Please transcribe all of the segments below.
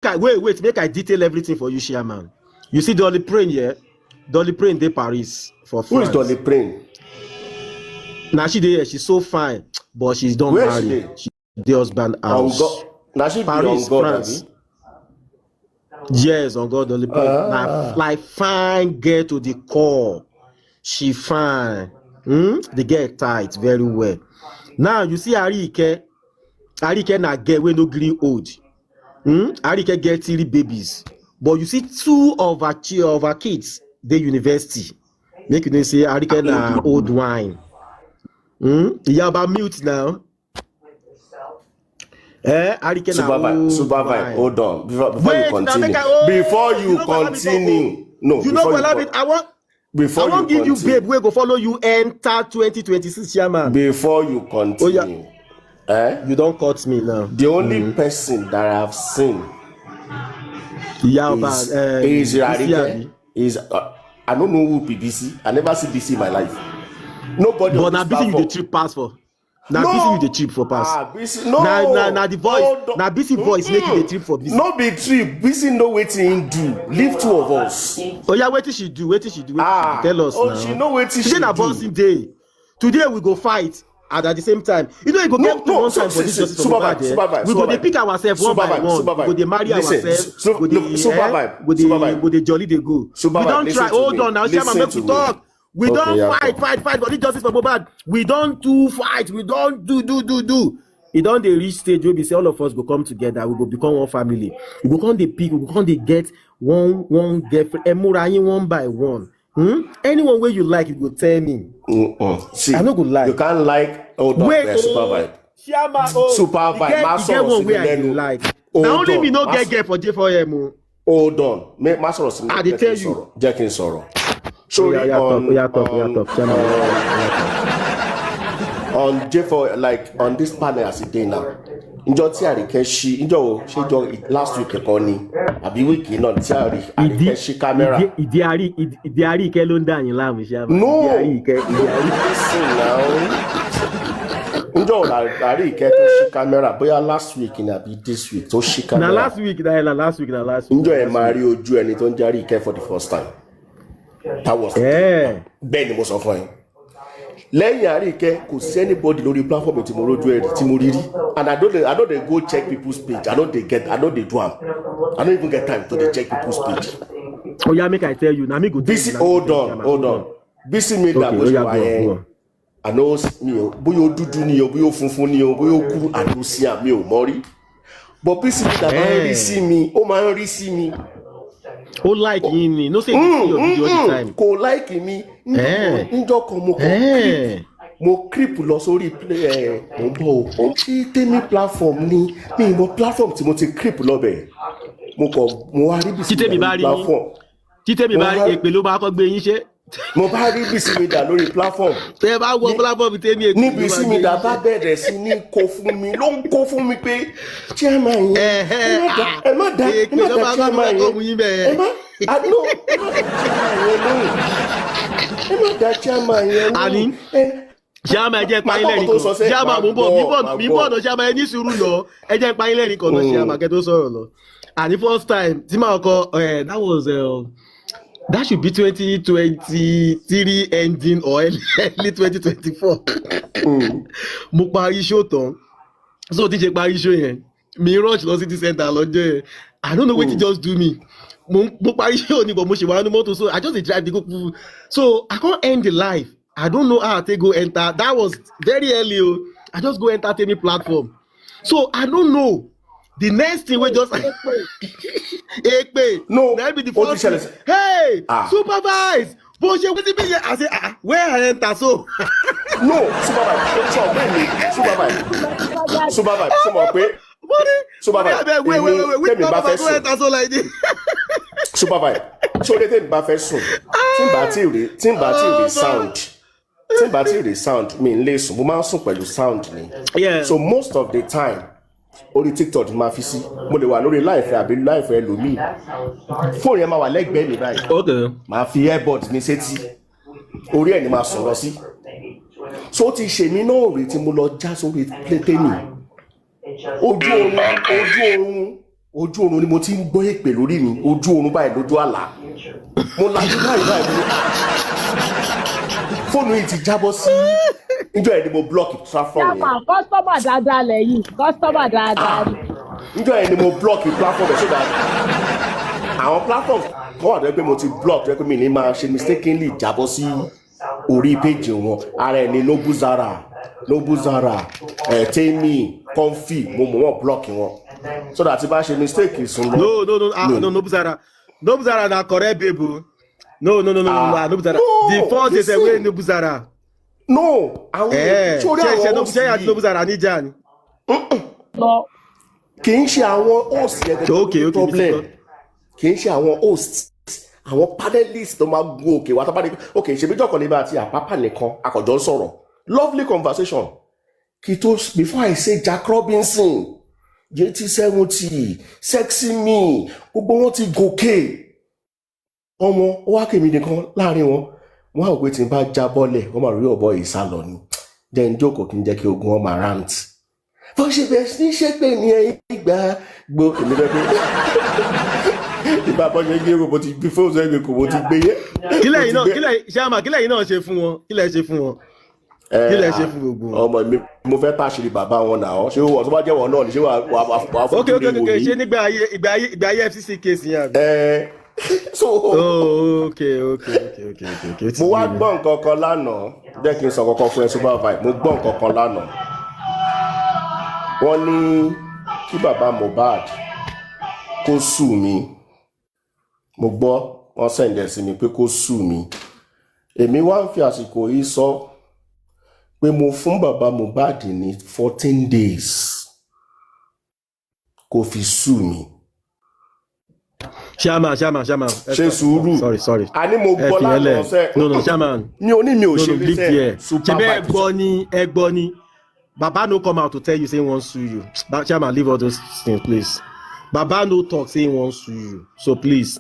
make I detail everything for you, Chairman. You see Dolly Prane here? Dolly Prane dey Paris for France. Who is Dolly Prane? Now she dey, she's so fine, but she's done married. She dey husband house. Now she Paris, be on God, France. Yes, on God, Dolly Prane. Now, like fine girl to the core. She fine. The girl tight very well. Now you see Arike na girl wey no gree old. Arike get 3 babies, but you see 2 of her kids dey university. Make you know say Arike na old wine. You about mute now. Arike na Supervibez. Hold on. Before you continue. No, you know what I mean? I want give you babe wey go follow you enter 2026, Chairman. Before you continue. You don't cut me now. The only person that I've seen is Arike. I don't know who be BC. I never see BC in my life. Nobody. But now BC with the trip pass for. Now BC with the trip for pass. BC, no. Now the voice. Now BC voice making the trip for BC. No be trip. BC know wetin do. Leave 2 of us. Oh yeah, what did she do? Tell us now. She know wetin she do. Boxing day. Today we go fight. And at the same time, you know, you go get to one time for this justice for Supervibez. We go dey pick ourselves one by one. We go dey marry ourselves. Go dey jolly dey go. We don't try. Hold on now, Chairman, make we talk. We don't fight for this justice for Mohbad. We don't do fight. We don't do. It don't dey reach stage where we say all of us go come together. We go become one family. We go come dey pick. We go come dey get one girlfriend. Emurayin one by one. Anyone where you like, you go tell me. See, I no go like. You can't like. Supervibez. Supervibez. One way I like. Now only me no get for J4M. Hold on. I dey tell you. Jackin Soro. On J4, like on this panel as a day now. Njọ tí Arike ṣí last week ẹ̀kọ́ ni àbí wíìkì náà tí Arike ṣí kámẹ́rà. Ìdí Arike ló ń dà yín láàmú ṣe àbá. No, njọ Arike tó ṣí kámẹ́rà bóyá last week ni àbí this week tó ṣí kámẹ́rà. Na last week. Njọ ẹ̀ máa rí ojú ẹni tó ń jẹ́ Arike for the first time. That was bẹ́ẹ̀ ni mo sọ fún ẹ. Lẹ́yìn Arike kò sí anybody lórí platform tí mo rojú ẹ̀rí tí mo rí rí, and I don't dey go check people's page. I don't dey do am. I don't even get time to dey check people's page. Oh yeah, make I tell you. Na me go tell you. BC, hold on. BC made that go why I know mi o bóyá ó dúdú ni o bóyá ó funfun ni o bóyá ó kúrú àdó sí à mi ò mọ̀ rí. But BC made that máa ń rí sí mi, ó máa ń rí sí mi. Ó like yín ni, no say you see your video all the time. Kò like mi, níjọ́ kan mo creep lọ sórí mo ń bọ̀ o. Ṣé tèmi platform ni mi ìmọ̀ platform tí mo ti creep lọ́bẹ̀. Mo wá rí BC lórí platform. Títẹ̀mí bá rí èpè ló bá kọ́ gbé yín ṣe. Mo bá rí BC Media lórí platform. Tẹ́ bá wọ platform tèmi èpè. Ní BC Media bá bẹ̀rẹ̀ sí ní kó fún mi ló ń kó fún mi pé chairman yẹn ẹ má dá chairman yẹn ẹ má dá chairman yẹn lóhùn. Chairman jẹ́ pa ilé nìkan. Chairman mo bọ̀ náà chairman ẹ ní sùúrù lọ. Ẹ jẹ́ pa ilé nìkan náà chairman kẹ́ tó sọ̀rọ̀ lọ. And the first time tí màá kọ that was that should be 2023 ending or early 2024. Mo parí show tán. So DJ parí show yẹn. Mi rush lọ city center lọ́jọ́ yẹn. I don't know wetin just do me. Mo parí show ni but mo ṣe wà ní mọ́tò so I just dey drive dey go. So I can't end the live. I don't know how I take go enter. That was very early. I just go enter any platform. So I don't know. The next thing we just no, that be the first thing. Hey, Supervibez. But she was be I say where I enter so. No, Supervibez. Supervibez. Wait. Which Supervibez go enter so like this? Supervibez. So they take back first soon. Tin battery sound. Me listen, mo máa sùn pẹ̀lú sound ni. Yeah. So most of the time orí TikTok máa fi sí mo lè wà lórí live àbí live ẹlòmíì fóònù yẹn máa wà lẹ́gbẹ̀ẹ́ mi báyìí. Okay. Máa fi earbud mi sétí orí ẹ̀ ni máa sọ̀rọ̀ sí. So ti ṣe mí náà rí tí mo lọ já sórí pléténì ojú oorun ojú oorun ni mo ti ń gbọ́ èpè lórí mi ojú oorun báyìí lójú àlá mo lajú báyìí fóònù yìí ti jábọ́ sí níjọ́ ẹ̀ ni mo block platform yẹn. yàmà kọ́sítọ́mà dáadáa lẹ́yìn kọ́sítọ́mà dáadáa ni. níjọ́ ẹ̀ ni mo block platform yẹn so that àwọn platform kan wà tó pé mo ti block tó pé mi ní máa ṣe mistakenly jábọ́ sí orí péjì wọn ara ẹ̀ ní Nobuzara Temi Comfy mo mọ̀ wọ́n block wọn so that tí bá ṣe mistake sùn lọ. no Nobuzara na correct babe. No, Nobuzara. The first they say wey Nobuzara. No, àwọn sórí àwọn host yìí. Nobuzara níjà ni. Kì í ṣe àwọn host yẹn gẹ́gẹ́ problem. Kì í ṣe àwọn host. Àwọn panelists tó máa gun òkè wá tó bá dé okay ṣe méjì ọkàn níbà àti àpápá nìkan akọ̀jọ́ ń sọ̀rọ̀. Lovely conversation. Before I say Jack Robinson, JT70, Sexy Me, gbogbo wọn ti gòkè. Ọmọ wá kèmí nìkan láàrin wọn àwọn òpè tí n bá já bọ́lẹ̀ wọ́n máa rí ọ̀bọ ìsálọ ni jẹ́ ń jókòó kí n jẹ́ kí ogun wọn máa rant bó ṣe bẹ̀rẹ̀ sí ní ṣépè ní ẹ̀yìn ìgbà gbó èmi bẹ́ẹ̀ pé ìbá bọ́ ṣe gbé mo ti gbé fóònù ẹgbẹ́ kò mo ti gbé yẹ. kílẹ̀ yìí náà ṣe fún wọn kílẹ̀ ṣe fún gbogbo wọn. ọmọ mi mo fẹ́ táṣìírí bàbá wọn náà ṣé wọ́n tó bá jẹ́ wọn náà ni ṣé wàá fún mi wò ní. ṣé nígbà ayé FCC case yẹn. So okay. mo wá gbọ́ nǹkan kan lánàá jẹ́ kí n sọ kankan fún ẹ Supervibez mo gbọ́ nǹkan kan lánàá wọ́n ní kí bàbá Mohbad kó sù mí mo gbọ́ wọ́n sẹ̀ǹdẹ̀ sí mi pé kó sù mí èmi wá ń fi àsìkò yìí sọ pé mo fún bàbá Mohbad ní 14 days kó fi sù mí. Chairman. Ṣe sùúrù. Sorry. A ní mo gbọ́ látọ̀ ọ̀sẹ̀. No, Chairman. Mi ò ní mi ò ṣe rí sẹ́. Ṣebí ẹ gbọ́ ni. Baba no come out to tell you say he wan sue you. Chairman, leave all those things, please. Baba no talk say he wan sue you. So please,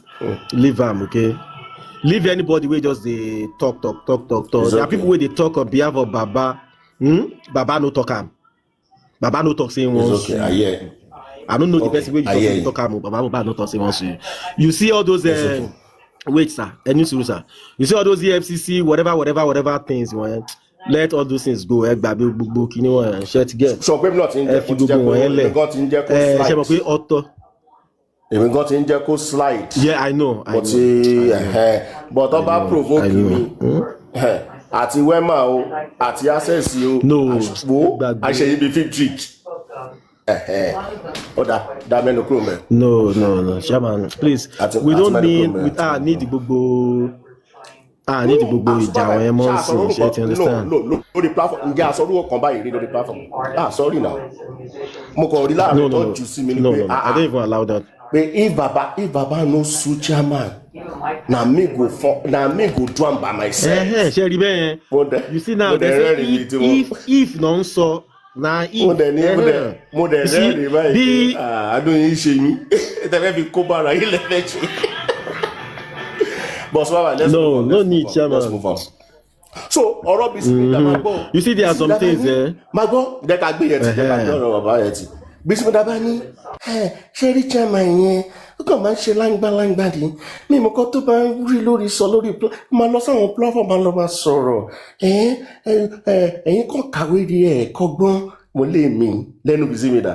leave am, okay? Leave anybody wey just dey talk. There are people wey dey talk on behalf of Baba. Baba no talk am. Baba no talk say he wan sue you. I don't know the person wey you talk about. Baba no talk say wants you. You see all those wait, sir. Sir. You see all those EFCC, whatever things. Let all those things go. Share together. So people not in there. Got in there. Even got in there. Go slide. Yeah, I know. But about provoke me. Àti Wema o, àti Access o. No. I say you be fit trick. No, Chairman, please. We don't need gbogbo ìjà àwọn ẹmọ sí ṣe ti understand. No, lórí platform ǹjẹ́ àsọ̀rọ̀ kan báyìí rí lórí platform. Sorry now. Mo kàn rí láàrin tó jù sí mi ní pé I don't even allow that. Pé if Baba no sue Chairman, na me go do am by myself. Ṣe rí bẹ́ẹ̀. You see now, if no ń sọ. Na mo dẹ̀ rẹ́rìn báyìí àádọ́ yìí ṣe mí tẹ́lẹ̀ fi kó bára yìí lẹ́fẹ̀ẹ́ ṣe. But let's move on. So ọ̀rọ̀ Bisimilá máa gbọ́. You see there are some things máa gbọ́ jẹ́ ká gbé yẹn ti jẹ́ ká gbé ọ̀rọ̀ bàbá yẹn ti. Bisimilá bá ní ṣé rí Chairman yẹn ó kàn máa ń ṣe láńgbá ni mímú kan tó bá ń rí lórí sọ lórí máa lọ sáwọn platform máa lọ máa sọ̀rọ̀ ẹ̀yin kan kàwé rí ẹ̀ kọ́gbọ́n mo lè mí lẹ́nu Bisimilá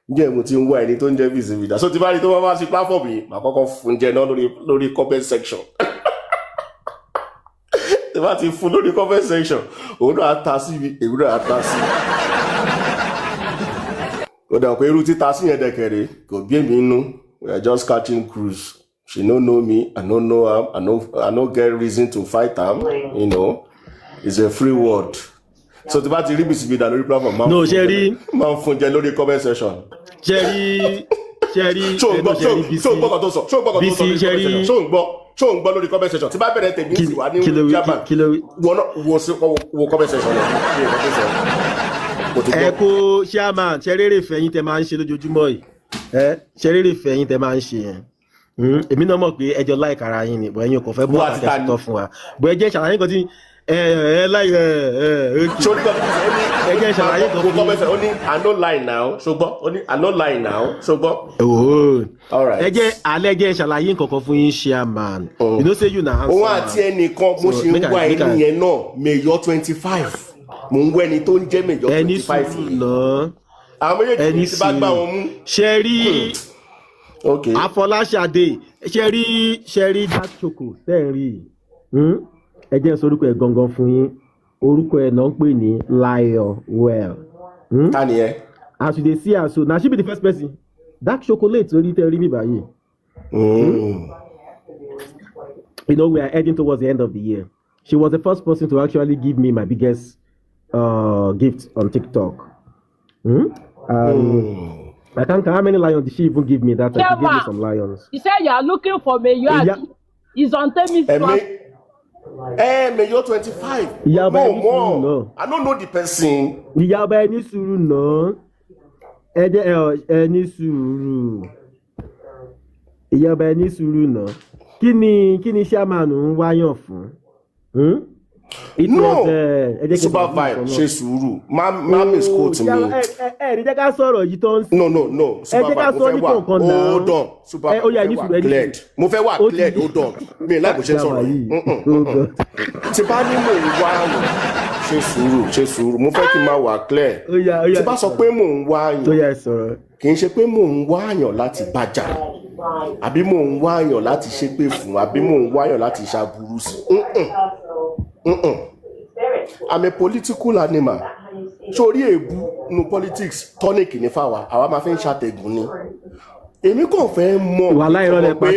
jẹ́ mo ti ń wá ẹni tó ń jẹ́ Bisimilá so ti bá rí tó bá sí platform yìí màá kọ́kọ́ fún jẹ náà lórí comment section tí bá ti fún lórí comment section òun náà ta sí mi èmi náà ta sí ó dà pé irú títa sí yẹn dẹ̀kẹ̀rẹ̀ kò bí èmi nú. We are just catching cruise. She no know me. I don't know her. I no get reason to fight her. You know, it's a free world. So the bá ti rí Bisimilá lórí platform. No, Sherry. Máa ń fún jẹ lórí comment section. Sherry. Ṣó ń gbọ́ lórí comment section. Tí bá bẹ̀rẹ̀ tèmi sì wá ní Japan. Wo comment section ẹ kó Chairman ṣeré fẹ̀yìn tẹ máa ń ṣe lójoojúmọ́ yìí ṣeré fẹ̀yìn tẹ máa ń ṣe yẹn èmi náà mọ̀ pé ẹjọ́ láìka ara yín ni bọ̀ ẹ̀yin kò fẹ́ bọ́ àtẹ̀tọ̀ fún wa bọ̀ ẹ jẹ́ ṣàlàyé nǹkan tí Ṣé ẹjẹ ìṣàlàyé kan fún mi. ó ní I no lie now ṣùgbọ́n ó ní I no lie now ṣùgbọ́n. ẹjẹ alẹ́ ẹjẹ ìṣàlàyé nǹkan kan fún yín chairman. You know say you na answer. Òun àti ẹnìkan mo ṣe ń wá ẹni yẹn náà Mayor 25 mo ń wá ẹni tó ń jẹ́ Mayor 25 ẹni sùn lọ. àwọn méjèèjì ti bá gbá wọn mú. ṣe rí Afọláṣadé ṣe rí dark choco tẹ́ ẹ̀ rí ẹ jẹ́ sọ orúkọ ẹ̀ gangan fún yín orúkọ ẹ̀ náà ń pè ní Lionel. Ta ni ẹ? As you dey see her so na she be the first person dark chocolate orí tẹ́ rí mi báyìí. You know we are heading towards the end of the year. She was the first person to actually give me my biggest gift on TikTok. I can't count how many lions did she even give me that time. She gave me some lions. You said you are looking for me. You are. He's on Temi's Mayor 25. No. I don't know the person. Ìyábá ẹni sùúrù náà. Ẹni sùúrù. Ìyábá ẹni sùúrù náà. Kí ni chairman ń wáyàn fún? No, Supervibez ṣe sùúrù. Má misquote me. Ẹ jẹ́ ká sọ̀rọ̀ yìí tó ń sìn. No. Supervibez mo fẹ́ wà hold on. Supervibez cleared. Mo fẹ́ wà cleared hold on. Mi láì bó ṣe sọ̀rọ̀ yìí. Tí bá ní mò ń wá àyàn ṣe sùúrù. Mo fẹ́ kí n máa wà clear. Tí bá sọ pé mò ń wá àyàn kì í ṣe pé mò ń wá àyàn láti bàjá. Àbí mò ń wá àyàn láti ṣépè fún. Àbí mò ń wá àyàn láti ṣàbùrú sí. I'm a political animal. Sórí èébú nu politics tonic ní fáwa àwa máa fi ń ṣàtẹ̀gùn ni. Èmi kàn fẹ́ mọ̀. Wàhálà ìrọ̀lẹ́ pa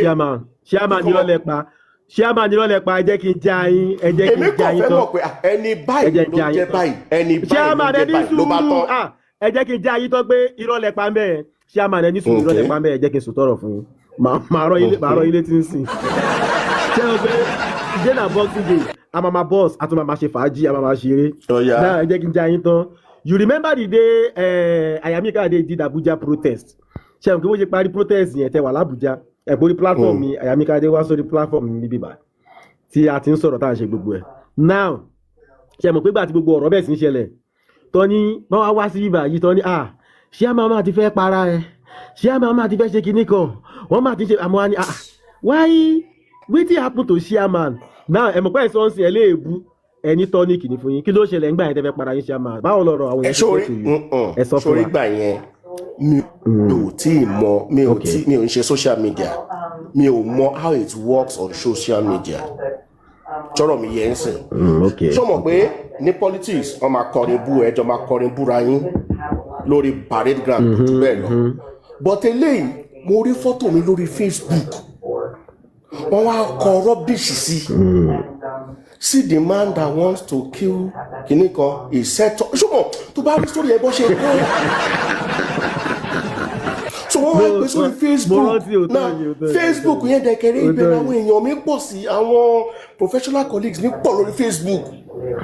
chairman ìrọ̀lẹ́ pa ẹ jẹ́ kí n já yín ẹ jẹ́ kí n já yín tán. Èmi kàn fẹ́ mọ̀ pé ẹni báyìí ló jẹ́ báyìí ẹni báyìí ló jẹ́ báyìí ló bá tán. Ẹ jẹ́ kí n já yín tán pé ìrọ̀lẹ́ pa mẹ́ẹ̀ chairman ẹni sùn ìrọ̀lẹ́ pa mẹ́ẹ̀ ẹ jẹ́ kí n sòtọ́rọ̀ fún yín. Màá rọ ilé tí ń sìn. Ṣé o pé ìdè náà boxing day amama boss àti mama ṣe fàájì amama ṣeré. Náà ẹ jẹ́ kí n já yín tán. You remember the day Ayamika did Abuja protest? Ṣé o pé wọ́n ṣe parí protest yẹn tẹ wà l'Abuja? Ẹ̀gbọ́n platform mi Ayamika wá sórí platform mi níbí bá tí a ti ń sọ̀rọ̀ tá à ń ṣe gbogbo ẹ̀. Now ṣe mọ̀ pé gbà tí gbogbo ọ̀rọ̀ bẹ́ẹ̀ sì ń ṣẹlẹ̀ tọ́ni wọ́n wá sí ibà yìí tọ́ni ṣé àmọ́ máa ti fẹ́ para ẹ̀ ṣé àmọ́ máa ti fẹ́ ṣe kinní kan wọ́n máa ti ṣe àmọ́ wa ni why wetin happen to chairman now ẹ mọ̀ pé ẹ̀sán sí ẹ léèbú ẹni tọ́níkì ní fún yín kí ló ṣẹlẹ̀ ńgbà yẹn tẹ́ fẹ́ para yín chairman báwo lọ̀rọ̀ àwọn èèyàn tó yìí ẹ sọ fún wa. sórí gbà yẹn mi ò tí ì mọ̀ mi ò ń ṣe social media mi ò mọ̀ how it works on social media tọrọ mi yẹn ń sìn. ṣé o mọ̀ pé ní politics wọ́n máa kọrin bú ẹjọ́ máa kọrin búra yín lórí parade ground jù bẹ́ẹ̀ lọ but eléyìí mo rí fọ́tò mi lórí Facebook wọ́n wá kọ rọ́bìṣì sí see the man that wants to kill kìnnì kan is set up ṣùgbọ́n tó bá rí sórí ẹ bọ́ ṣe kọ́ so wọ́n wá gbé sórí Facebook náà Facebook yẹn dẹ̀kẹ̀rẹ́ ibẹ̀ àwọn èèyàn mi pọ̀ sí àwọn professional colleagues mi pọ̀ lórí Facebook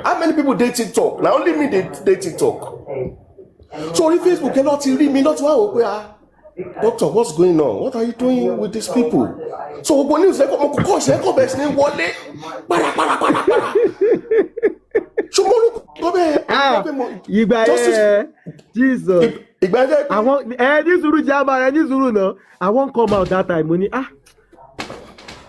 how many people dey TikTok na only me dey TikTok so orí Facebook yẹn lọ́ọ́ ti rí mi lọ́ọ́ ti wá wò pé doctor what's going on what are you doing with these people so gbogbo news ẹ̀kọ́ mo kọ́kọ́ ṣe ẹ̀kọ́ bẹ̀rẹ̀ sí ní wọlé para ṣùgbọ́n olùkọ́ bẹ́ẹ̀ ìgbà yẹn Jesus ìgbà yẹn àwọn ní sùúrù jama ní sùúrù náà I wan come out that time mo ní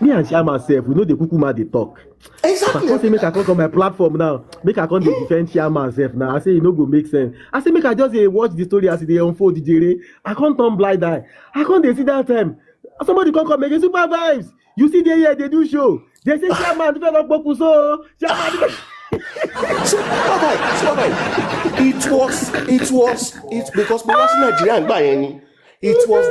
me and Chama sef we no dey kuku ma dey talk. Exactly. I come say make I come on my platform now make I come dey defend Chama sef now I say e no go make sense I say make I just dey watch the story as e dey unfold jere I come turn blind eye I come dey see that time somebody come again Supervibez you see dey here dey do show dey say Chama fẹ́ lọ gbókun so Chama. It because mo wá sí Nigeria gbà yẹn ni it was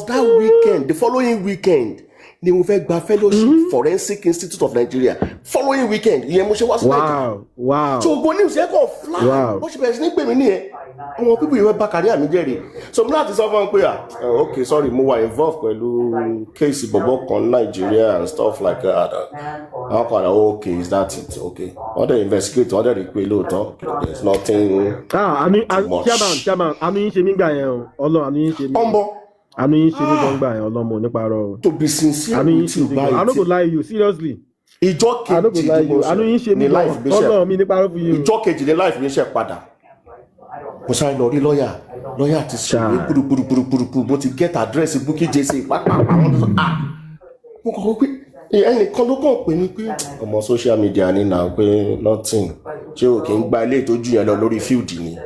that weekend the following weekend ni mo fẹ́ gba fellowship Forensic Institute of Nigeria following weekend ìyẹn mo ṣe wá sí Nigeria so gbogbo news yẹn kàn fly bó ṣe bẹ̀rẹ̀ sí ní pè mí nìyẹn àwọn people yìí wọ́n bá kárí àmì jẹ́rìí so mo láti sọ fún wọn pé okay sorry mo wà involved pẹ̀lú kéèsì bọ̀bọ̀ kan Nigeria and stuff like that àwọn kan okay is that it okay wọ́n dẹ̀ investigate wọ́n dẹ̀ rí pé lóòótọ́ there is nothing much. Chairman àánú yín ṣe mí gbà yẹn o Ọlọ́run àánú yín ṣe mí. àánú yín ṣe mí gbọ́ngbà yẹn ọlọ́mọ nípa ọ̀rọ̀. To be sincere with you, I no go lie you seriously ìjọ kejì ní life mi ṣe padà mo sáré lọ rí lọ́yà ti ṣe gbúrúgbúrúgbúrú mo ti get address Bukky Jesse pápápá mo kọ́kọ́ pé ẹnìkan ló kàn pè mí pé ọmọ social media ní náà pé nothing ṣé o kì í gba ilé ìtọ́jú yẹn lọ lórí field ni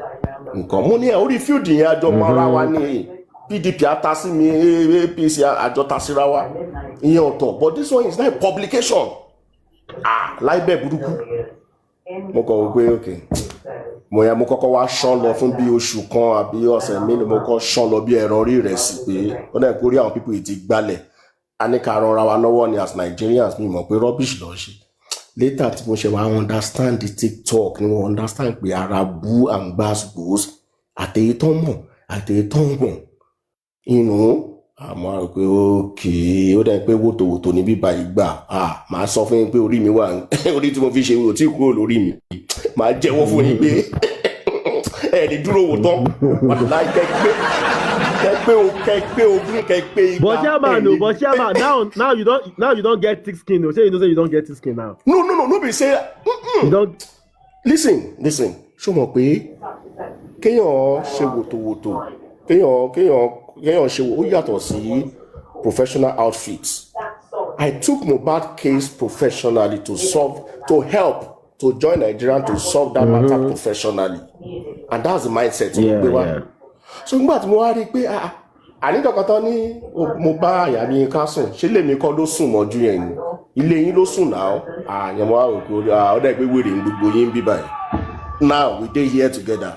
nǹkan mo ní orí field yẹn àjọ mọ́ra wa ní PDP ata sí mi APC àjọ tasíra wa ìyẹn ọ̀tọ̀ but this one is not a publication láìbẹ̀ burúkú mo kàn wọ́n pé ok mo kọ́kọ́ wá ṣán lọ fún bí oṣù kan àbí ọ̀sẹ̀ mélòó mo kọ́ ṣán lọ bí ẹ̀rọ rí rẹ̀ sí pé ó dẹ̀ kórí àwọn pípò ìtì gbalẹ̀ a ní ká rọra wa lọ́wọ́ ni as Nigerians mi mọ̀ pé rubbish lọ ṣe later tí mo ṣe wá understand the TikTok ni mo understand pé ara bú and gbàgbós àtẹ̀yẹ tó mọ̀ àtẹ̀yẹ tó ń wọ̀n inú àmọ́ àrò pé ókè ó dẹ̀ pé wòtòwòtò ní bíbá ìgbà màá sọ fún yín pé orí mi wà orí tí mo fi ṣe wò tí kúrò lórí mi màá jẹ́wọ́ fún yín pé ẹni dúró wò tán wàlá kẹgbẹ́ ogún kẹgbẹ́ igba. But chairman now you don't get thick skin o say you don't get thick skin now. No be say you don't. listen ṣó mọ̀ pé kéèyàn ṣe wòtòwòtò kéèyàn ṣe ó yàtọ̀ sí professional outfits. I took Mohbad case professionally to help to join Nigeria to solve that matter professionally, and that's the mindset. So nígbà tí mo wá rí i pé àníkàkọ́tọ́ ní mo bá àyà mi ká sùn ṣé lèmi kọ́ ló sùn mọ́jú yẹn ni ilé yín ló sùn náà àyàn wá òkè ọ̀dà ìgbé wèrè ní gbogbo yín bí báyìí. Now we dey here together.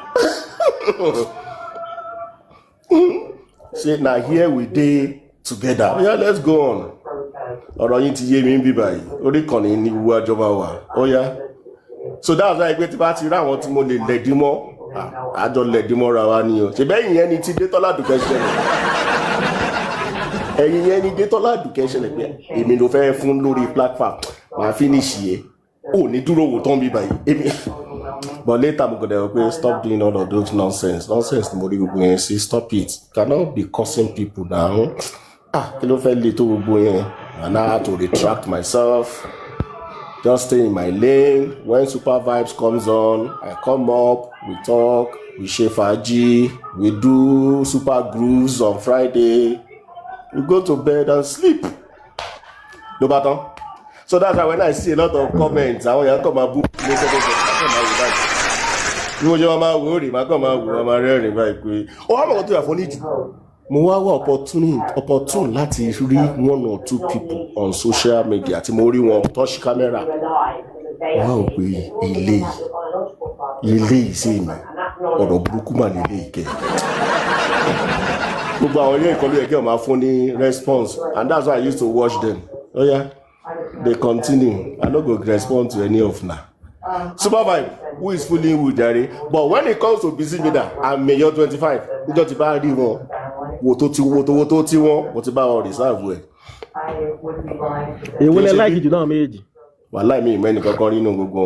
Say na here we dey together. Yeah, let's go on. Ọ̀rọ̀ yín ti yé mi bí báyìí orí kan ní gbogbo àjọba wa ó yá. So that's why pé tí bá ti rí àwọn tí mo lè lẹ̀dí mọ́ àjọ lẹ̀dí mọ́ra wa ni o. Ṣèbẹ́ ẹ̀yìn yẹn ni ti Détọ́lá Dùkẹ́ ṣẹlẹ̀. Ẹ̀yìn yẹn ni Détọ́lá Dùkẹ́ ṣẹlẹ̀ pé èmi ló fẹ́ fún lórí platform màá finish yẹ ò ní dúró wò tán bí báyìí. But later mo gbọ́dọ̀ pé stop doing all of those nonsense ni mo rí gbogbo yẹn sí stop it. Cannot be cursing people now. Kí ló fẹ́ lè tó gbogbo yẹn? And I had to retract myself. Just stay in my lane. When Supervibez comes on, I come up, we talk, we share fàájì, we do super grooves on Friday, we go to bed and sleep. No matter. So that's why when I see a lot of comments, I want to come and book. You want to worry, I come and worry, I'm ready. I'm going to have only mo wá wá opportune láti rí one or two people on social media tí mo rí wọn touch camera wá ò pé ilé ìsè mi ọ̀rọ̀ burúkú mà lè ìkẹ́ gbogbo àwọn ilé ìkọlù ẹ̀kẹ́ ọ̀ma fún ní response and that's why I used to watch them they continue I no go respond to any of na Supervibez who is fooling with Jare but when it comes to busy media I'm Mayor 25 níjọ́ ti bá rí wọn wo tó ti wọ́n mo ti bá wọn reserve ẹ̀. èwo lẹ láìkì jù náà méjì. wàhálà mi ìmọ̀ ẹnì kankan rí inú gbogbo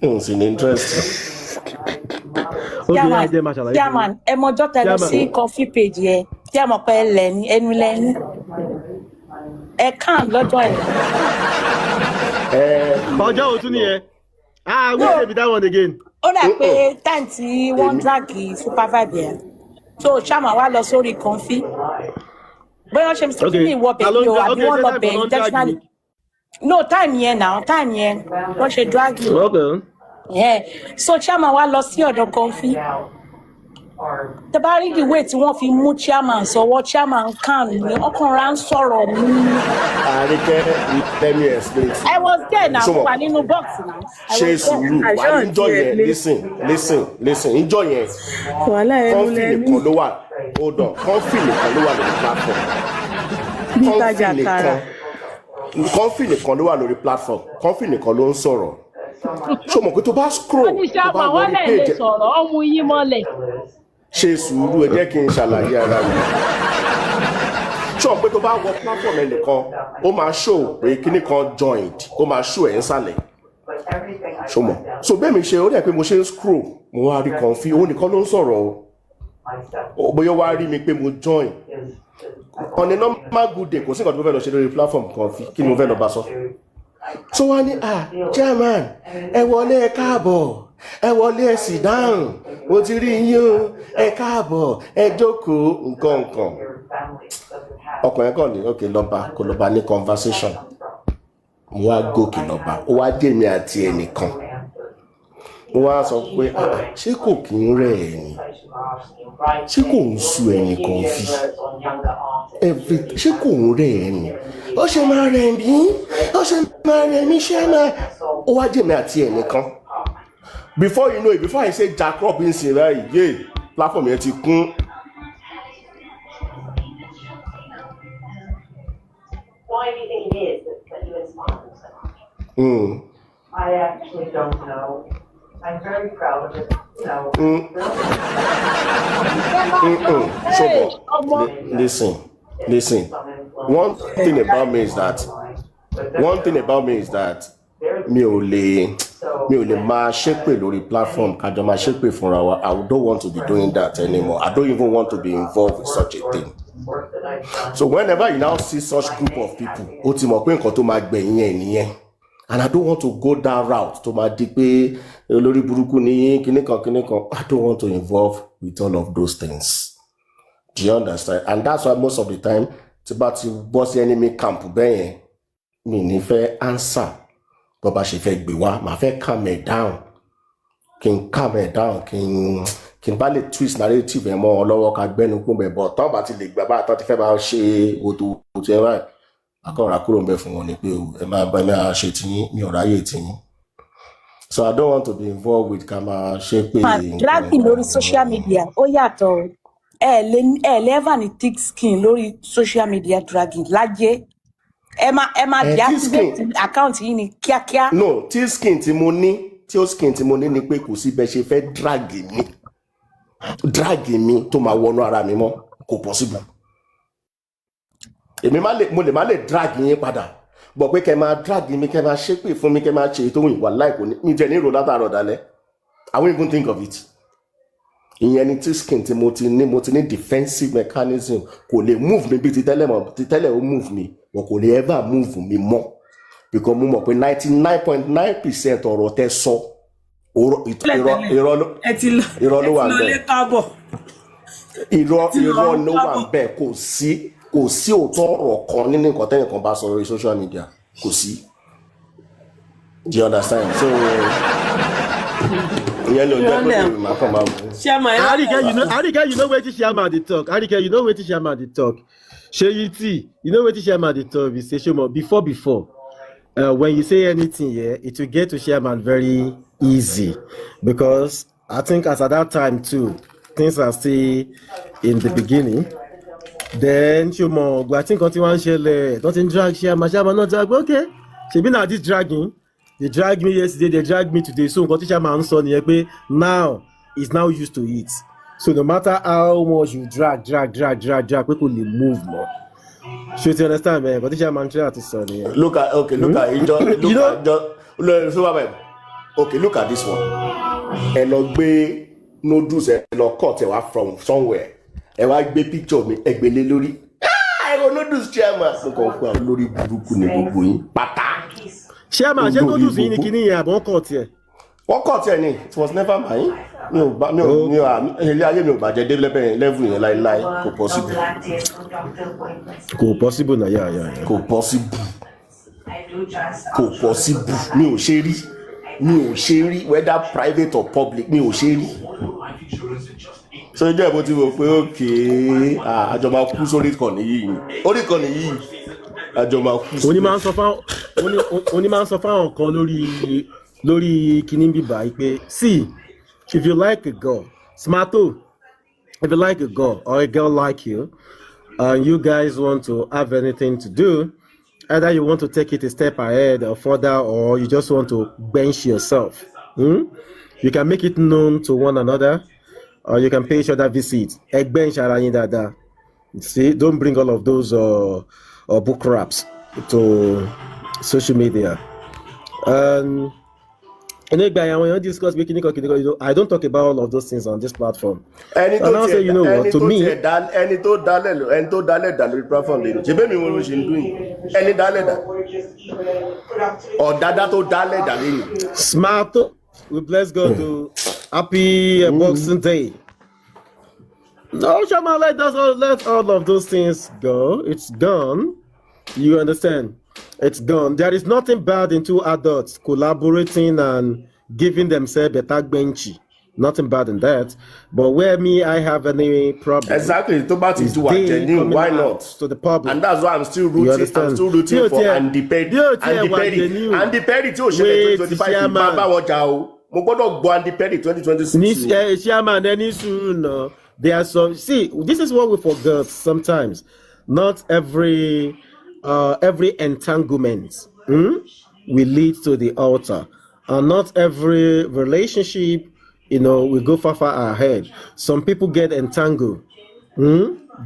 n sì ní interest. chairman ẹ mọjọ́ tẹnu sí coffee page yẹn tí ẹ mọ̀ pé ẹnu lẹ́ni ẹ kàn lọ́jọ́ ẹ̀. ọjọ́ òtún nìyẹn we dey be that one again. ó dà pé time tí wọ́n drag Supervibez yẹn so chairman wá lọ sórí kọfí bóyá ṣe mr kini wọ bẹ̀rẹ̀ o àbí wọ́n lọ bẹ̀ intentionally no time yẹn wọ́n ṣe drag so chairman wá lọ sí ọ̀dọ̀ kọfí tẹ bá rí the way tí wọ́n fi mú chairman sọ̀wọ́ chairman kan ní ọkùnrin ń sọ̀rọ̀ mú. Àríkẹ́ let me explain. I was there na wà nínú box na. ṣe sùúrù wà ní ìjọ yẹn listen ìjọ yẹn kọ́ńfì nìkan ló wà hold on kọ́ńfì nìkan ló wà lórí platform kọ́ńfì nìkan ló wà lórí platform kọ́ńfì nìkan ló ń sọ̀rọ̀ ṣé o mọ̀ pé tó bá scroll tó bá wọlé page ọmú yín mọ́lẹ̀. ṣe sùúrù ẹ jẹ́ kí n ṣàlàyé ara mi ṣé o pé tó bá wọ platform ẹnìkan ó máa show pé kíní kan joined ó máa show ẹ̀ ń sàlẹ̀ ṣé o mọ̀ so bẹ́ẹ̀ mi ṣe ó dẹ̀ pé mo ṣe ń scroll mo wá rí kọ̀ǹfì òun nìkan ló ń sọ̀rọ̀ o bóyá wá rí mi pé mo join on a normal good day kò sí nǹkan tó fẹ́ lọ ṣe lórí platform kan kí ni mo fẹ́ lọ bá sọ. So wọ́n ní chairman ẹ wọlé ẹ káàbọ̀ ẹ wọlé ẹ sì dáhùn mo ti rí yín o ẹ káàbọ̀ ẹ jókòó nǹkan ọkùnrin kan ní òkè lọ́ba kò lọ́ba ní conversation mo wá gòkè lọ́ba ó wá dé mi àti ẹnìkan mo wá sọ pé ṣé kò kí ń rẹ̀ ẹ́ ni ṣé kò ń sú ẹ̀yìn kan fi ṣé kò ń rẹ̀ ẹ́ ni ó ṣe máa rẹ̀ mí ó ṣe máa rẹ̀ mí ṣé máa ó wá dé mi àti ẹnìkan. Before you know it, before I say Jack Robinson, right? Yeah, platform yẹn ti kún. Why do you think it is that you inspire them so much? I actually don't know. I'm very proud of it. So, listen. One thing about me is that mi ò lè máa ṣépè lórí platform kájọ máa ṣépè fúnra wa. I don't want to be doing that anymore. I don't even want to be involved with such a thing. So whenever you now see such group of people, ó ti mọ̀ pé nǹkan tó máa gbẹ̀yìn ẹ̀ nìyẹn. And I don't want to go that route tó máa di pé olórí burúkú ni kíníkan. I don't want to involve with all of those things. Do you understand? And that's why most of the time tí bá ti bọ́ sí enemy camp bẹ́yẹn mi ní fẹ́ answer. Bọ́ba ṣe fẹ́ gbé wá màá fẹ́ calm it down kí n bá lè twist narrative ẹ̀ mọ́ ọ lọ́wọ́ ká gbẹ́nu kún bẹ̀ bọ̀ tán bá ti lè gbà bá tán ti fẹ́ bá ṣe òtò ẹ̀ báyìí akọ̀rọ̀ kúrò ń bẹ̀ fún wọn ni pé ẹ máa bá ẹ máa ṣe tiyín mi ò ráyè tiyín. So I don't want to be involved with ká máa ṣe pé. Dragging lórí social media ó yàtọ̀ ẹ lẹ́ẹ̀fà ní thick skin lórí social media dragging lájẹ́. ẹ máa deactivate account yìí ni kíákíá. No, tí skin tí mo ní ni pé kò sí bẹ́ẹ̀ ṣe fẹ́ drag mi tó máa wọnú ara mi mọ́ kò possible. Mo lè má lè drag yín padà bọ̀ pé kẹ́ máa drag mi kẹ́ máa ṣépè fún mi kẹ́ máa ṣe tó wù wà láìpò ní mi jẹ́ ní ìrò látàrọ̀ dalẹ̀. I won't even think of it. Ìyẹn ni tí skin tí mo ti ní defensive mechanism kò lè move mi bí ti tẹ́lẹ̀ ó move mi wọn kò lè ever move mi mọ́ because mo mọ̀ pé 99.9% ọ̀rọ̀ tẹ́ sọ irọ́ ló wà ńbẹ̀ irọ́ ló wà ńbẹ̀ kò sí òótọ́ ọ̀rọ̀ kan nínú nǹkan tẹ́yìn kan bá sọ lórí social media kò sí. Do you understand? So Arike, you know wetin Chiama dey talk. Arike, you know wetin Chiama dey talk. Sheyiti, you know wetin Chiama dey talk. We say Shemo before. When you say anything here, it will get to Chiama very easy because I think as at that time too, things are still in the beginning. Then Shemo, I think until one shele, don't drag Chiama not drag. Okay, she been at this dragging. They dragged me yesterday, they dragged me today. So now is now used to it. So no matter how much you drag, people will move more. Should you understand, man? But this man try to say, look at okay, look at this one. Elogbe noodles cut from somewhere. E wa gbe picture mi egbele lórí. I go noodles chairman. So kon fún lórí burúkú ni gbogbo yín. Pátá. Chairman, ṣé tó dùn sí ní kíní yẹn àbọ̀ kọ̀ tiẹ̀? Wọ́n kọ̀ tiẹ̀ ni, it was never mine. Ilé ayé mi ò bàjẹ́ dé level yẹn láíláí, kò possible. Kò possible na yà. Kò possible. Mi ò ṣe rí, whether private or public, mi ò ṣe rí. So ìjẹ́ ìbò ti wò pé okay, àjọ máa kú sórí ìkànnì yìí. Oni máa ń sọ fáwọn kan lórí kíní bíbá pé see if you like a girl smarto if you like a girl or a girl like you and you guys want to have anything to do, either you want to take it a step ahead or further or you just want to bench yourself, you can make it known to one another or you can pay each other visits. Bench ara yín dáadáa. See, don't bring all of those or book raps to social media. And then when you discuss making it, I don't talk about all of those things on this platform. Ẹni And I'll say, you know what, to me, ẹni tó dálẹ̀ dà lórí platform lè ṣe bẹ́ẹ̀ mi wọ́n ló ṣe ń dún yìí ẹni dálẹ̀ dà ọ̀dádá tó dálẹ̀ dà lẹ́yìn. smart, we bless God to happy Boxing Day. No, Shama, let all of those things go. It's gone. You understand? It's gone. There is nothing bad in two adults collaborating and giving themselves a tag benchy. Nothing bad in that. But where I have any problem. Exactly. To bat into what genuine, why not? To the public. And that's why I'm still rooting for Andy Perry. Andy Perry tí ó ṣẹlẹ̀ 2025 máa bá wọn jà o. Mo gbọ́dọ̀ gbọ́ Andy Perry 2026. Chairman, any soon. There are some. See, this is what we forget sometimes. Not every entanglement will lead to the altar, and not every relationship, will go far ahead. Some people get entangled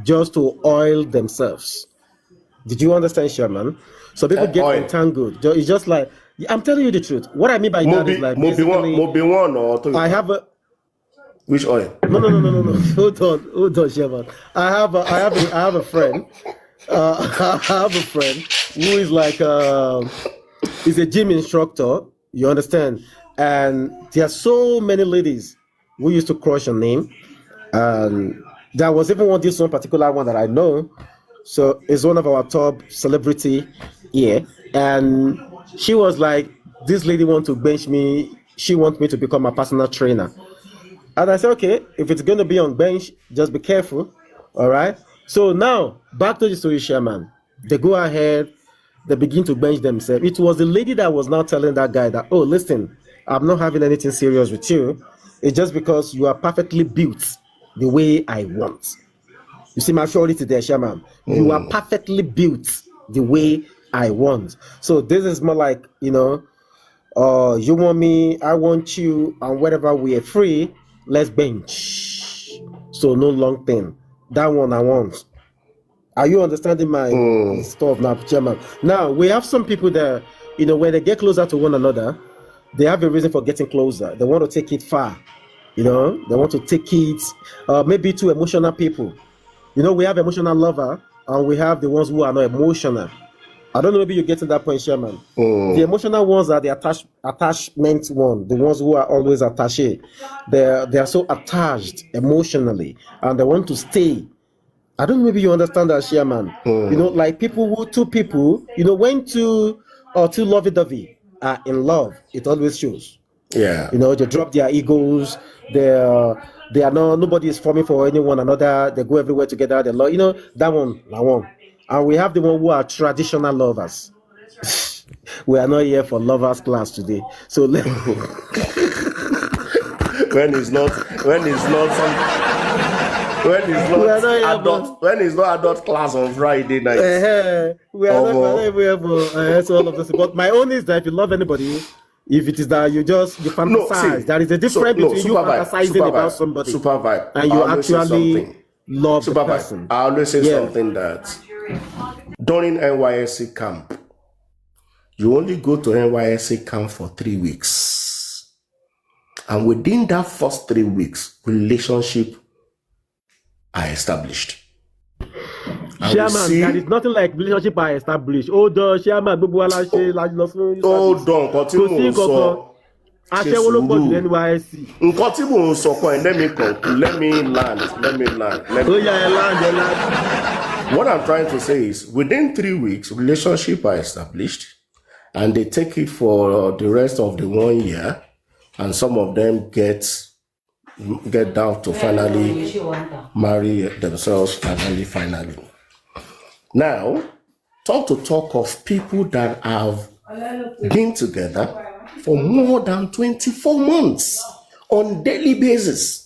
just to oil themselves. Did you understand, Sherman? Some people get entangled. It's just like, I'm telling you the truth. What I mean by that is like, I have a. Which oil? No. Hold on, Sherman. I have a friend. I have a friend who is like he's a gym instructor. You understand? And there are so many ladies who used to crush on him. And there was even this one particular one that I know. So it's one of our top celebrity here. And she was like, this lady wants to bench me. She wants me to become a personal trainer. And I said, okay, if it's going to be on bench, just be careful. All right. So now, back to the story, Chairman. They go ahead, they begin to bench themselves. It was the lady that was now telling that guy that, oh, listen, I'm not having anything serious with you. It's just because you are perfectly built the way I want. You see my surety there, Chairman. You are perfectly built the way I want. So this is more like, you want me, I want you, and wherever we are free, let's bench. So no long thing. That one I want. Are you understanding my stuff now, Chairman? Now, we have some people that, when they get closer to one another, they have a reason for getting closer. They want to take it far. They want to take it maybe to emotional people. We have emotional lover, and we have the ones who are not emotional. I don't know, maybe you get to that point, Chairman. The emotional ones are the attachment one, the ones who are always attached. They are so attached emotionally, and they want to stay. I don't know, maybe you understand that, Chairman. Like two people, when two lovey-dovey are in love, it always shows. Yeah. They drop their egos. They are not, nobody is forming for anyone another. They go everywhere together. They love, that one. And we have the one who are traditional lovers. We are not here for lovers class today. So when it's not adult class on Friday night. We are not here for so all of this. But my own is that if you love anybody, if it is that you fantasize, there is a difference between you fantasizing about somebody and you actually love the person. I always say something that during NYSC camp, you only go to NYSC camp for 3 weeks. And within that first 3 weeks, relationship are established. Chairman, there is nothing like relationship are established. Hold on, Chairman, hold on, continue. Aṣẹ́wó ló pọ̀ jù lẹ́nu NYSC. Nǹkan tí mò ń sọ fún ẹ, let me land. What I'm trying to say is, within 3 weeks, relationships are established, and they take it for the rest of the 1 year, and some of them get down to finally marry themselves finally. Now, talk of people that have been together for more than 24 months on daily basis.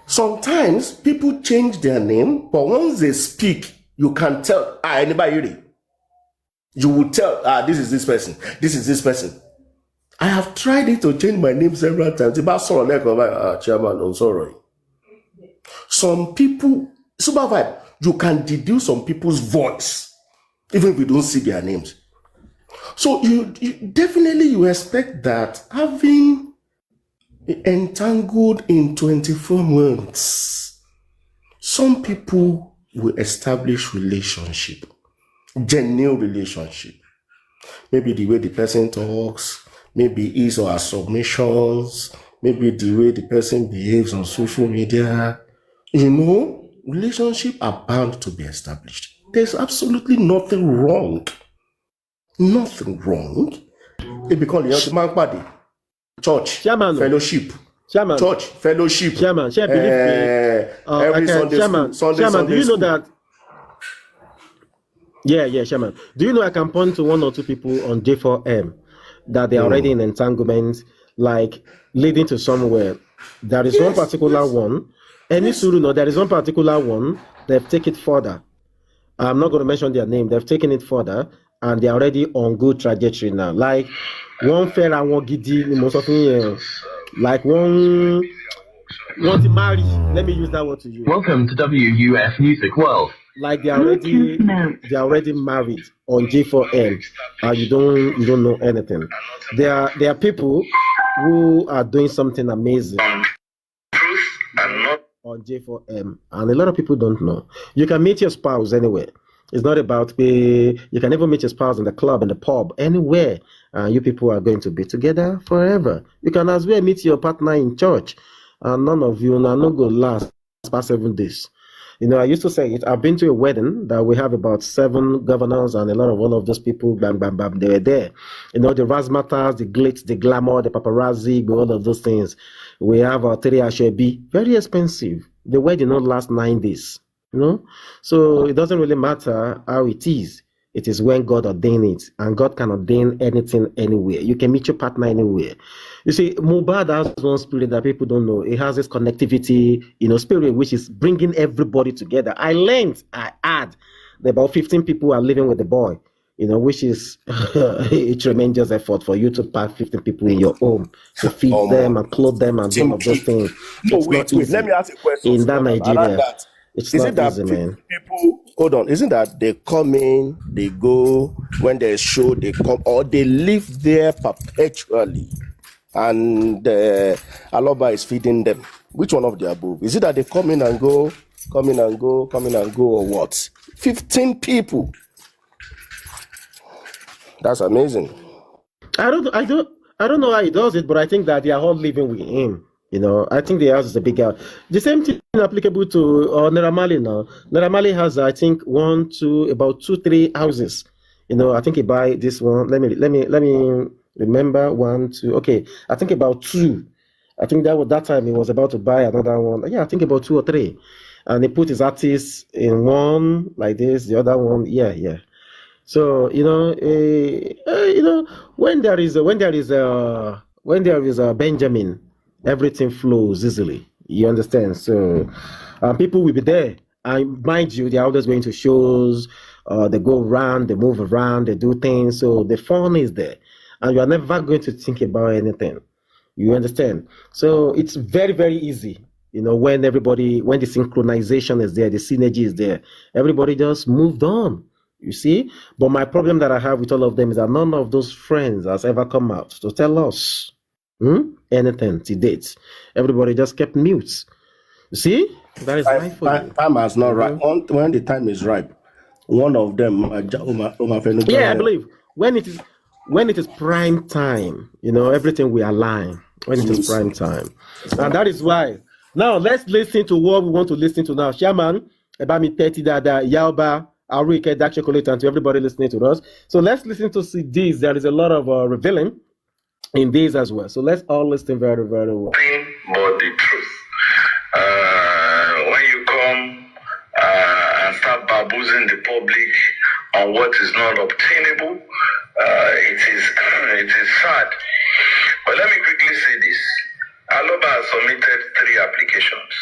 Sometimes people change their name, but once they speak, you can tell, anybody. You will tell, this is this person, this is this person. I have tried it to change my name several times. Chairman, I'm sorry. Some people, Supervibez, you can deduce some people's voice, even if you don't see their names. So you definitely you expect that having entangled in 24 months, some people will establish relationship, genuine relationship. Maybe the way the person talks, maybe his or her submissions, maybe the way the person behaves on social media. Relationships are bound to be established. There's absolutely nothing wrong. Nothing wrong. It becomes the man party. Church, Chairman, fellowship. Chairman, Church, fellowship. Chairman, Every Sunday Chairman, school. Chairman, do you know school. that? Yeah, Chairman. Do you know I can point to one or two people on J4M that they are already in entanglement, like leading to somewhere? There is one particular one. There is one particular one. They've taken it further. I'm not going to mention their name. They've taken it further, and they're already on good trajectory now. Like one fair and one giddy, most often, like one to marry. Let me use that word to you. Welcome to WUF Music World. Like they're already married on J4M, and you don't know anything. There are people who are doing something amazing on J4M, and a lot of people don't know. You can meet your spouse anywhere. It's not about you can even meet your spouse in the club, in the pub, anywhere. You people are going to be together forever. You can as well meet your partner in church, and none of you are not going to last past 7 days. I used to say it. I've been to a wedding that we have about 7 governors and a lot of all of those people, bam, bam, bam, they were there. The razzmatazz, the glitz, the glamour, the paparazzi, all of those things. We have our 3 Ashwebi, very expensive. The wedding not last 9 days, So it doesn't really matter how it is. It is when God ordained it, and God can ordain anything anywhere. You can meet your partner anywhere. You see, Mubad has one spirit that people don't know. It has this connectivity, spirit, which is bringing everybody together. I add that about 15 people are living with the boy, which is a tremendous effort for you to pack 15 people in your home to feed them and clothe them and do all of those things. Wait, let me ask a question. In that Nigeria, it's not easy, man. People, hold on, isn't that they come in, they go, when there's show, they come, or they live there perpetually, and Aloba is feeding them? Which one of the above? Is it that they come in and go, or what? 15 people. That's amazing. I don't know how he does it, but I think that they are all living with him. I think the house is a big house. The same thing applicable to Naira Marley now. Naira Marley has, I think, about 2-3 houses. I think he buy this one. Let me remember 1, 2. Okay, I think about 2. I think that time he was about to buy another one. Yeah, I think about 2 or 3, and he put his artists in one like this, the other one. Yeah. So when there is a Benjamin, everything flows easily. You understand? So people will be there. And mind you, they're always going to shows. They go around, they move around, they do things. So the fun is there. And you are never going to think about anything. You understand? So it's very, very easy. When the synchronization is there, the synergy is there, everybody just moved on. You see? But my problem that I have with all of them is that none of those friends has ever come out to tell us anything to date. Everybody just kept mute. You see? That is life for you. Time has not ripe. When the time is ripe, one of them, I believe when it is prime time, everything will align when it is prime time. And that is why. Now let's listen to what we want to listen to now. Shaman, about me 30 Dada, Yauba, Arike, Dark Chocolate, and to everybody listening to us. So let's listen to this. There is a lot of revealing in these as well. So let's all listen very, very well. But the truth. When you come and start baboozling the public on what is not obtainable, it is sad. But let me quickly say this. Aloba has submitted 3 applications.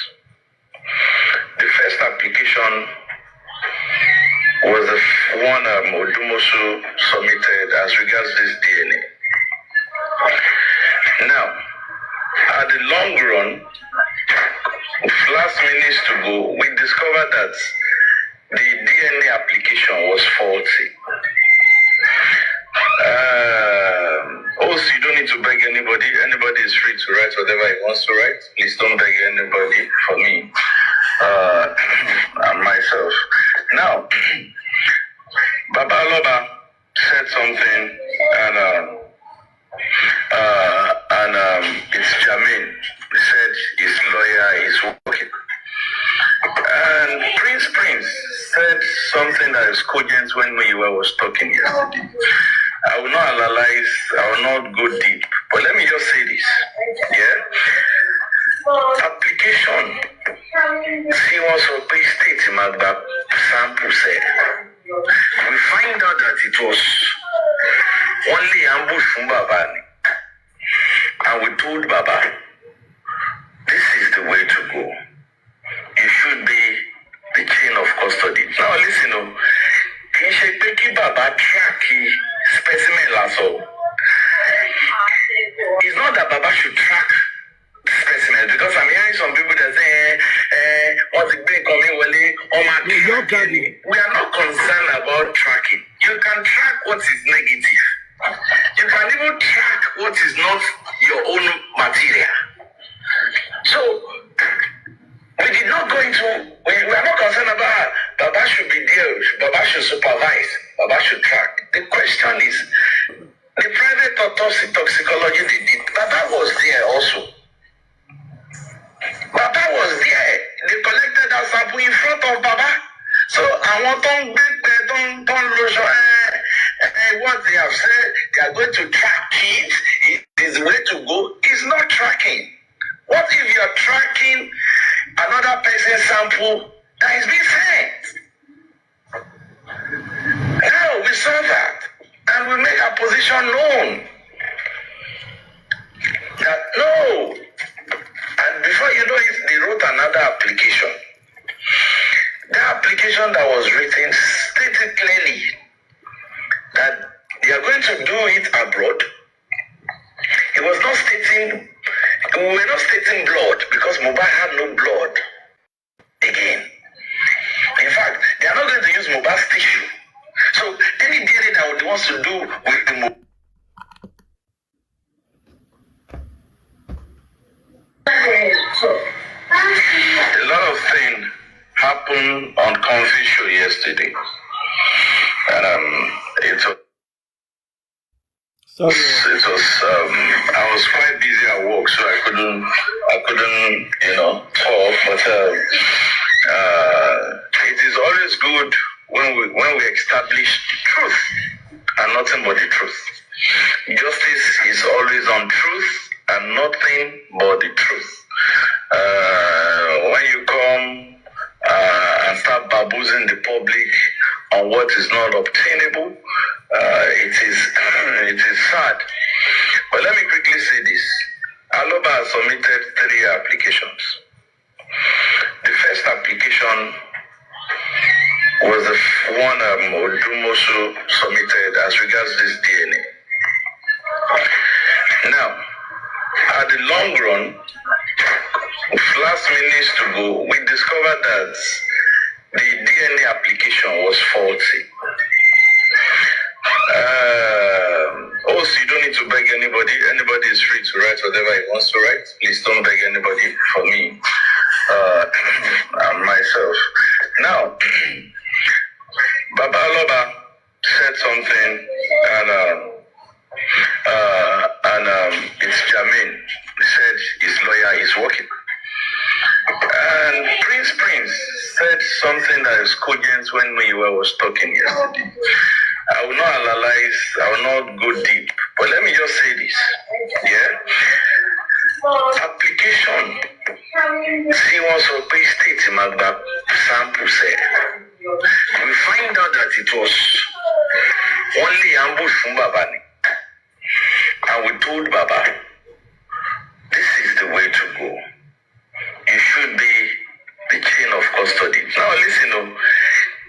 The first application was the one Odumosu submitted as regards this DNA. Now, at the long run, last minutes to go, we discovered that the DNA application was faulty. Now, Baba Loba said something, and it's Jamin. He said his lawyer is working. And Prince said something that is cogent when Mayiwa was talking yesterday. I will not analyze, I will not go deep, but let me just say this. Yeah? Application. See what's up, state Magba sample said. We find out that it was only ambush from Baba. And we told Baba, this is the way to go. You should be the chain of custody. Now listen, can you take Baba track specimen lasso? It's not that Baba should track specimens, because I'm hearing some people that say, what's the big coming on my tracking? We are not concerned about tracking. You can track what is negative. You can even track what is not your own material. So we did not go into, we are not concerned about Baba should be there, Baba should supervise, Baba should track. The question is, the private autopsy toxicology they did, Baba was there also. Baba was there. They collected that sample in front of Baba. So I want don't lose what they have said. They are going to track kids. It is the way to go. It's not tracking. What if you are tracking another person's sample that is being sent? Now we saw that, and we make our position known. That no. And before you know it, they wrote another application. The application that was written stated clearly that they are going to do it abroad. It was not stating, we were not stating blood, because Mobile had no blood. Again. In fact, they are not going to use Mobile's tissue. So any DNA that wants to do with the Mobile. A lot of things happened on Confi show yesterday, and it was I was quite busy at work, so I couldn't talk. But it is always good when we establish truth and nothing but the truth. Justice is always on truth and nothing but the truth. When you come and start baboozling the public on what is not obtainable, it is sad. But let me quickly say this. Aloba has submitted 3 applications. The first application was the one Odumosu submitted as regards this DNA. Now, at the long run, last minutes to go, we discovered that the DNA application was faulty. Also, you don't need to beg anybody. Anybody is free to write whatever he wants to write. Please don't beg anybody for me and myself. Now, Baba Loba said something, and it's Jamin. He said his lawyer is working. And Prince said something that is cogent when Mayiwa was talking yesterday. I will not analyze, I will not go deep, but let me just say this. Yeah? Application. See what's up, state Magba sample said. We find out that it was only ambush from Baba. And we told Baba, this is the way to go. You should be the chain of custody. Now listen,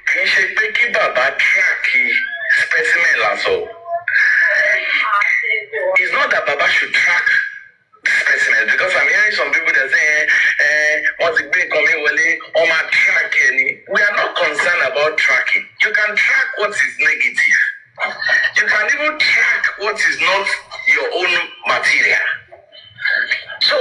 can you take Baba track specimen lasso? It's not that Baba should track specimens, because I'm hearing some people that say, what's the big coming on my tracking? We are not concerned about tracking. You can track what is negative. You can even track what is not your own material. So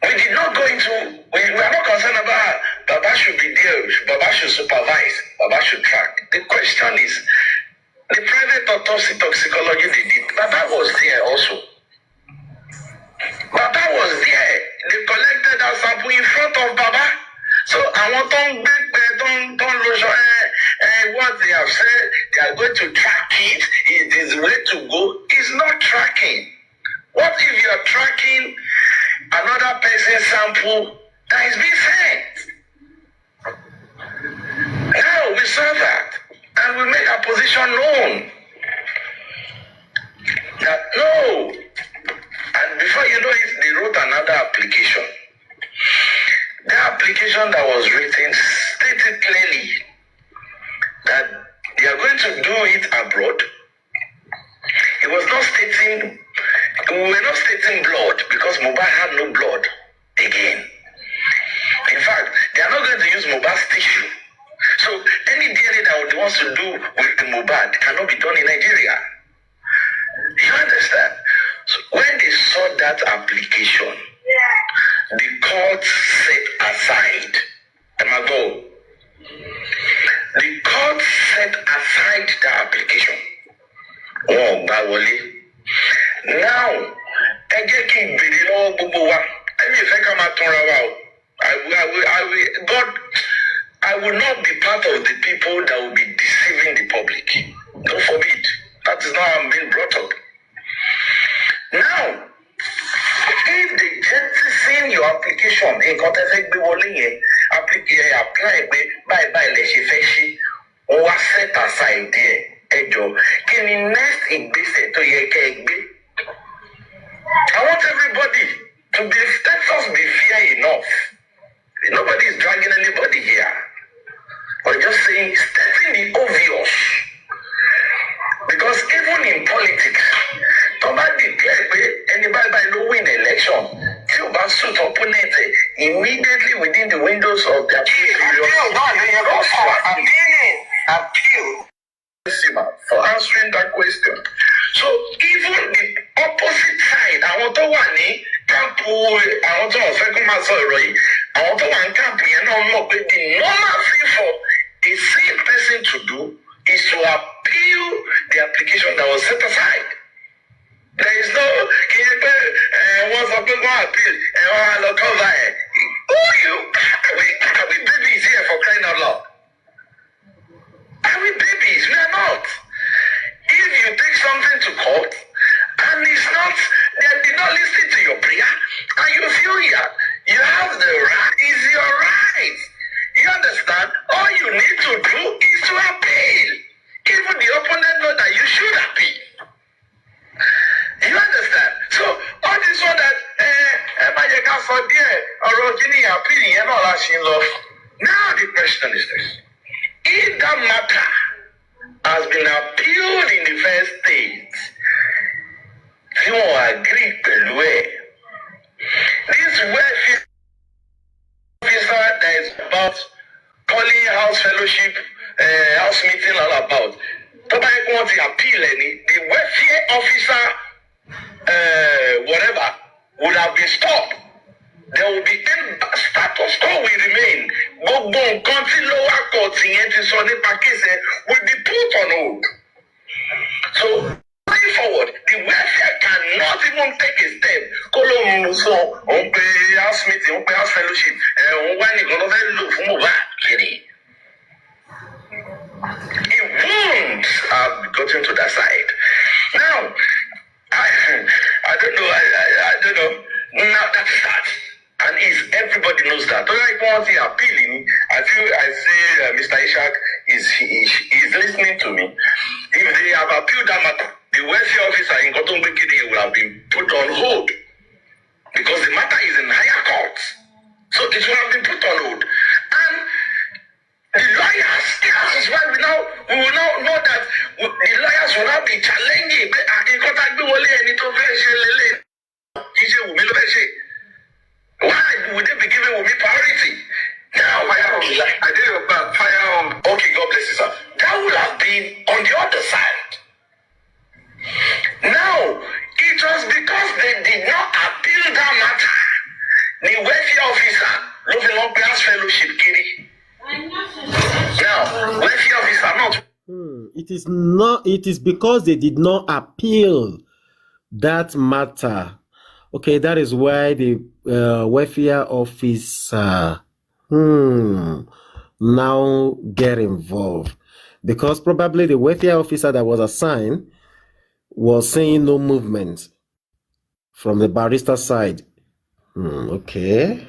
we did not go into, we are not concerned about Baba should be there. Baba should supervise. Baba should track. The question is, the private autopsy toxicology they did, Baba was there also. Baba was there. They collected that sample in front of Baba. So I want don't lose what they have said. They are going to track it. It is the way to go. It's not tracking. What if you are tracking another person's sample that is being sent? Now we saw that and we made our position known. That no. And before you know it, they wrote another application. The application that was written stated clearly that they are going to do it abroad. It was not stating, we were not stating blood because Mohbad had no blood again. In fact, they are not going to use Mohbad's tissue. So any DNA that they want to do with the Mohbad cannot be done in Nigeria. You understand? So when they saw that application, the court set aside. The court set aside the application. Oh, Bawoli. Now, I will not be part of the people that will be deceiving the public. God forbid. That is not how I'm being brought up. Now, if they jettison your application, in contact apply by let's say or set aside there. Can you next in this to I want everybody to be let us be fair enough. Nobody is dragging anybody here. But just saying stating the obvious. Because even in politics, somebody declared anybody by no win election. Cuba suit opponent immediately within the windows of their appeal for answering that question. So even the opposite side, I want to one camp, I want to I want to one camp, the normal thing for the same person to do is to appeal the application that was set aside. There is no once a people appeal and look over it. Are we babies here for crying out loud? Are we babies? We are not. If you take something to court and it's not, they did not listen to your prayer, and you feel you have the right, it's your right. You understand? All you need to do is to appeal. Even the opponent know that you should appeal. You understand? So all this one that now the question is this. If that matter has been appealed in the first stage, you agree to it. This welfare officer that is about calling house fellowship, house meeting all about. Nobody wants to appeal any. The welfare officer, whatever, would have been stopped. There will be status quo will remain. Gbogbo country lower court will be put on hold. So going forward, the welfare cannot even take a step. House meeting, house fellowship, it won't have gotten to that side. Now, I don't know. I don't know. Now that's that. And everybody knows that. Like once he appealing, I say Mr. Ishak is listening to me. If they have appealed that matter, the welfare officer in Kotombekide will have been put on hold. Because the matter is in higher courts. So it will have been put on hold. And the lawyers, that is why we will now know that the lawyers will now be challenging. Why would they be giving me priority? Now, I did about fire. Okay, God bless you, sir. That would have been on the other side. Now, it was because they did not appeal that matter. The welfare officer, Loving House Fellowship, Kiri, welfare officer not. It is because they did not appeal that matter. Okay, that is why the welfare officer now get involved. Because probably the welfare officer that was assigned was saying no movement from the barrister side. Okay.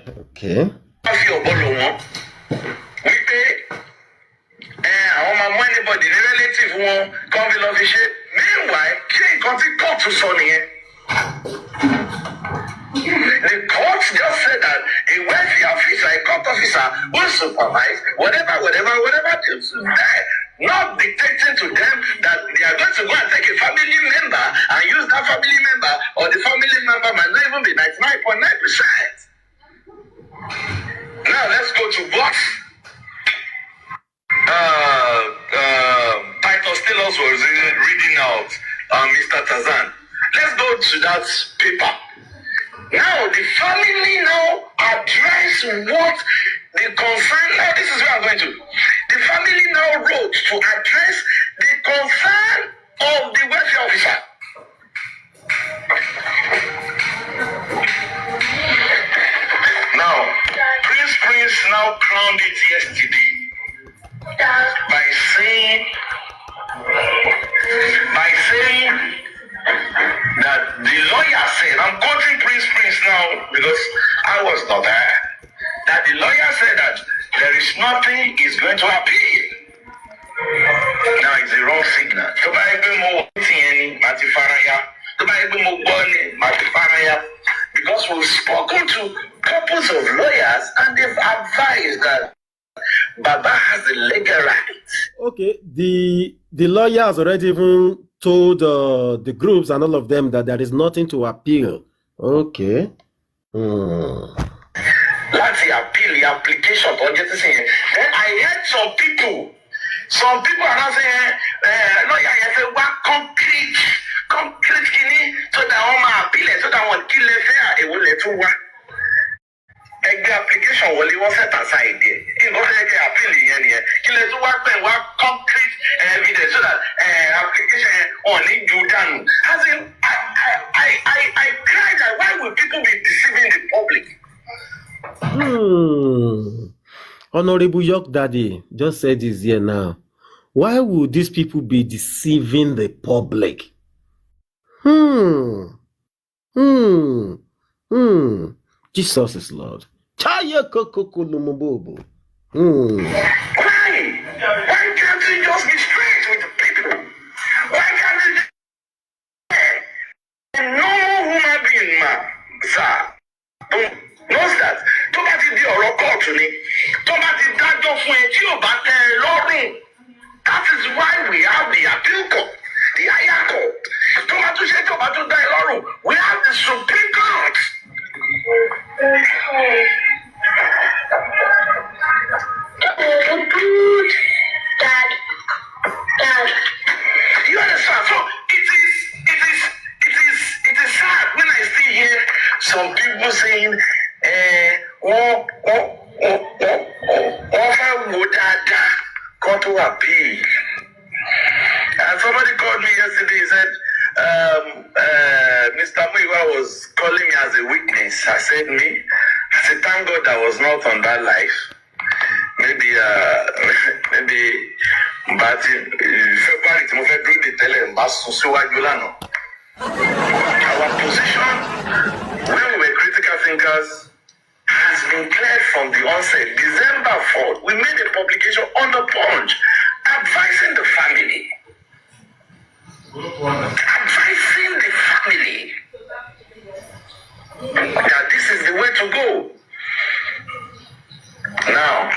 Anybody, the relative won't come below the ship. Meanwhile, King can't talk to Sonny. The court just said that a welfare officer, a court officer, will supervise whatever not dictating to them that they are going to go and take a family member and use that family member, or the family member might not even be 99.9%. Now let's go to what Titus Taylor was reading out, Mr. Tazan. Let's go to that paper. Now the family now address what the concern. Now this is where I'm going to. The family now wrote to address the concern of the welfare officer. Now, Prince now crowned it yesterday by saying that the lawyer said, I'm quoting Prince now because I was not there, that the lawyer said that there is nothing is going to appeal. Now it's the wrong signal. Because we've spoken to couples of lawyers and they've advised that Baba has the legal right. Okay, the lawyer has already even told the groups and all of them that there is nothing to appeal. Okay. That's the appeal, the application. Then I heard some people are now saying, lawyer, you say, what concrete so that all my appeal, so that one kill it will let you work. The application will even set aside there. It will take appeal here. Kill it to work concrete evidence so that application only do done. As in, I cried that why will people be deceiving the public? Honorable York Daddy just said this here now. Why would these people be deceiving the public? Jesus is Lord. Why? Why can't you just be straight with the people? Why can't you just no human being, man, sir, knows that. That is why we have the appeal court, the higher court. We have the Supreme Court. You understand? So it is sad when I see here some people saying, come to appeal. And somebody called me yesterday, he said, Mr. Muiwa was calling me as a witness. I said, me? I said, thank God I was not on that life. Maybe, but February, our position, when we were critical thinkers, has been clear from the onset. December 4th, we made a publication on the Punch advising the family. Advising the family that this is the way to go. Now,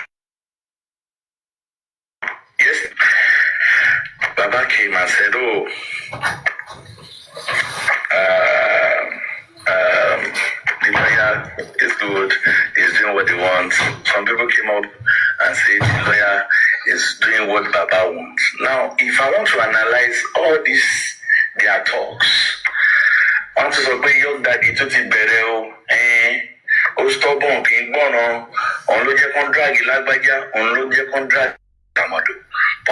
yes, Baba came and said, the lawyer is good, he's doing what he wants. Some people came up and said the lawyer is doing what Baba wants. Now, if I want to analyze all these, their talks, I want to say, your daddy to the burial, stubborn, king bono, on look on drag Lagbaja, on look on drag Tamado.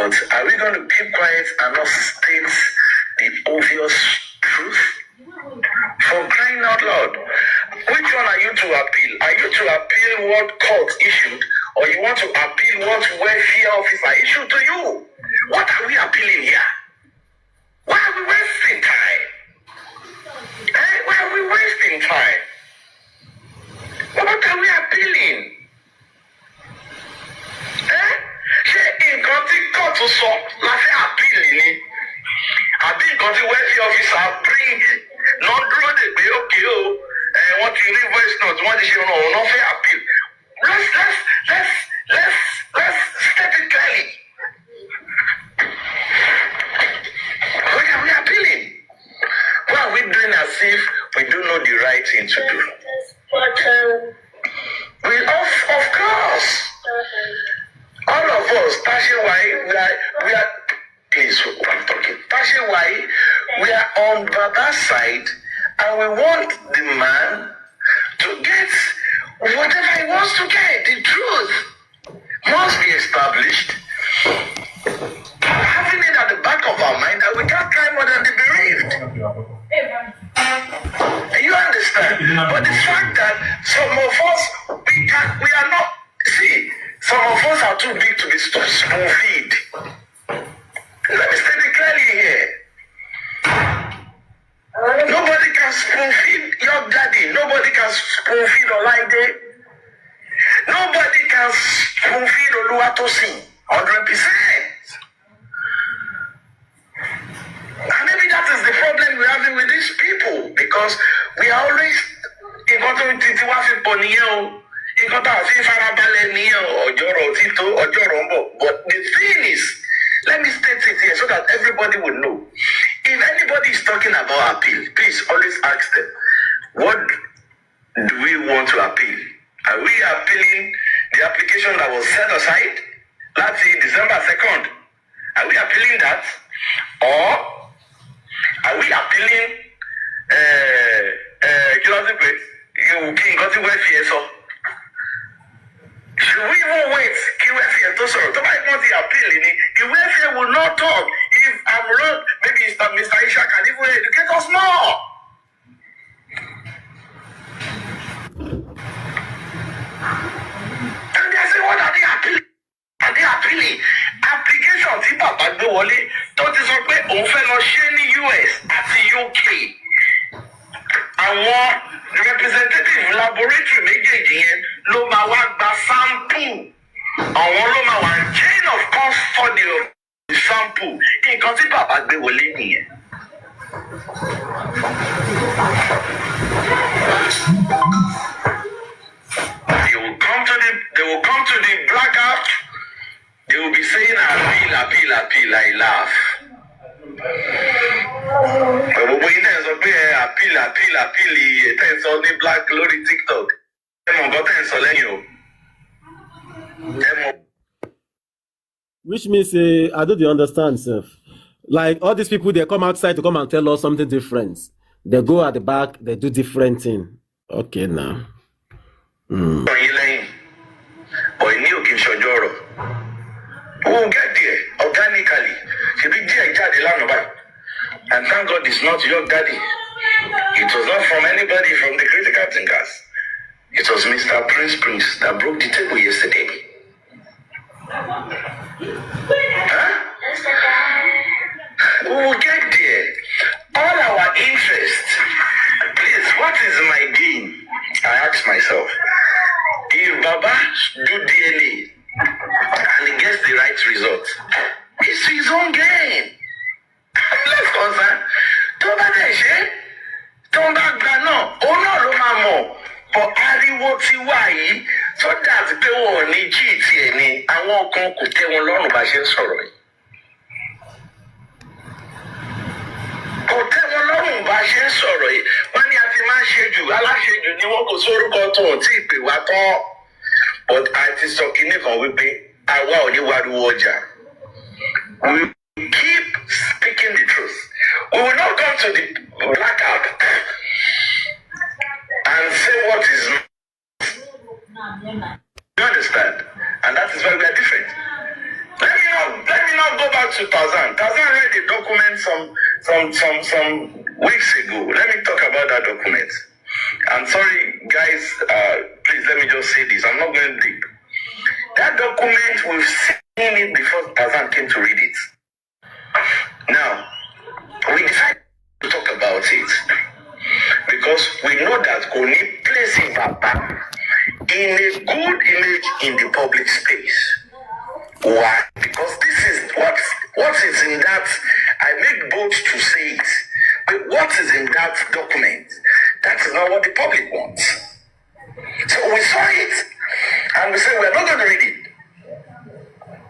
But are we going to keep quiet and not state the obvious truth? For crying out loud. Which one are you to appeal? Are you to appeal what court issued, or you want to appeal what welfare officer issued to you? What are we appealing here? Why are we wasting time? Why are we wasting time? What are we appealing? Ṣé nǹkan tí kóòtù sọ la fẹ́ appeal ni? Àbí nǹkan tí welfare officer bring náà dúró dè pé òkè o wọ́n ti rí voice note wọ́n ti ṣe ọ̀nà ọ̀nà fẹ́ appeal. Let's step it clearly. What are we appealing? Why are we doing as if we don't know the right thing to do? Of course. All of us, we are please, I'm talking. Why we are on Baba's side and we want the man to get whatever he wants to get. The truth must be established. Having it at the back of our mind that we can't cry more than the bereaved. You understand? But the fact that some of us, we are not, see, some of us are too big to be spoon-feed. Let me state it clearly here. Nobody can spoon-feed your daddy. Nobody can spoon-feed Olaide. Nobody can spoon-feed Oluwatosin 100%. And maybe that is the problem we're having with these people, because we are always but the thing is, let me state it here so that everybody will know. If anybody is talking about appeal, please always ask them, what do we want to appeal? Are we appealing the application that was set aside last December 2nd? Are we appealing that? Or are we appealing should we even wait? The welfare will not talk. If I'm wrong, maybe Mr. Isha can even educate us more. And they say, what are they appealing? Are they appealing? Application tí bàbá gbé wọlé tó ti sọ pé òun fẹ́ lọ ṣe ní US àti UK. Àwọn representative laboratory méjèèjì yẹn ló máa wá gba sample. Àwọn ló máa wà chain of custody of the sample. Nǹkan tí bàbá gbé wọlé nìyẹn. They will come to the blackout. They will be saying appeal, I laugh. Gbogbo iná ẹ̀ sọ pé appeal tẹ̀ ń sọ ní black lórí TikTok. Ẹ mọ̀ nǹkan tẹ̀ ń sọ lẹ́yìn o. Which means I don't understand, sir. Like all these people, they come outside to come and tell us something different. They go at the back, they do different thing. Okay, now. But ní òkè ìṣọjọ́rọ̀. We'll get there organically. And thank God it's not your daddy. It was not from anybody from the critical thinkers. It was Mr. Prince that broke the table yesterday. Huh? We will get there. All our interest. Please, what is my gain? I ask myself. If Baba do DNA and he gets the right result, it's his own gain. Let's concern. Tó bá dẹ̀ ṣe, tó bá gbà náà, òun náà ló máa mọ̀. But ariwo ti wà yìí, so that pé wọn ò ní jí tiẹ̀ ni, àwọn kan kò tẹ́ wọn lọ́rùn bá ṣe ń sọ̀rọ̀ yìí. Kò tẹ́ wọn lọ́rùn bá ṣe ń sọ̀rọ̀ yìí. Wọ́n ní a ti máa ṣe jù, aláṣejù ni wọ́n kò sórúkọ tó ò tí ì pè wá tán. But a ti sọ kinní kan wípé àwa ò ní wariwo ọjà. We keep speaking the truth. We will not come to the blackout and say what is not. You understand? And that is why we are different. Let me not now go back to Tarzan. Tarzan read a document some weeks ago. Let me talk about that document. I'm sorry, guys. Please let me just say this. I'm not going deep. That document, we've seen it before Tarzan came to read it. Now, we decided to talk about it because we know that Koni placing Baba in a good image in the public space. Why? Because this is what is in that. I make bold to say it, but what is in that document? That is not what the public wants. So we saw it, and we said we are not going to read it.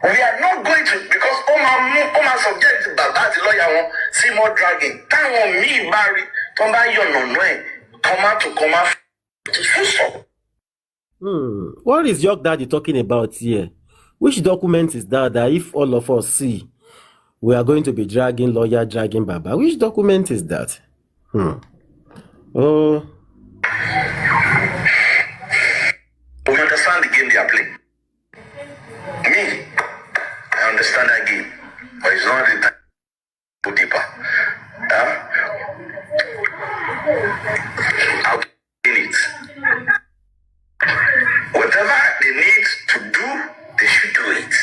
We are not going to, because Oma subject Baba the lawyer see more dragging. Time me marry, Tomba come out to stop. What is your daddy talking about here? Which document is that if all of us see, we are going to be dragging Baba? Which document is that? Oh. We understand the game they are playing. Me, I understand that game, but it's not the time to go deeper. I'll in it. Whatever they need to do, they should do it.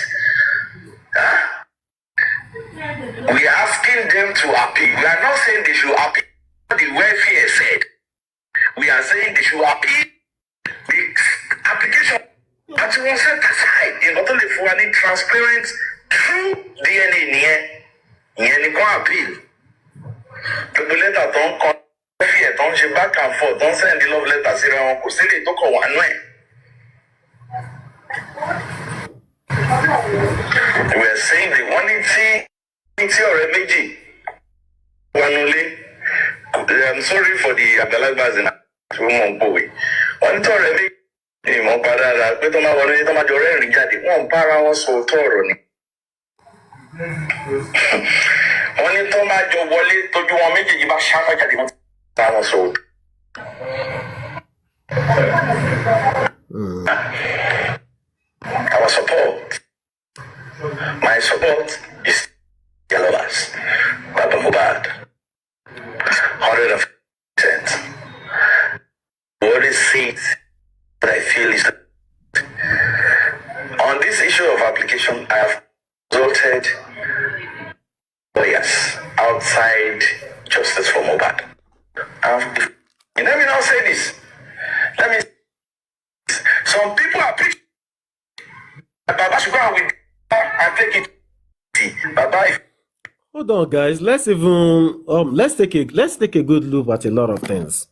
We are asking them to appeal. We are not saying they should appeal what the welfare said. We are saying they should appeal the application that was set aside in order for any transparent true DNA near appeal. People later don't come here, don't she back and forth, don't send the love letters here on Kusiri to go one way. We are saying the one or a meji. One only. I'm sorry for the Abdalagbas in One to a meji. Mo para pé tó máa wọlé tó máa jọ rẹ́rìn jáde wọ́n bára wọn sọ tọ̀rọ̀ ni. Wọ́n ní tó máa jọ wọlé tójú wọn méjèèjì bá ṣáfà jáde wọ́n bá wọn sọ. Our support, my support is Yellowas, Baba Mubad, 100%. What is it that I feel is that on this issue of application, I have consulted lawyers outside Justice for Mubad. And let me now say this. Some people are preaching Baba should go with and take it. Baba. Hold on, guys. Let's take a good look at a lot of things.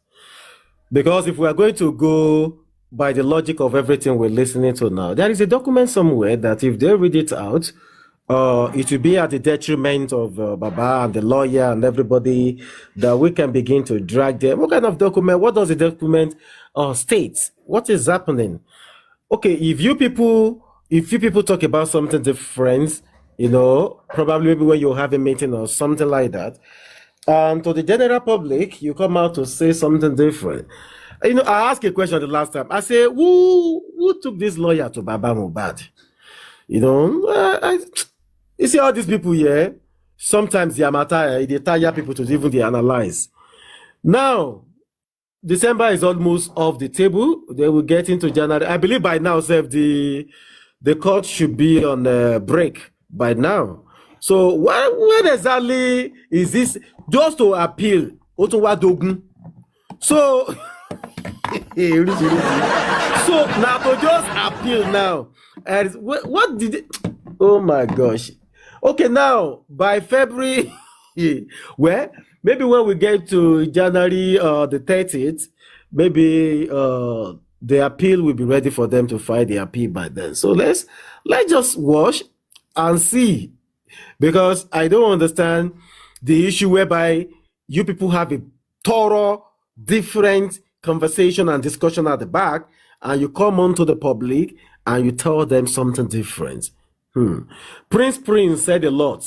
Because if we are going to go by the logic of everything we're listening to now, there is a document somewhere that if they read it out, it will be at the detriment of Baba and the lawyer and everybody that we can begin to drag them. What kind of document? What does the document state? What is happening? Okay, if you people talk about something different, probably maybe when you have a meeting or something like that, and to the general public, you come out to say something different. I asked a question the last time. I say, who took this lawyer to Baba Mubad? You see all these people here, sometimes they tire people to even they analyze. Now, December is almost off the table. They will get into January. I believe by now, the court should be on a break by now. So when exactly is this? Just to appeal? So, so now to just appeal now. And what did it, oh my gosh. Okay, now by February, well, maybe when we get to January the 30th, maybe the appeal will be ready for them to file the appeal by then. So let's just watch and see, because I don't understand the issue whereby you people have a thorough, different conversation and discussion at the back, and you come on to the public and you tell them something different. Prince said a lot.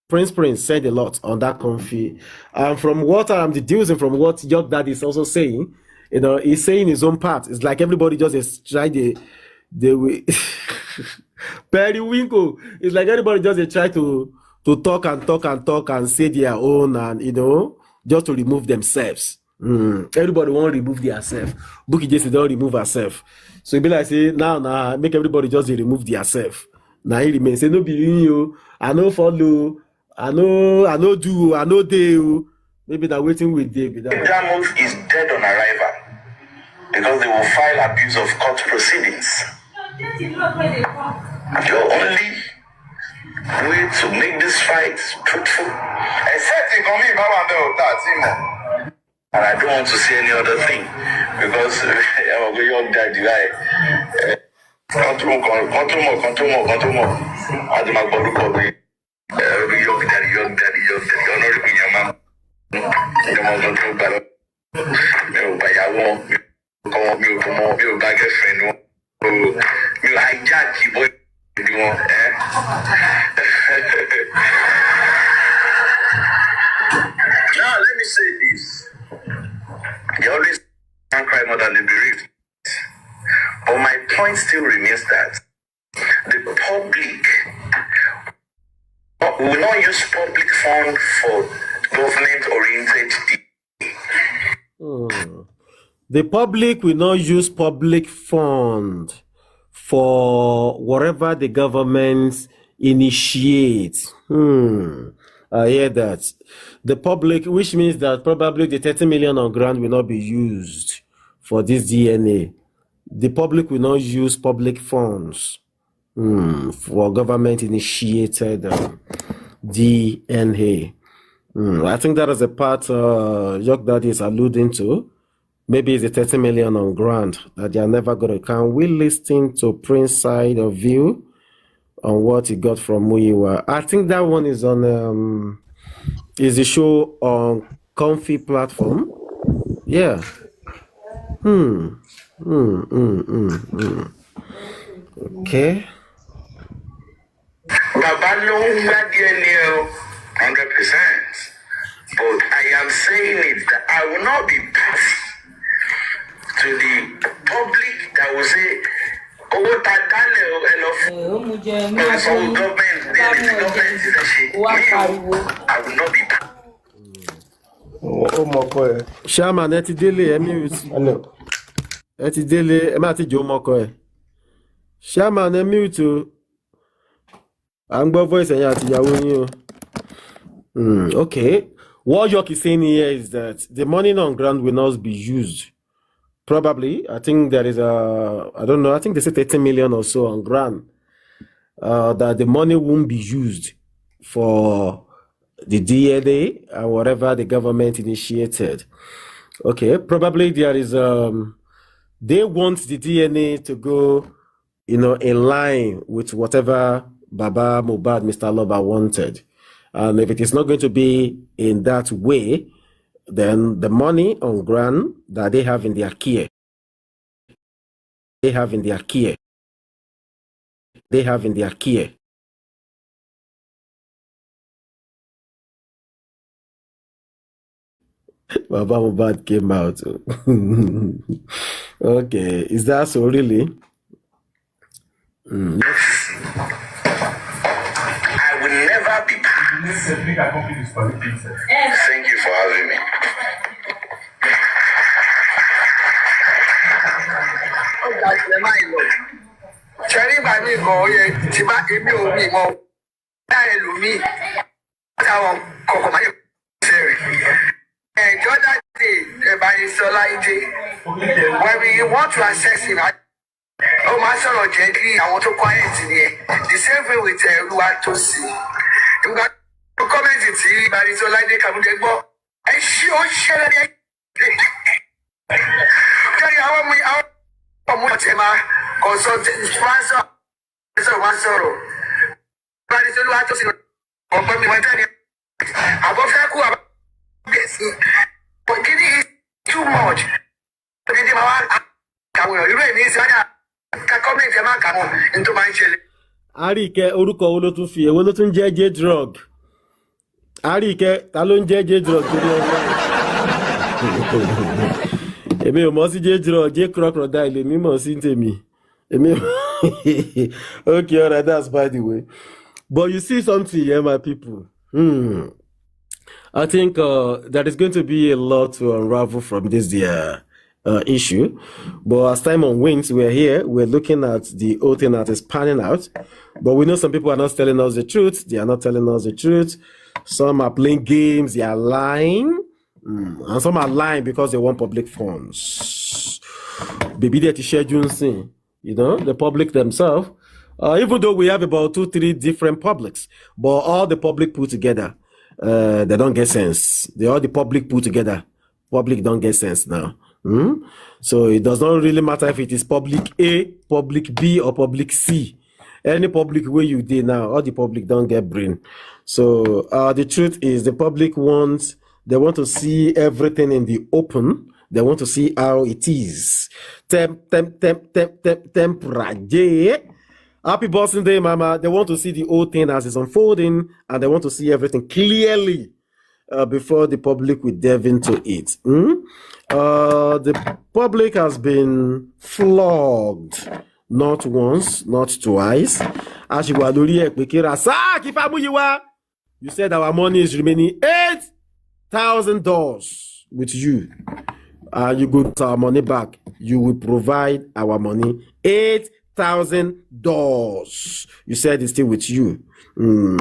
Prince said a lot on that config. And from what I'm deducing from what your dad is also saying, he's saying his own part. It's like everybody just is trying the way. Periwinkle. It's like everybody just they try to talk and say their own and just to remove themselves. Everybody want to remove themselves. Bookie just don't remove herself. So it be like say now make everybody just remove themselves. Now he remains say no be you. I know follow. I know do. I know they. Maybe they're waiting with David. That move is dead on arrival because they will file abuse of court proceedings. Your only way to make this fight fruitful, except in coming and I don't want to see any other thing because I'm a young daddy guy. Control more. I do my body cover. Young daddy, honorable your mom. Come on, control better. Come on, me, bag friend. You hijack you boy. You want, Now, let me say this. You always can't cry more than the bereaved. But my point still remains that the public will not use public fund for government-oriented. The public will not use public fund for whatever the government initiates. I hear that. The public, which means that probably the 30 million on grant will not be used for this DNA. The public will not use public funds for government initiated DNA. I think that is a part Jock Daddy is alluding to. Maybe it's a 30 million on grant that they are never going to count. We listen to Prince's side of view on what he got from Muyiwa. I think that one is on is a show on Comfy platform. Yeah. Okay. 100%. But I am saying it that I will not be passive to the public that will say, oh, I will not be passive. Shaman, ẹ ti délé, ẹ mute. Ẹ ti délé, ẹ má ti jó mọ́kọ ẹ. Shaman, ẹ mute o. À ń gbọ́ voice ẹ̀yin àti ìyàwó yín o. Okay. What York is saying here is that the money on ground will not be used. Probably, I think there is I don't know, I think they say 30 million or so on ground. That the money won't be used for the DNA and whatever the government initiated. Okay, probably there is, they want the DNA to go, in line with whatever Baba Mohbad, Mr. Loba wanted. And if it is not going to be in that way, then the money on ground that they have in their care, Baba Mohbad came out. Okay, is that so really? I will never be back. Thank you for having me. Cherry by me go Tiba Emi Omi Mo Elumi Tawon Kokomai and Jordan Day by Solaide. When we want to assess him, oh my son gently, I want to quiet in here. The same way with what to see. You got to comment it here by Solaide Kamudego. And she will share it. Tell you how we are. Consultant sponsor one sorrow. But it's a lot to see. Open me one time. Above Haku, but it is too much. Into my chili. Arike orúkọ wo ló tún fi èwo ló tún jẹ́ J drug. Arike ta ló ń jẹ́ J drug torí ọjọ́. Èmi ò mọ̀ sí J drug, J crocodile èmi mọ̀ sí tèmi. Èmi Okay, all right, that's by the way. But you see something here, my people. I think there is going to be a lot to unravel from this issue. But as time on wings, we're here. We're looking at the whole thing that is panning out. But we know some people are not telling us the truth. They are not telling us the truth. Some are playing games. They are lying. And some are lying because they want public funds. Baby, there to share Junsin. You know, the public themselves. Even though we have about 2-3 different publics, but all the public put together, they don't get sense. All the public put together, public don't get sense now. So it does not really matter if it is public A, public B, or public C. Any public where you did now, all the public don't get brain. So the truth is the public they want to see everything in the open. They want to see how it is. Temporary. Happy Boxing Day, Mama. They want to see the whole thing as it's unfolding, and they want to see everything clearly before the public will delve into it. The public has been flogged, not once, not twice. You said our money is remaining $8,000 with you. You go to our money back. You will provide our money $8,000. You said it's still with you. You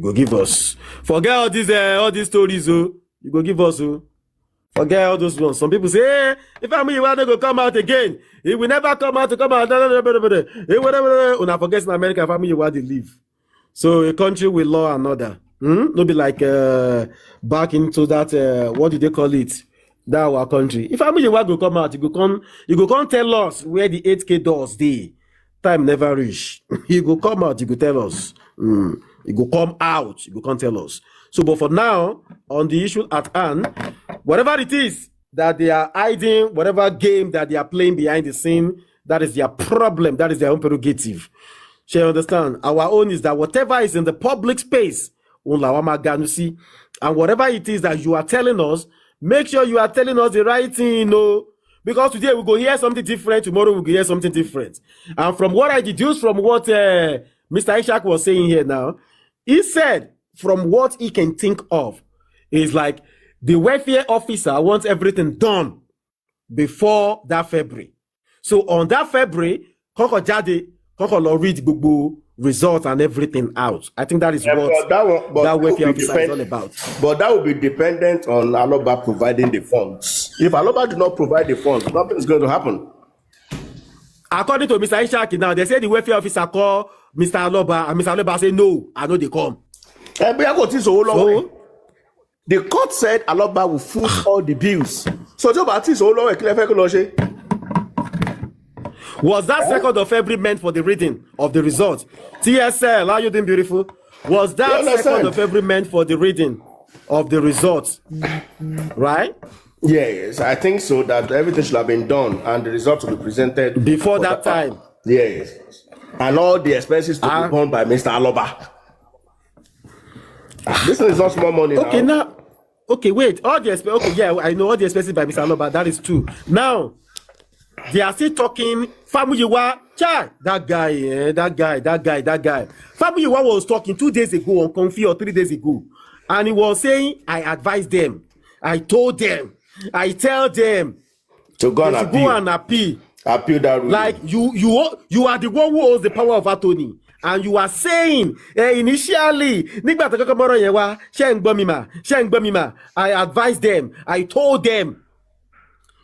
go give us. Forget all these stories. You go give us. Forget all those ones. Some people say, hey, if I'm you want to go come out again, it will never come out. When I forget in America, family you want to leave. So a country with law and order. No be like back into that. What do they call it? That our country. If family you want to come out, you go come tell us where the 8K doors dey. Time never reach. You go come out, you go tell us. You go come out, you go come tell us. So, but for now, on the issue at hand, whatever it is that they are hiding, whatever game that they are playing behind the scene, that is their problem. That is their own prerogative. Shall you understand? Our own is that whatever is in the public space, and whatever it is that you are telling us, make sure you are telling us the right thing, because today we go hear something different, tomorrow we go hear something different. And from what I deduced from what Mr. Ishak was saying here now, he said from what he can think of is like the welfare officer wants everything done before that February. So on that February, Koko Jade, Koko Lo read Gbogbo results and everything out. I think that is what that welfare officer is all about. But that will be dependent on Aloba providing the funds. If Aloba do not provide the funds, nothing is going to happen. According to Mr. Ishaki now, they say the welfare officer call Mr. Aloba, and Mr. Aloba say no, I know they come. So, the court said Aloba will foot all the bills. So was that 2nd of February meant for the reading of the results? TSL, how you doing, beautiful? Was that 2nd of February meant for the reading of the results? Right? Yes, I think so, that everything should have been done and the results will be presented before that time. Yes. And all the expenses to be borne by Mr. Aloba. This is not small money okay, now. Okay, wait. All the expenses. Okay, yeah, I know all the expenses by Mr. Aloba. That is true. Now, they are still talking. Famuyiwa, that guy. Famuyiwa was talking 2 days ago on Confi or 3 days ago, and he was saying, "I advised them, I told them, I tell them to go and appeal. Appeal that ruling. Like you are the one who holds the power of attorney." And you are saying initially, I advised them, I told them.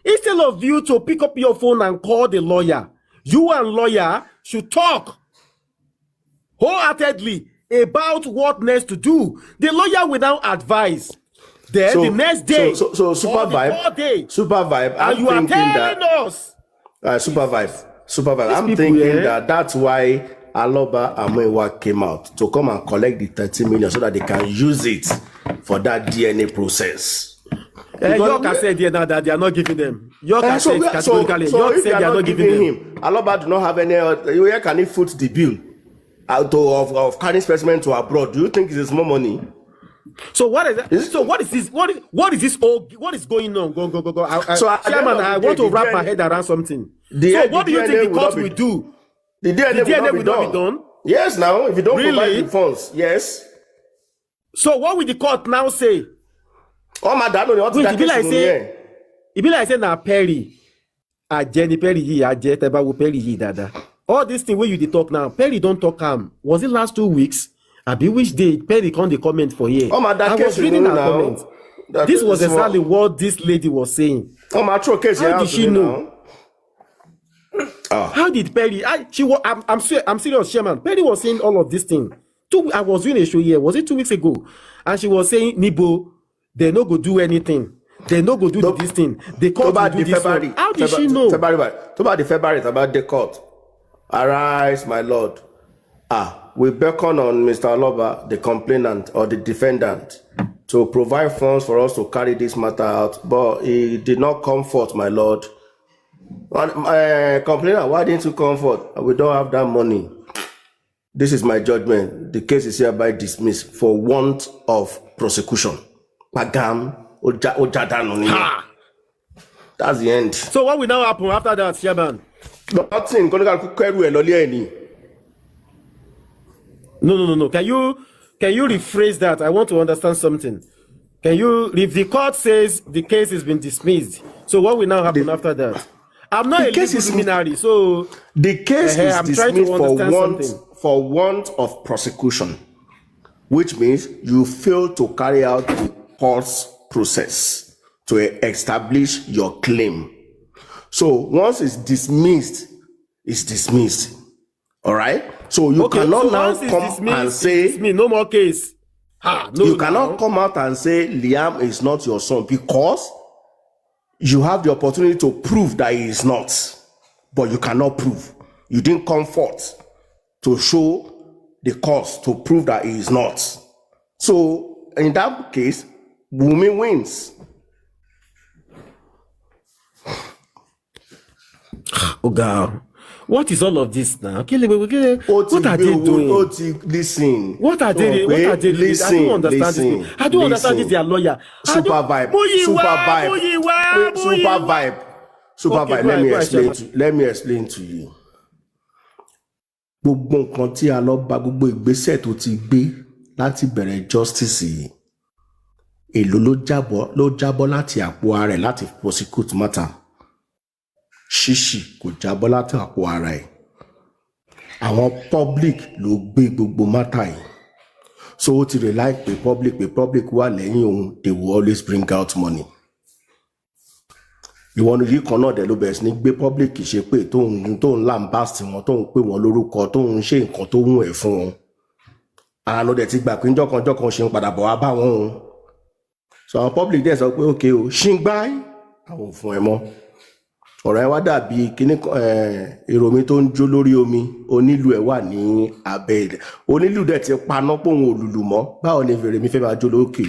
Instead of you to pick up your phone and call the lawyer, you and lawyer should talk wholeheartedly about what next to do. The lawyer will now advise. Then the next day, so Supervibez, and you are telling us. Supervibez. I'm thinking that's why Aloba Amewa came out to come and collect the 30 million so that they can use it for that DNA process. York said here now that they are not giving them. York said categorically. York said they are not giving him. Aloba do not have any. Where can he foot the bill of carrying specimen to abroad? Do you think it is more money? So what is that? So what is this? What is this? What is going on? Go. Chairman, I want to wrap my head around something. So what do you think the court will do? The DNA will not be done. Yes, now, if you don't provide the funds, yes. So what will the court now say? Oh, madam, it be like say na Perry. Jenny Perry Perry dada. All this thing where you talk now, Perry don't talk was it last 2 weeks? Abi which day Perry can't the comment for here? Oh, madam, I was reading her comments. This was exactly what this lady was saying. Oh, my true case. How did she know? How did Perry? I'm serious, Chairman. Perry was saying all of this thing. I was doing a show here. Was it 2 weeks ago? And she was saying, Nibo, they no go do anything. They no go do this thing. They can't do this one. How did she know? February, about the court. Arise, my lord. We beckon on Mr. Aloba, the complainant or the defendant, to provide funds for us to carry this matter out, but he did not come forth, my lord. Complainant, why didn't you come forth? We don't have that money. This is my judgment. The case is hereby dismissed for want of prosecution. Pagam, that's the end. So what will now happen after that, Chairman? Nothing. No. Can you rephrase that? I want to understand something. If the court says the case has been dismissed, so what will now happen after that? I'm not a legal luminary, so the case is dismissed for want of prosecution, which means you fail to carry out the court's process to establish your claim. So once it's dismissed, it's dismissed. All right. So you cannot now come and say no more case. You cannot come out and say Liam is not your son because you have the opportunity to prove that he is not, but you cannot prove. You didn't come forth to show the cause to prove that he is not. So in that case, Wumi wins. Oh God. What is all of this now? What are they doing? Listen. What are they doing? Listen, I don't understand this. I don't understand this. They are lawyer. Supervibez. Let me explain to you. Gbogbo nǹkan tí a lọ bá gbogbo ìgbésẹ̀ tó ti gbé láti bẹ̀rẹ̀ justice yìí. Èló ló jábọ́ láti àpò ara ẹ̀ láti prosecute matter. Ṣíṣì kò jábọ́ láti àpò ara ẹ̀. Àwọn public ló gbé gbogbo matter yìí. So ó ti rely pé public wà lẹ́yìn òun, they will always bring out money. Ìwọ̀n yìí kan náà dẹ̀ ló bẹ̀rẹ̀ sí ní gbé public ṣe pé tóun lambast wọn, tóun pè wọ́n lórúkọ, tóun ṣe nǹkan tó wùn ẹ̀ fún wọn. Àánú dẹ̀ ti gbà pé jọ́kan ṣe ń padà bọ̀ wá bá wọn o. So àwọn public dẹ̀ sọ pé okay o, ṣì ń gbá àwọn òfin ẹ̀ mọ́. Ọ̀rọ̀ ẹ wá dàbí kíní èrò mi tó ń jó lórí omi, onílù ẹ̀ wà ní abẹ́ ilẹ̀. Onílù dẹ̀ ti paná pòun òlùlù mọ́, báwo ni fèrè mi fẹ́ máa jó lókè?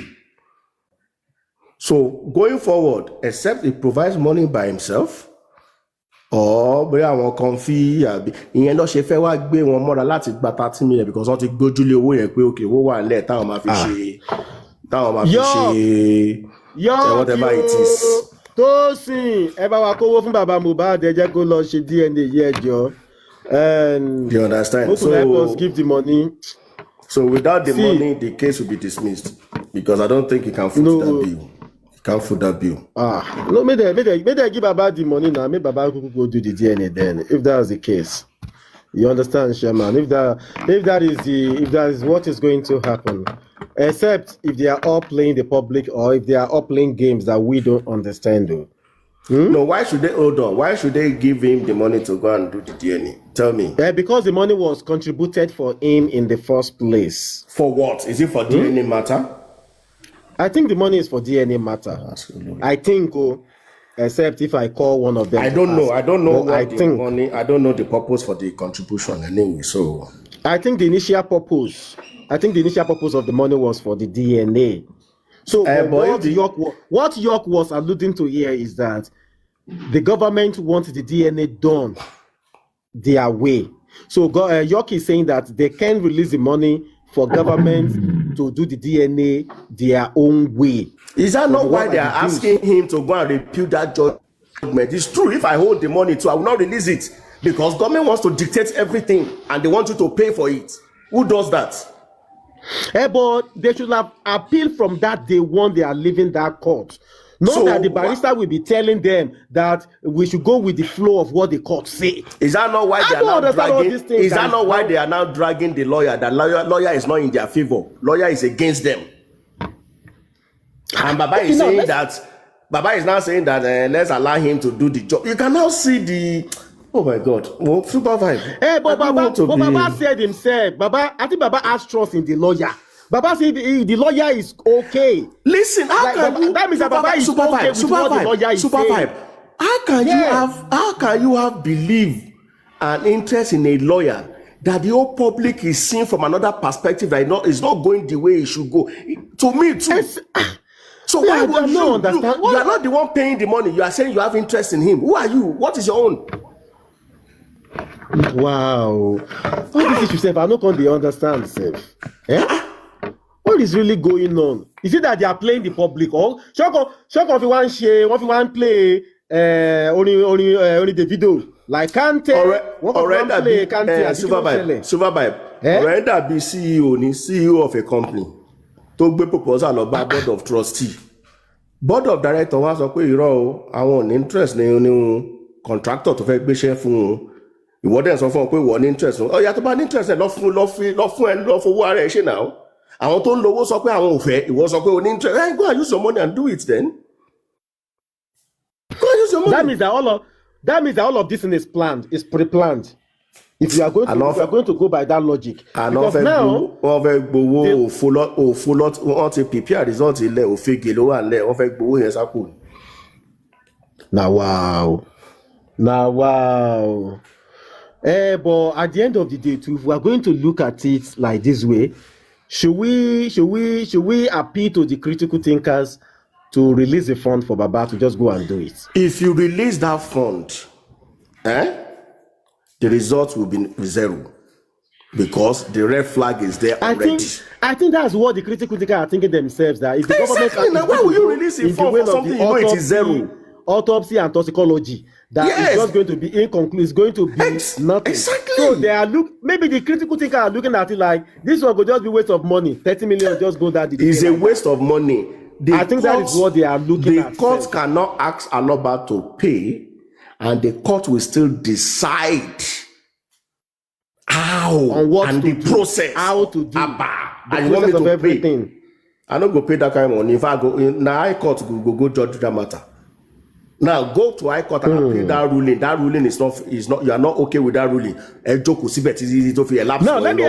So going forward, except he provides money by himself, or bóyá àwọn kan fi àbí ìyẹn lọ ṣe fẹ́ wá gbé wọn mọ́ra láti gba 30 million because wọ́n ti gbójúlé owó yẹn pé okay owó wà nílẹ̀ táwọn máa fi ṣe whatever it is. Tósìn ẹ bá wa kówó fún bàbá Mohbad ẹ jẹ́ kó lọ ṣe DNA yẹ ẹjọ́. You understand? So help us give the money. So without the money, the case will be dismissed because I don't think he can foot that bill. He can't foot that bill. No, maybe they give Baba the money now. Maybe Baba could go do the DNA then. If that's the case, you understand, Chairman? If that is what is going to happen, except if they are all playing the public or if they are all playing games that we don't understand, though. No, why should they hold on? Why should they give him the money to go and do the DNA? Tell me. Because the money was contributed for him in the first place. For what? Is it for DNA matter? I think the money is for DNA matter. Absolutely. I think, except if I call one of them. I don't know. I don't know the purpose for the contribution anyway. So I think the initial purpose of the money was for the DNA. So what York was alluding to here is that the government wants the DNA done their way. So York is saying that they can release the money for government to do the DNA their own way. Is that not why they are asking him to go and repeal that judgment? It's true. If I hold the money too, I will not release it. because government wants to dictate everything and they want you to pay for it. Who does that? But they should have appealed from that day one they are leaving that court. Not that the barrister will be telling them that we should go with the flow of what the court say. Is that not why they are now dragging? Is that not why they are now dragging the lawyer? That lawyer is not in their favor. Lawyer is against them. And Baba is saying that. Baba is now saying that let's allow him to do the job. You can now see the. Oh my God! Well, Supervibez. But Baba said himself. I think Baba has trust in the lawyer. Baba said the lawyer is okay. Listen, how can you? That means that Baba is okay with what the lawyer is saying. How can you have belief and interest in a lawyer that the whole public is seeing from another perspective that it's not going the way it should go? To me too. So why would you understand? You are not the one paying the money. You are saying you have interest in him. Who are you? What is your own? Wow. All this issue, self, I don't understand, self. What is really going on? Is it that they are playing the public? Or shock of one share, one play only the video. Like Kante, Supervibez. Already that be CEO of a company. To gbé proposal about board of trustee. Board of director wá sọ pé irọ́ àwọn interest ní contractor tó fẹ́ gbéṣẹ́ fún ìwọ dẹ̀ sọ fún pé wọ́n ní interest fún ọ̀yà tó bá ní interest lọ fowó ara ẹ̀ ṣe náà àwọn tó ń lówó sọ pé àwọn ò fẹ́ ìwọ sọ pé o ní interest go and use your money and do it then go and use your money. That means that all of this thing is planned, is pre-planned. If you are going to go by that logic, because now now wow. But at the end of the day too, if we are going to look at it like this way, should we appeal to the critical thinkers to release the fund for Baba to just go and do it? If you release that fund, the result will be zero because the red flag is there already. I think that's what the critical thinkers are thinking themselves, that if the government why will you release it for something you know it is zero? Autopsy and toxicology that is just going to be inconclusive, is going to be nothing. Exactly. So they are maybe the critical thinkers are looking at it like this one could just be waste of money. 30 million just go that. It's a waste of money. I think that is what they are looking at. The court cannot ask Aloba to pay, and the court will still decide how on what and to the do, process. How to do and the process of everything. I don't go pay that kind of money. If I go in the high court, go judge that matter. Now go to high court and appeal that ruling. That ruling is not. You are not okay with that ruling. Now let me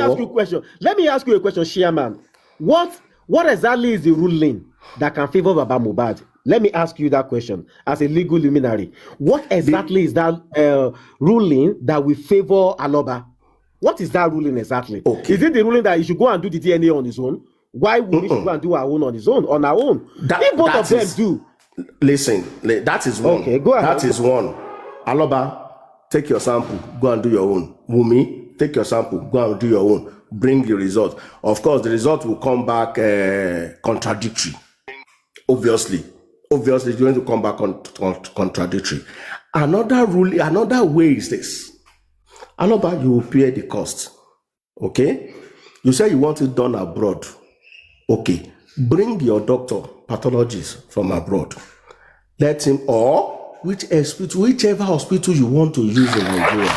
ask you a question. Chairman. What exactly is the ruling that can favor Baba Mohbad? Let me ask you that question as a legal luminary. What exactly is that ruling that will favor Aloba? What is that ruling exactly? Okay. Is it the ruling that he should go and do the DNA on his own? Why would he should go and do our own on his own, on our own? If both of them do. Listen, that is one. Okay, go ahead. That is one. Aloba, take your sample, go and do your own. Wumi, take your sample, go and do your own. Bring the result. Of course, the result will come back contradictory. Obviously, it's going to come back contradictory. Another way is this. Aloba, you will pay the cost. Okay? You say you want it done abroad. Okay. Bring your doctor, pathologist from abroad. Let him, or whichever hospital you want to use in Nigeria.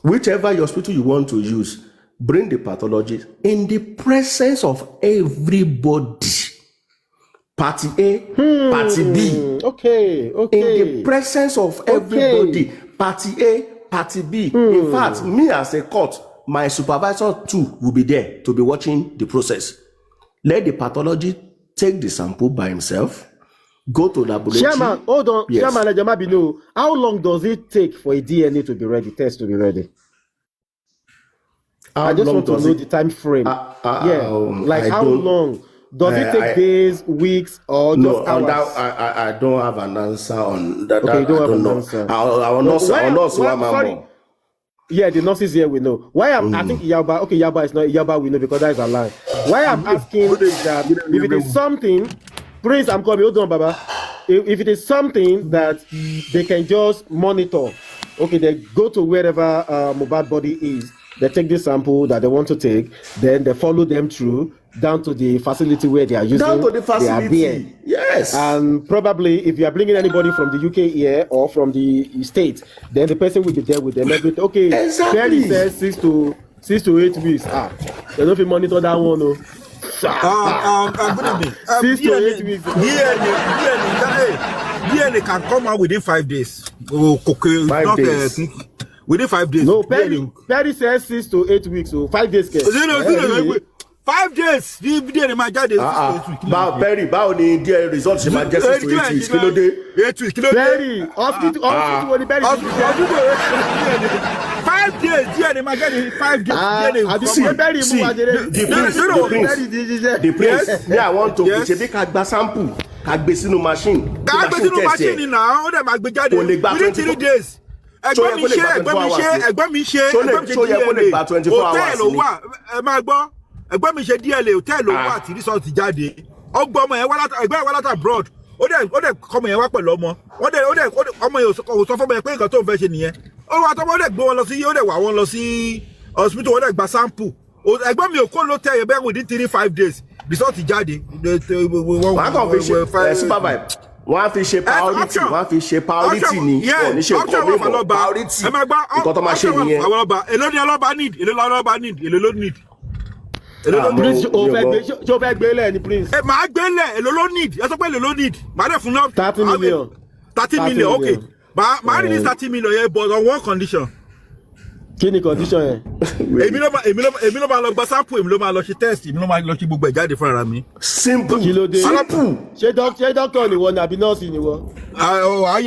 Whichever hospital you want to use, bring the pathologist in the presence of everybody. Party A, Party B. Okay. In the presence of everybody. Party A, Party B. In fact, me as a court, my supervisor too will be there to be watching the process. Let the pathologist take the sample by himself, go to laboratory. Chairman, hold on. Yes. Chairman, how long does it take for a DNA to be ready, test to be ready? I just want to know the time frame. How long? Does it take days, weeks, or just hours? I don't have an answer on that. Okay, you don't have an answer. I will not. Yeah, the nurses here we know. Why I think Yaba is not Yaba we know because that is a lie. Why I'm asking is that if it is something, Prince, I'm coming. Hold on, Baba. if it is something that they can just monitor, okay, they go to wherever Mohbad body is, they take the sample that they want to take, then they follow them through down to the facility where they are using. Down to the facility. They are there. Yes. And probably if you are bringing anybody from the UK here or from the States, then the person will be there with them. Okay, exactly. Perry says 6 to 8 weeks. They don't even monitor that one. No. Good evening. 6 to 8 weeks. DNA can come out within 5 days. 5 days. Within 5 days. No, Perry says 6 to 8 weeks. So 5 days. 5 days. DNA my jáde. Perry, báwo ni DNA results ṣe máa jẹ́ 6 to 8 weeks? Kí ló dé? 8 weeks. Kí ló dé? Perry, hospital wo ni Perry ti ṣe? 5 days. DNA my jáde 5 days. The prince. Me, I want to ṣebí ká gba sample, ká gbé sínú machine. Ká gbé sínú machine náà, ó dẹ̀ máa gbé jáde within 3 days. Ẹ̀gbọ́n mi ṣe DNA. Hotel ló wà, ẹ máa gbọ́. Ẹ̀gbọ́n mi ṣe DNA hotel ló wà tí result jáde. Ọgbọ́n ọmọ yẹn ẹgbẹ́ wá láti abroad. Ó dẹ̀ kọ́mọ yẹn wá pẹ̀lú ọmọ. Ó dẹ̀ ọmọ yẹn ò sọ fọ́mọ yẹn pé nǹkan tó ń fẹ́ ṣe nìyẹn. Ó wá tọ́mọ ó dẹ̀ gbé wọn lọ sí hospital, ó dẹ̀ gba sample. Ẹ̀gbọ́n mi ò kó ló tẹ̀ yẹn bẹ́ẹ̀ within 3-5 days. Result jáde. Wọ́n á kàn fi ṣe Supervibez. Wọ́n á fi ṣe priority. Wọ́n á fi ṣe priority ni. Wọ́n ní ṣe kọ́ priority. Nǹkan tó máa ṣe nìyẹn. Èló ni ọlọ́ba need? Èló ló need? Prince, o fẹ́ gbé lẹ̀ ni Prince. Màá gbé lẹ̀, èló ló need? Ẹ sọ pé èló ló need? Màá dẹ̀ fún náà. 30 million. 30 million, okay. Màá release 30 million yẹn, but on one condition. Kí ni condition yẹn? Èmi ló máa lọ gba sample, èmi ló máa lọ ṣe test, èmi ló máa lọ ṣe gbogbo ẹ̀ jáde fún ara mi. Simple. Kí ló dé? Simple. Ṣé doctor ni wọ́n ni àbí nurse ni wọ́n?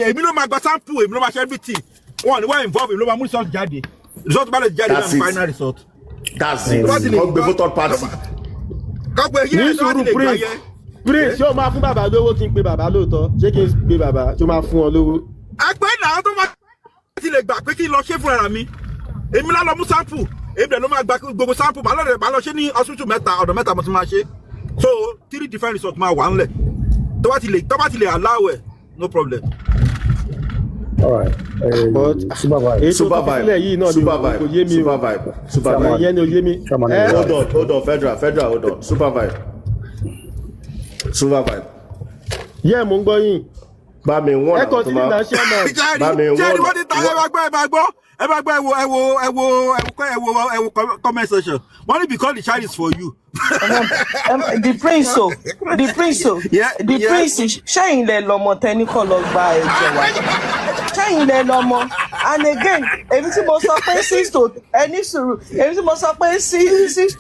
Èmi ló máa gba sample, èmi ló máa ṣe everything. Wọ́n involve, èmi ló máa mú result jáde. Result bá lè jáde náà final result. That's it. Kọ́ gbé fún third party. Ní sùúrù Prince, ṣé o máa fún bàbá lówó kí n pe bàbá lóòótọ́? Ṣé kí n pe bàbá? Ṣé o máa fún ọ lówó? Ẹgbẹ́ náà tó máa ti lè gbà pé kí n lọ ṣe fún ara mi. Èmi lá lọ mú sample. Èmi dẹ̀ ló máa gba gbogbo sample. Màá lọ ṣe ní hospital ọ̀dọ̀ mẹ́ta mo ti máa ṣe. So 3 different results máa wà ńlẹ̀. Tó bá ti lè allow ẹ̀, no problem. All right. Supervibez. Hold on. Federal, hold on. Supervibez. Yeah, mo ń gbọ́ yín. Bá mi wọ́n. Ẹ continue na chairman. Bá mi wọ́n. Jẹ́rìí wọ́n ti ta ẹ máa gbọ́ comment section. Wọ́n ní because the child is for you. The prince ṣẹ́yìn lẹ lọmọ tẹ́ni kọ́ lọ gba ẹ̀jẹ̀ wa ṣẹ́yìn lẹ lọmọ and again èmi tí mo sọ pé 6 to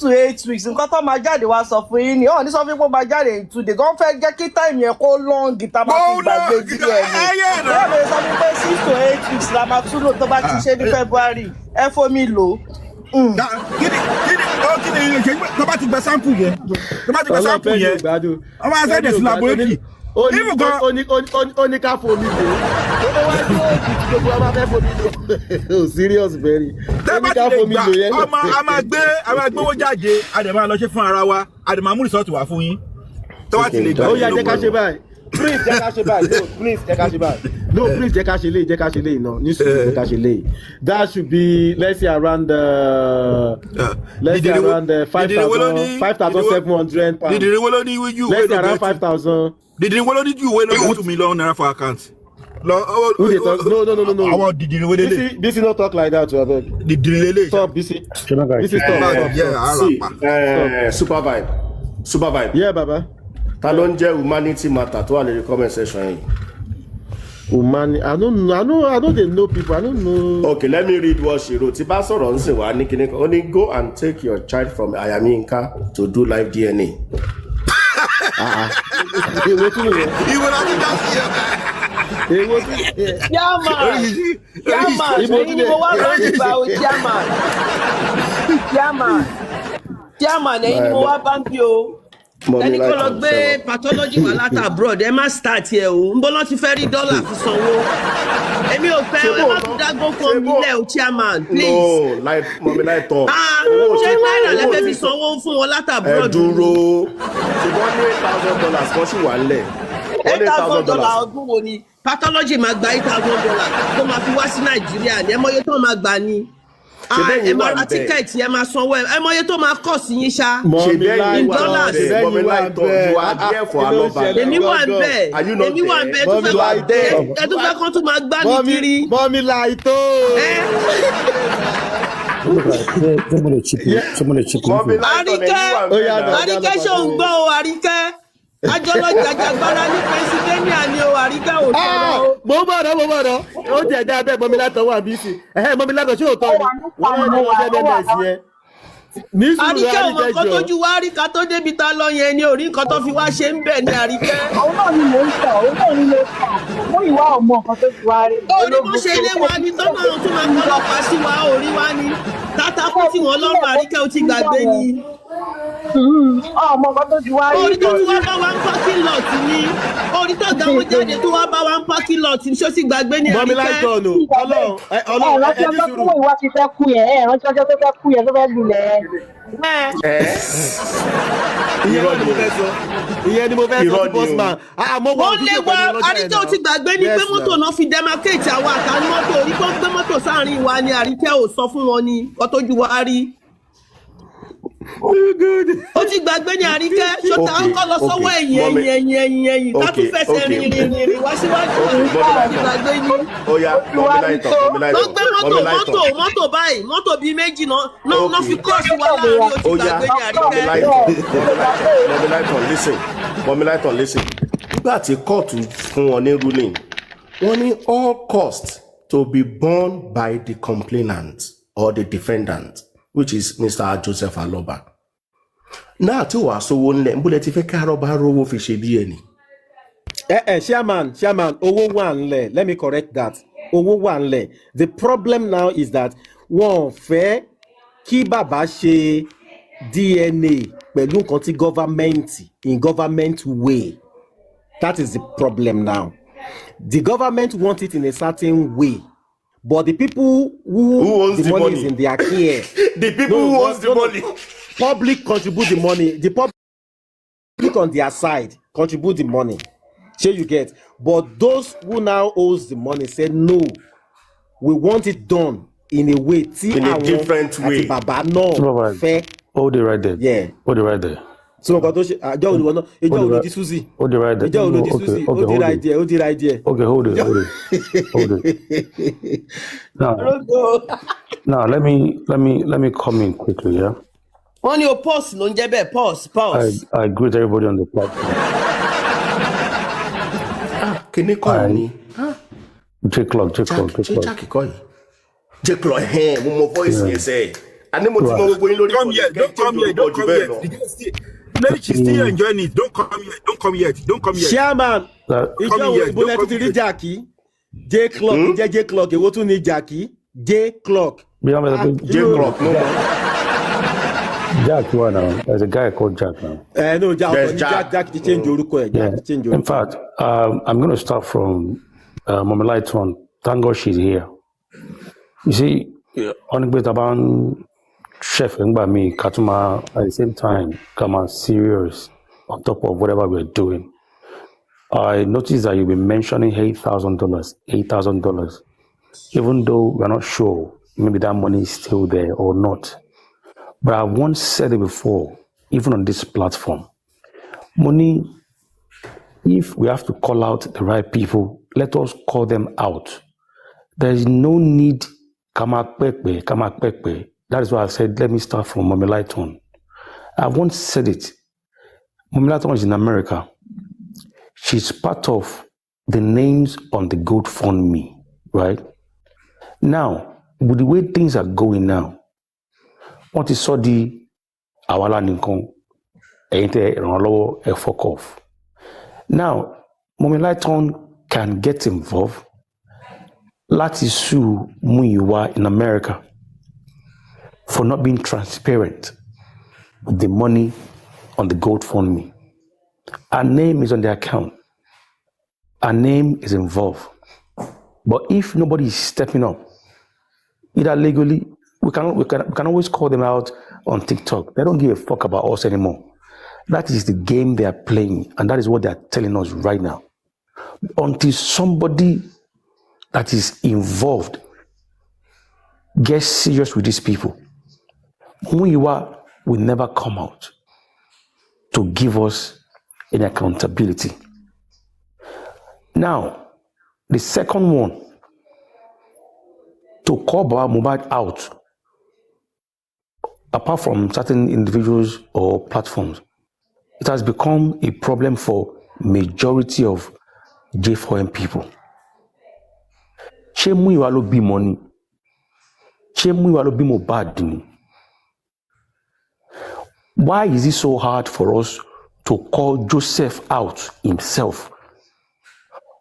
8 weeks nǹkan tó máa jáde wá sọ fún yín ni ọ̀ ní sọ fún pé ó máa jáde today gan fẹ́ jẹ́ kí time yẹn kó long tá máa fi gbàgbé díẹ̀ ni bẹ́ẹ̀ lè sọ fún pé 6 to 8 weeks la máa tún lò tó bá ti ṣe ní February ẹ fomi lò. Tó bá ti gba sample yẹn ọmọ asẹ́dẹ̀ sí laboratory ó ní ká fomi lò ó wá ní òògùn gbogbo ọmọ afẹ́ fomi lò ó serious very ó ní ká fomi lò yẹn. ọmọ a máa gbówó jáde a dẹ̀ máa lọ ṣe fún ara wa a dẹ̀ máa mú result wá fún yín tó bá ti lè gbà. ó yá jẹ́ ká ṣe báyìí Prince jẹ́ ká ṣe báyìí Prince jẹ́ ká ṣe báyìí Prince jẹ́ ká ṣe léyìí náà ní sùúrù jẹ́ ká ṣe léyìí that should be let's say around 5,700 pounds. Did the Woloni you let's say around 5,000. Did the Woloni you win 2 million naira for account? No. Our did the Woloni. BC not talk like that to abeg. Stop BC. Supervibez. Yeah, Baba. Ta ló ń jẹ́ humanity matter tó wà lórí comment section yìí? Humanity, I don't dey know people, I don't know. Okay, let me read what she wrote. Tí bá sọ̀rọ̀ ń sìn wá ní kíní kan, only go and take your child from Ayaminka to do live DNA. Èwo tún nìyẹn? Ìwọ náà ti dá sí ẹ. Èwo tún nìyẹn? Chairman, èyí ni mo wá bá ń gbà o chairman, èyí ni mo wá bá ń bí o. Ẹni kó lọ gbé pathology wá láti abroad ẹ má start yẹ o ń bọ́ lọ́ ti fẹ́ rí dọ́là fi sanwó èmi ò fẹ́ ẹ má tún dágbó fún mi lẹ́ o chairman please. No, mọ̀mí láì tọ̀. Ṣé náírà lẹ́fẹ̀ẹ́ fi sanwó fún wọn láti abroad? Ẹ dúró ṣùgbọ́n ní $8,000 kan sì wà nílẹ̀ $8,000 ọdún wo ni pathology máa gba $8,000 tó máa fi wá sí Nàìjíríà ni ẹ mọye tó máa gbà ni. Ẹ máa ra tíkẹ́ẹ̀tì ẹ máa sanwó ẹ mọye tó máa kọ̀ sí yín ṣá. In dollars. Èmi wà ń bẹ̀ tó fẹ́ kán tó máa gbá mi kiri. Mọ́mí láìtó. Àríkẹ́ ṣó ń gbọ́ o Àríkẹ́. Ajọ́lọ́jàjàgbára ní Pennsylvania ni o Àríkẹ́ ò sọ̀rọ̀ o. Mo bọ̀dọ̀. Ó jẹ́ ẹ̀dá abẹ́ mọ́mí látọ̀ wà bí sí. Mọ́mí látọ̀ ṣé òótọ́ ni? Wọ́n máa ń ní ọjọ́ MMS yẹn. Àríkẹ́ ò mọ nǹkan tójú wá Àríkà tó débi ta lọ yẹn ni orí nǹkan tó fi wá ṣe ń bẹ̀ ní Àríkẹ́. Òun náà ni mò ń sọ, mú ìwà ọmọ nǹkan tó ti wá rí. Orí bó ṣe lé wa ni tọ́nà tún máa kọ́ lọ́pàá sí wa orí wa ni. Tátákù tí wọ́n lọ́rùn Àríkẹ́ ò ti gbàgbé ni. Ọmọ nǹkan tó ti wá rí. Orí tó ti wá bá wa ń parking lot ni. Orí tó ga wọn jáde tó wá bá wa ń parking lot ni ṣó sì gbàgbé ní Àríkẹ́. Mọ́mí láìtọ́ nù. Ọlọ́run rántí ọjọ́ tó mú ìwà ti fẹ́ kú yẹn. Rántí ọjọ́ tó fẹ́ kú yẹn tó fẹ́ lulẹ̀. Ìyẹn ni mo fẹ́ sọ sí bossman. Ó lé wa Àríkẹ́ ò ti gbàgbé ni pé mọ́tò náà fi demarcate àwọn àtàní mọ́tò orí tó gbé mọ́tò sáàrin wa ni Àríkẹ́ ò sọ fún wọn ni kó tójú wa rí. Ó ti gbàgbé ní Àríkẹ́ ṣọta ọkọ lọ sọ́wọ́ ẹ̀yìn ká tún fẹsẹ̀ rìn wá síwájú ìgbàgbé ní. Ló gbé mọ́tò báyìí mọ́tò bíi méjì náà fi kọ́ọ̀sì wá láàrin ó ti gbàgbé ní Àríkẹ́. Mọ́míláìtàn listen. Nígbà tí kóòtù fún wọn ní ruling, wọ́n ní all costs to be borne by the complainant or the defendant, which is Mr. Joseph Aloba. Náà tí wàá sówó ńlẹ̀ ń búlẹ̀ ti fẹ́ ká rọ́bà rówó fi ṣe díẹ̀ ni. Chairman, owó wà ńlẹ̀. Let me correct that. Owó wà ńlẹ̀. The problem now is that wọ́n fẹ́ kí bàbá ṣe DNA pẹ̀lú nǹkan tí government way. That is the problem now. The government wants it in a certain way. But the people who owns the money is in their care. The people who owns the money. Public contribute the money. The public on their side contribute the money. Sure you get. But those who now owes the money said no. We want it done in a way. In a different way. Baba no. Fair. Hold it right there. Yeah. Hold it right there. So hold it right there. Hold it right there. Okay, hold it. Now let me come in quickly, yeah. Wọ́n ní o pause ló ń jẹ́ bẹ́ẹ̀ pause. I greet everybody on the platform. Kíní kọ́ ni. J-Clock. J-Clock, mo mọ voice yẹn sẹ́ẹ̀. Ani mo ti mọ gbogbo yín lórí ìkọ̀lẹ̀. Don't come yet. Maybe she's still enjoying it. Don't come yet. Chairman, ìjọ ìbò lẹ́tí ti rí Jackie. J-Clock jẹ́ J-Clock, èwo tún ní Jackie? J-Clock. J-Clock, no more. Jack, what now? There's a guy called Jack now. No, Jack to change orúkọ ẹ̀. In fact, I'm going to start from Mọ́míláìtàn. Thank God she's here. You see, Onigbet Aban chef ngba me Katuma at the same time come on serious on top of whatever we're doing. I noticed that you've been mentioning $8,000. Even though we're not sure maybe that money is still there or not. But I once said it before, even on this platform. Money, if we have to call out the right people, let us call them out. There is no need, kamakpekpe. That is why I said, let me start from Mọ́míláìtàn. I once said it. Mọ́míláìtàn is in America. She's part of the names on the GoFundMe, right? Now, with the way things are going now, wọ́n ti sọ di àwàlá nìkan ẹ̀yin tẹ́ ìrànlọ́wọ́ ẹ̀ fuck off. Now, Mọ́míláìtàn can get involved láti sue Múyìwá in America for not being transparent with the money on the GoFundMe. Her name is on the account. Her name is involved. But if nobody is stepping up, either legally, we can always call them out on TikTok. They don't give a fuck about us anymore. That is the game they are playing, and that is what they are telling us right now. until somebody that is involved gets serious with these people. Muyiwa will never come out to give us an accountability. Now, the second one, to call Baba Mohbad out, apart from certain individuals or platforms, it has become a problem for majority of J4M people. Ṣé Muyiwa ló bímọ ni? Ṣé Muyiwa ló bí Mohbad ni? Why is it so hard for us to call Joseph out himself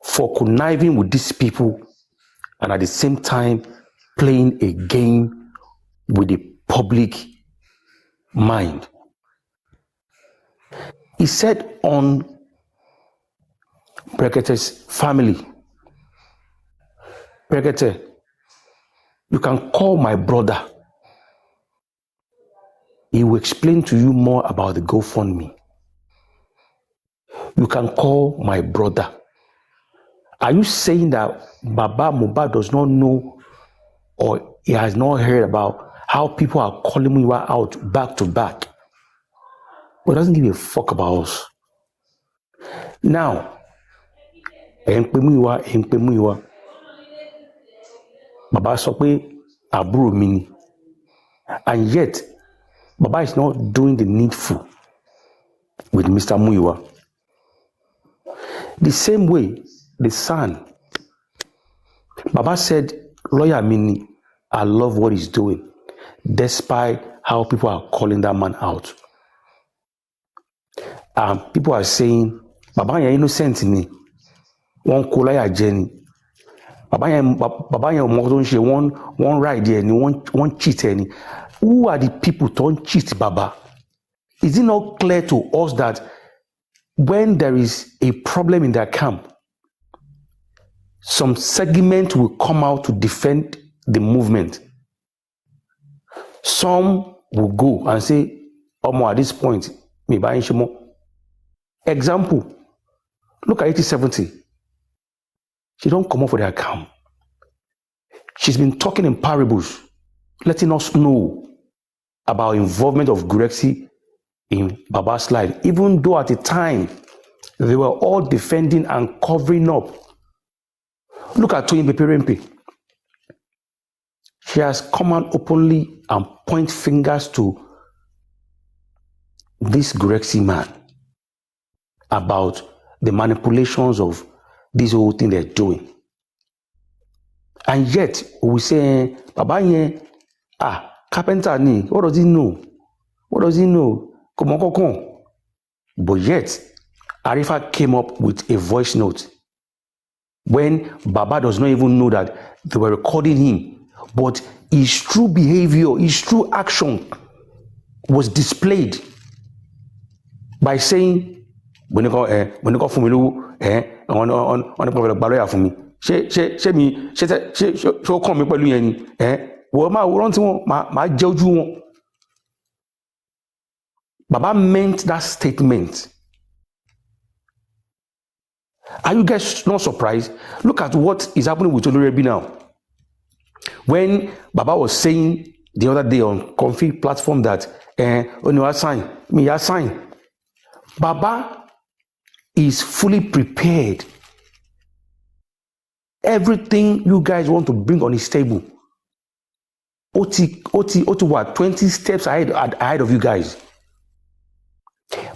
for conniving with these people and at the same time playing a game with the public mind? He said on Brekete's family, Brekete, you can call my brother. He will explain to you more about the GoFundMe. You can call my brother. Are you saying that Baba Mohbad does not know or he has not heard about how people are calling Muyiwa out back to back? But doesn't give a fuck about us. Now, Muyiwa. Baba sọ pé àbúrò mi ni. And yet, Baba is not doing the needful with Mr. Muyiwa. The same way, the son, Baba said, Lawyer Mini, I love what he's doing, despite how people are calling that man out. People are saying, Baba yẹn innocent ni, wọ́n kó láyà jẹ ni. Baba yẹn ọmọ tó ń ṣe wọ́n ride ẹ ni, wọ́n cheat ẹ ni. Who are the people tó ń cheat Baba? Is it not clear to us that when there is a problem in their camp, some segment will come out to defend the movement? Some will go and say, Omo, at this point, me buying shimo. Example, look at 8070. She don't come up for their camp. She's been talking in parables, letting us know about involvement of Gurexi in Baba's life, even though at the time they were all defending and covering up. Look at Toyin Peperempe. She has come out openly and point fingers to this Gurexi man about the manipulations of this whole thing they're doing. And yet, we say, Baba yen, carpenter ni, what does he know? What does he know? But yet, Arifa came up with a voice note when Baba does not even know that they were recording him, but his true behavior, his true action was displayed by saying, when you go for me, on the problem for me. She come pẹ̀lú yẹn ni. Wọ́n máa rántí wọn, máa jẹ́ ojú wọn. Baba meant that statement. Are you guys not surprised? Look at what is happening with Olorebi now. When Baba was saying the other day on Comfy platform that I sign. Baba is fully prepared. Everything you guys want to bring on his table, Oti what 20 steps ahead of you guys.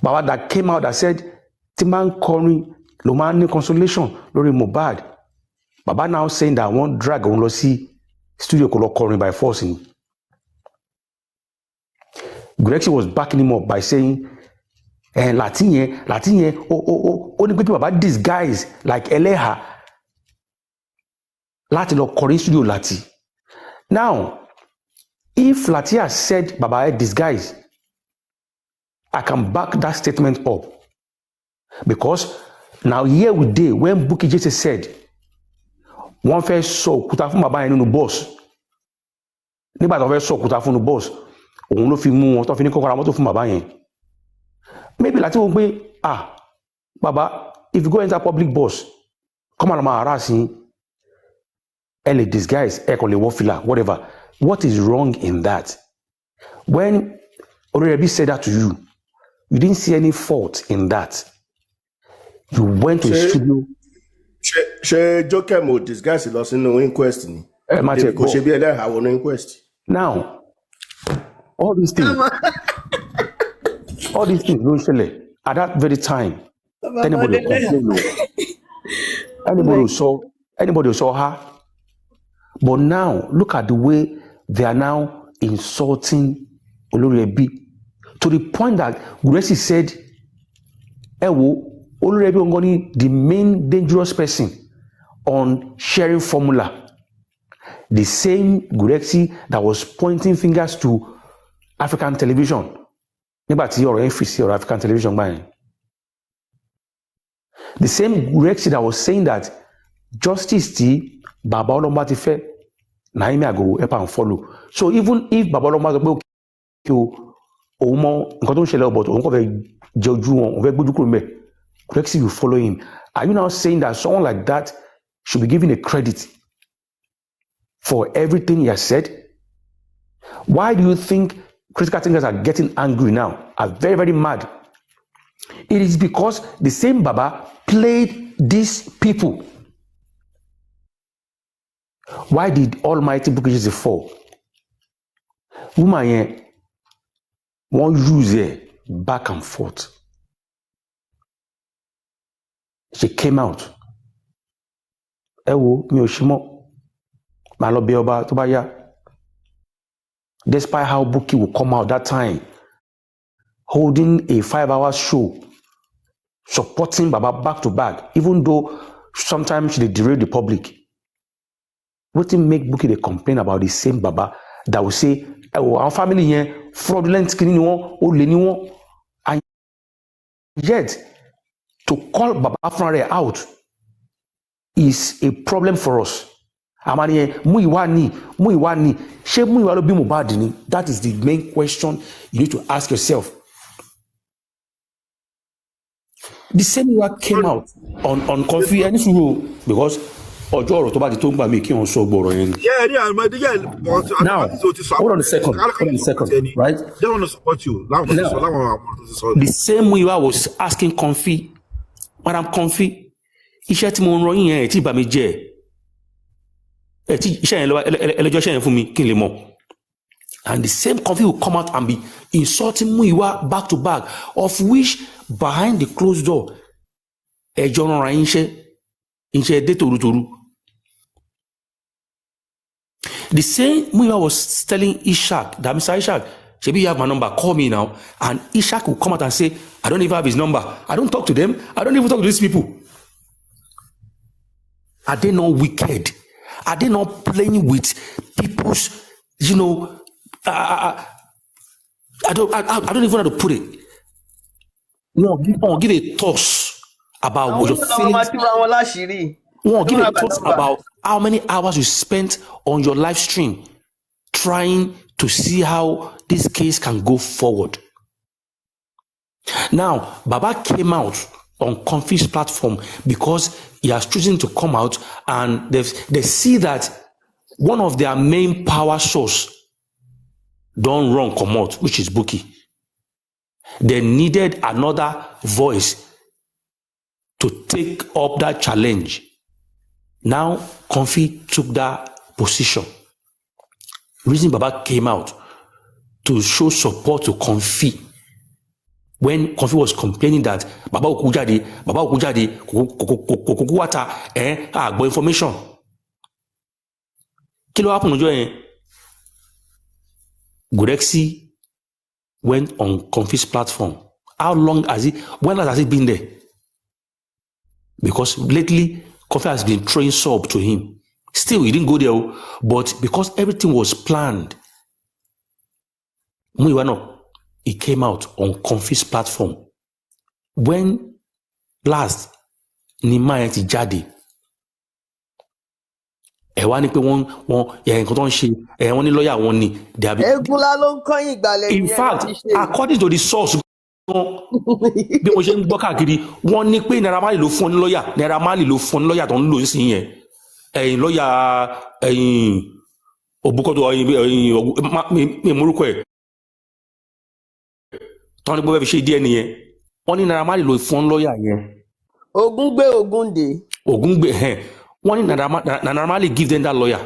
Baba that came out that said, Timan Kori, Lomani consolation, Lori Mohbad. Baba now saying that one drag on see studio Kori by forcing. Gurexi was backing him up by saying, Latinye, only people about these guys like Eleha. Lati lo Korean studio Lati. Now, if Lati has said Baba disguise, I can back that statement up. Because now here we day when Bukky Jesse said, one first saw kuta fún Baba yẹn nínú boss. Nígbà tó fẹ́ sọ kuta fún nínú boss, òun ló fi mú wọn tó fi ní kọ́kọ́rọ́ mọ́tò fún Baba yẹn. Maybe Lati won't be, Baba, if you go enter public bus, come on, harassing, disguise, whatever. What is wrong in that? When Orebi said that to you, you didn't see any fault in that. You went to the studio. She Joker mo disguise loss in no inquest. Inquest. Now, all these things don't shele. At that very time, anybody who saw her. But now, look at the way they are now insulting Olorebi to the point that Gracie said, Olorebi Ongoni, the main dangerous person on sharing formula. The same Gracie that was pointing fingers to African television. The African television man. The same Gracie that was saying that justice T Baba Olomba ti fe na imi ago help and follow. So even if Baba Olomba go o mo nkan to ṣẹlẹ̀ but o ko fẹ́ joju won o fẹ́ gboju kúrò ńbẹ̀, Gracie will follow him. Are you now saying that someone like that should be given a credit for everything he has said? Why do you think critical thinkers are getting angry now, are very, very mad? It is because the same Baba played these people. Why did Almighty Bukiji fall? Woman won't use it back and forth. She came out. Despite how Buki will come out that time, holding a 5-hour show, supporting Baba back to back, even though sometimes she derailed the public. What did make Buki they complain about the same Baba that will say, our family here fraudulent and yet to call Baba Franre out is a problem for us. That is the main question you need to ask yourself. The same one came out on coffee and because Ojoro to the tongue by making on so boring. Now, hold on a second, right? They want to support you. The same way I was asking Comfy, Madam Comfy, iṣẹ́ tí mo ń ròyìn yẹn tí bá mi jẹ́ iṣẹ́ yẹn ẹlẹ́jọ́ iṣẹ́ yẹn fún mi kí n lè mọ̀. And the same Comfy will come out and be insulting Muyiwa back to back, of which behind the closed door, ẹjọ́ rán ra iṣẹ́ dé torutoru. The same Muyiwa was telling Ishak, that Mr. Ishak, maybe you have my number, call me now. And Ishak will come out and say, I don't even have his number. I don't talk to them. I don't even talk to these people. Are they not wicked? Are they not playing with people's, I don't even know how to put it. Won't give a toss about what your feelings. Won't give a toss about how many hours you spent on your live stream trying to see how this case can go forward. Now, Baba came out on Comfy's platform because he has chosen to come out, and they see that one of their main power source don't run come out, which is Buki. They needed another voice to take up that challenge. Now, Comfy took that position. Reason Baba came out to show support to Comfy when Comfy was complaining that Baba Okujade, Kokuwata, got information. Kilo happened to Gurexi went on Comfy's platform. When has he been there? Because lately, Comfy has been throwing sub to him. Still, he didn't go there, but because everything was planned, he came out on Comfy's platform. When last Nimaya ti jáde, in fact, according to the source, bí mo ṣe ń gbọ́ káàkiri wọ́n ní pé Naira Marley ló fún ní lọ́ọ̀yà Naira Marley ló fún ní lọ́ọ̀yà tó ń lò sí yẹn lọ́ọ̀yà òbúkọ́tò ìmúrúkọ ẹ̀ tọ́ ní bó fẹ́ fi ṣe díẹ̀ nìyẹn wọ́n ní Naira Marley ló fún lọ́ọ̀yà yẹn. Ògúngbé Ògúndé. Ògúngbé wọ́n ní Naira Marley give them that lawyer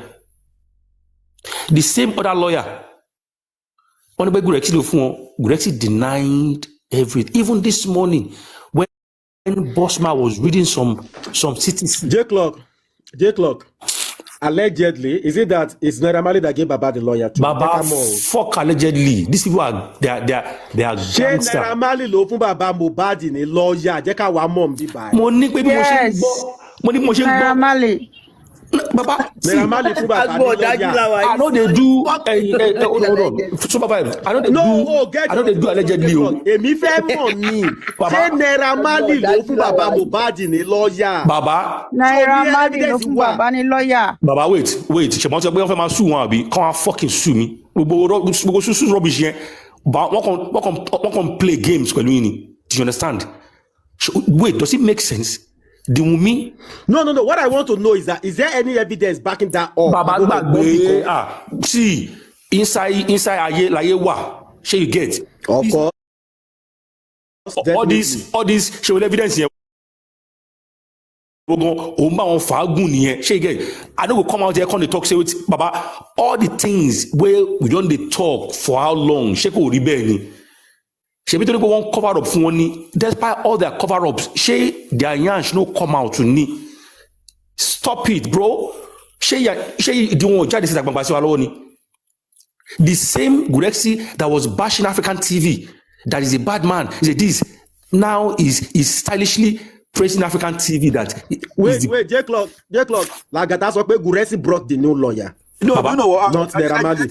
the same other lawyer wọ́n ní pé Gurexy ló fún wọn Gurexy denied everything even this morning when Bossman was reading some CTC. J-Clock. Allegedly, is it that it's Naira Marley that gave Baba the lawyer to Baba? Fuck allegedly. These people are they are gangster. Naira Marley ló fún Baba Mohbad ní lawyer. Jẹ́ ká wá mọ̀ bí báyìí. Mo ní pé bí mo ṣe ń gbọ́. Mo ní mo ṣe ń gbọ́. Naira Marley. Baba, Naira Marley fún Baba ní lawyer. I know they do. Hold on. Supervibez. I know they do allegedly. Èmi fẹ́ mọ̀ ni. Ṣé Naira Marley ló fún Baba Mohbad ní lawyer? Baba. Naira Marley ló fún Baba ní lawyer. Baba wait. Ṣèmọ́ sọ pé wọ́n fẹ́ máa sue wọn àbí kọ́ wọn fucking sue mi. Gbogbo sue rubbish yẹn. Wọ́n kàn play games pẹ̀lú yín ni. Do you understand? Wait, does it make sense? The Wunmi? No. What I want to know is that is there any evidence backing that up? Baba gbàgbé see inside ayé láyé wà ṣé you get? Of course. All this ṣe wọlé evidence yẹn. Òun bá wọn fàágùn nìyẹn ṣé you get? I no go come out there come dey talk say wait Baba all the things wey we don dey talk for how long ṣé kò rí bẹ́ẹ̀ ni? Ṣebí tó ní pé wọ́n cover up fún wọn ni despite all their cover ups ṣé their yansh no come out ni stop it bro ṣé ìdí wọn ò jáde síta gbangba sí wa lọ́wọ́ ni the same Gurexy that was bashing African TV that is a bad man is a this now is stylishly praising African TV that. Wait J-Clock Lagata sọ pé Gurexy brought the new lawyer. No, Baba, you know what? Not Naira Marley.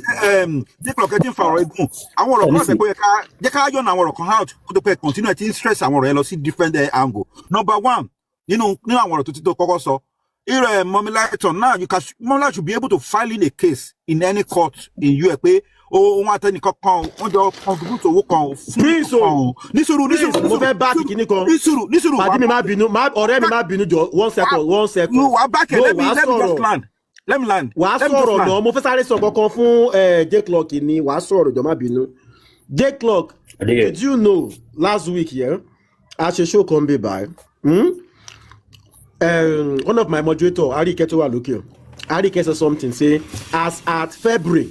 Dípò kẹ́tí ń fa ọ̀rọ̀ igun. Àwọn ọ̀rọ̀ kan ṣe pé jẹ́ ká yọ̀nà àwọn ọ̀rọ̀ kan out kó tó pẹ́ continue ti ń stress àwọn ọ̀rọ̀ yẹn lọ sí different angle. Number one, nínú àwọn ọ̀rọ̀ tó ti tó kọ́kọ́ sọ. Irú Mọ́míláìtàn náà, Mọ́míláìtàn should be able to file in a case in any court in US pé ohun àtẹnìkan kan wọ́n jọ contribute owó kan fún nísùrù mo fẹ́ bá kìkìní kan nísùrù pàdé mi má bínú ọ̀rẹ́ mi má bínú jọ one second. Wà á back it let me just land. Let me land. Wàá sọ̀rọ̀ náà mo fẹ́ sáré sọ kankan fún J-Clock ni wàá sọ̀rọ̀ jọ má bínú. J-Clock, did you know last week a ṣe show kan bí báyìí one of my moderator Arike tó wà lókè Arike said something say as at February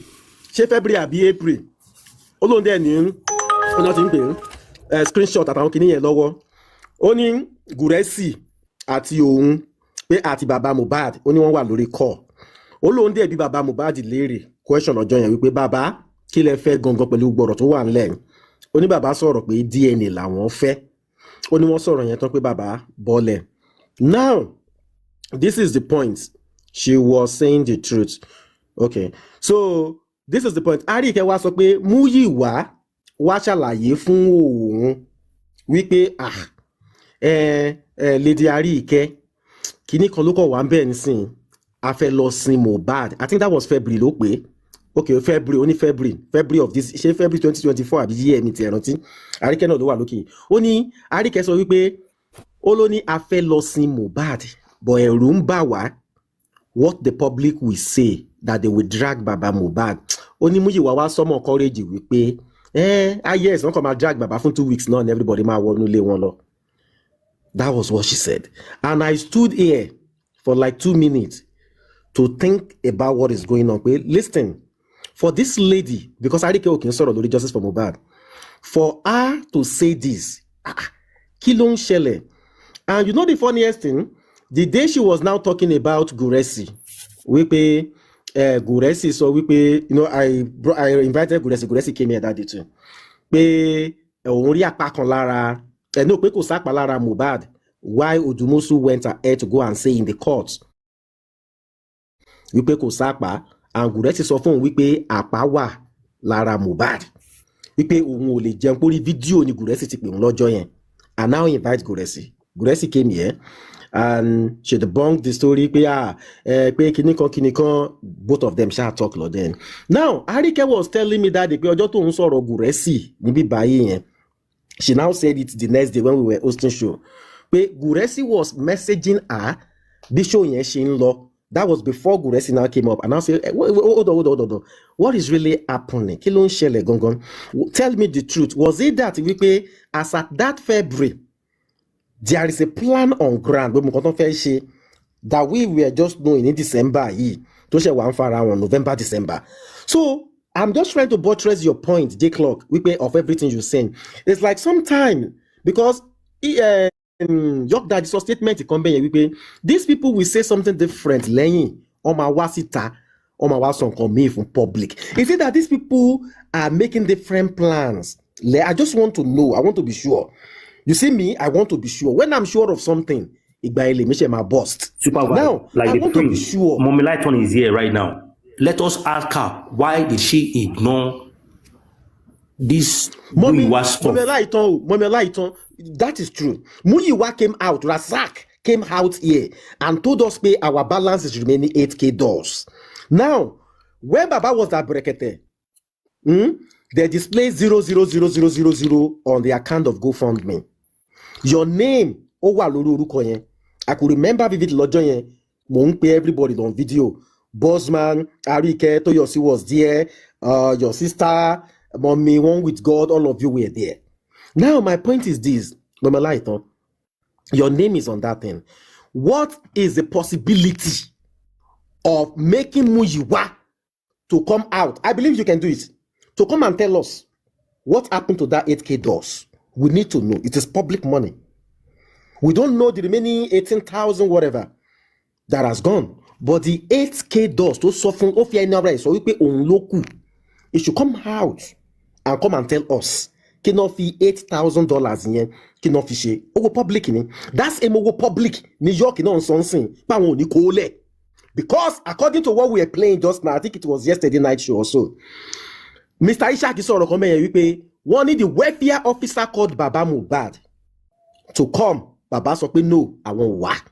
ṣé February àbí April olóhùn dẹ̀ ní ọ̀nà tí ń pè screenshot àtàwọn kìíní yẹn lọ́wọ́ ó ní Gurexy àti òun pé àti bàbá Mohbad ó ní wọ́n wà lórí call olóhùn dẹ̀ bí bàbá Mohbad léèrè question ọjọ́ yẹn wípé bàbá kí lẹ fẹ́ gangan pẹ̀lú gbọ̀rọ̀ tó wà ńlẹ̀ ó ní bàbá sọ̀rọ̀ pé DNA làwọn fẹ́ ó ní wọ́n sọ̀rọ̀ yẹn tán pé bàbá bọ́lẹ̀. Now this is the point, she was saying the truth. Okay, so this is the point. Arike wá sọ pé Múyìwá wá ṣàlàyé fún òun wípé Lady Arike kíní kan ló kọ̀ wá ń bẹ̀ nísìn a fẹ́ lọ sin Mohbad. I think that was February ló pé okay February ó ní February of this ṣé February 2024 àbí yíyẹ mi ti rántí Arike náà ló wà lókè ó ní Arike sọ wípé ó ló ní a fẹ́ lọ sin Mohbad but ẹ̀rù ń bà wá what the public will say that they will drag Baba Mohbad ó ní Múyìwá wá sọmọ courage wípé yes wọn kàn máa drag Baba fún 2 weeks náà and everybody máa wọnú ilé wọn lọ. That was what she said and I stood here for like 2 minutes to think about what is going on. Listen, for this lady, because Arike ò kì í sọ̀rọ̀ lórí justice for Mohbad, for her to say this, kí ló ń ṣẹlẹ̀? And you know the funniest thing, the day she was now talking about Gurexy, wípé Gurexy sọ wípé, you know, I invited Gurexy came here that day too. Pé òun rí apá kan lára, no, pé kò sápá lára Mohbad, why Odumosu went ahead to go and say in the court wípé kò sápá and Gurexy sọ fún òun wípé àpá wà lára Mohbad wípé òun ò lè jẹun pórí fídíò ni Gurexy ti pè òun lọ́jọ́ yẹn and now invite Gurexy came here and she debunked the story pé pé kìnìkan both of them shall talk lọ then. Now Arike was telling me that day pé ọjọ́ tó ń sọ̀rọ̀ Gurexy níbí báyìí yẹn She now said it the next day when we were hosting show. But Guresi was messaging her, Bisho Yenshin Law. That was before Guresi now came up. And I said, hold on. What is really happening? Kilon Shele Gongon. Tell me the truth. Was it that we as at that February, there is a plan on ground that we were just knowing in December, November, December. So I'm just trying to buttress your point, J Clock, of everything you're saying. It's like sometime because York Daddy so statement these people will say something different on my wasita on my wason come from public. Is it that these people are making different plans? I just want to know. I want to be sure. You see me, I want to be sure. When I'm sure of something, my boss. Now, like I want to be sure. Mommy Lighton is here right now. Let us ask her, why did she ignore this Muyiwa stuff? Mommy Lighton, that is true. Muyiwa came out, Razak came out here and told us pay our balance is remaining $8,000. Now, when Baba was at Brekete, they display 00000 on the account of GoFundMe. Your name, I could remember vivid Lojoyen, everybody on video. Bosman, Arike, Toyosi was there, your sister, mommy, one with God, all of you were there. Now, my point is this, Mama Lighton, your name is on that thing. What is the possibility of making Muyiwa to come out? I believe you can do it. To come and tell us what happened to that $8,000. We need to know. It is public money. We don't know the remaining 18,000 whatever that has gone. But the $8,000 to soften off your inner so we pay on local. It should come out and come and tell us. Cannot fee $8,000 in here. Cannot fee over public in. That's a more public. New York in on something. Because according to what we are playing just now, I think it was yesterday night show or so. Mr. Ishaq is sort of we pay one the welfare officer called Baba Mubad to come. Baba so no, I won't work.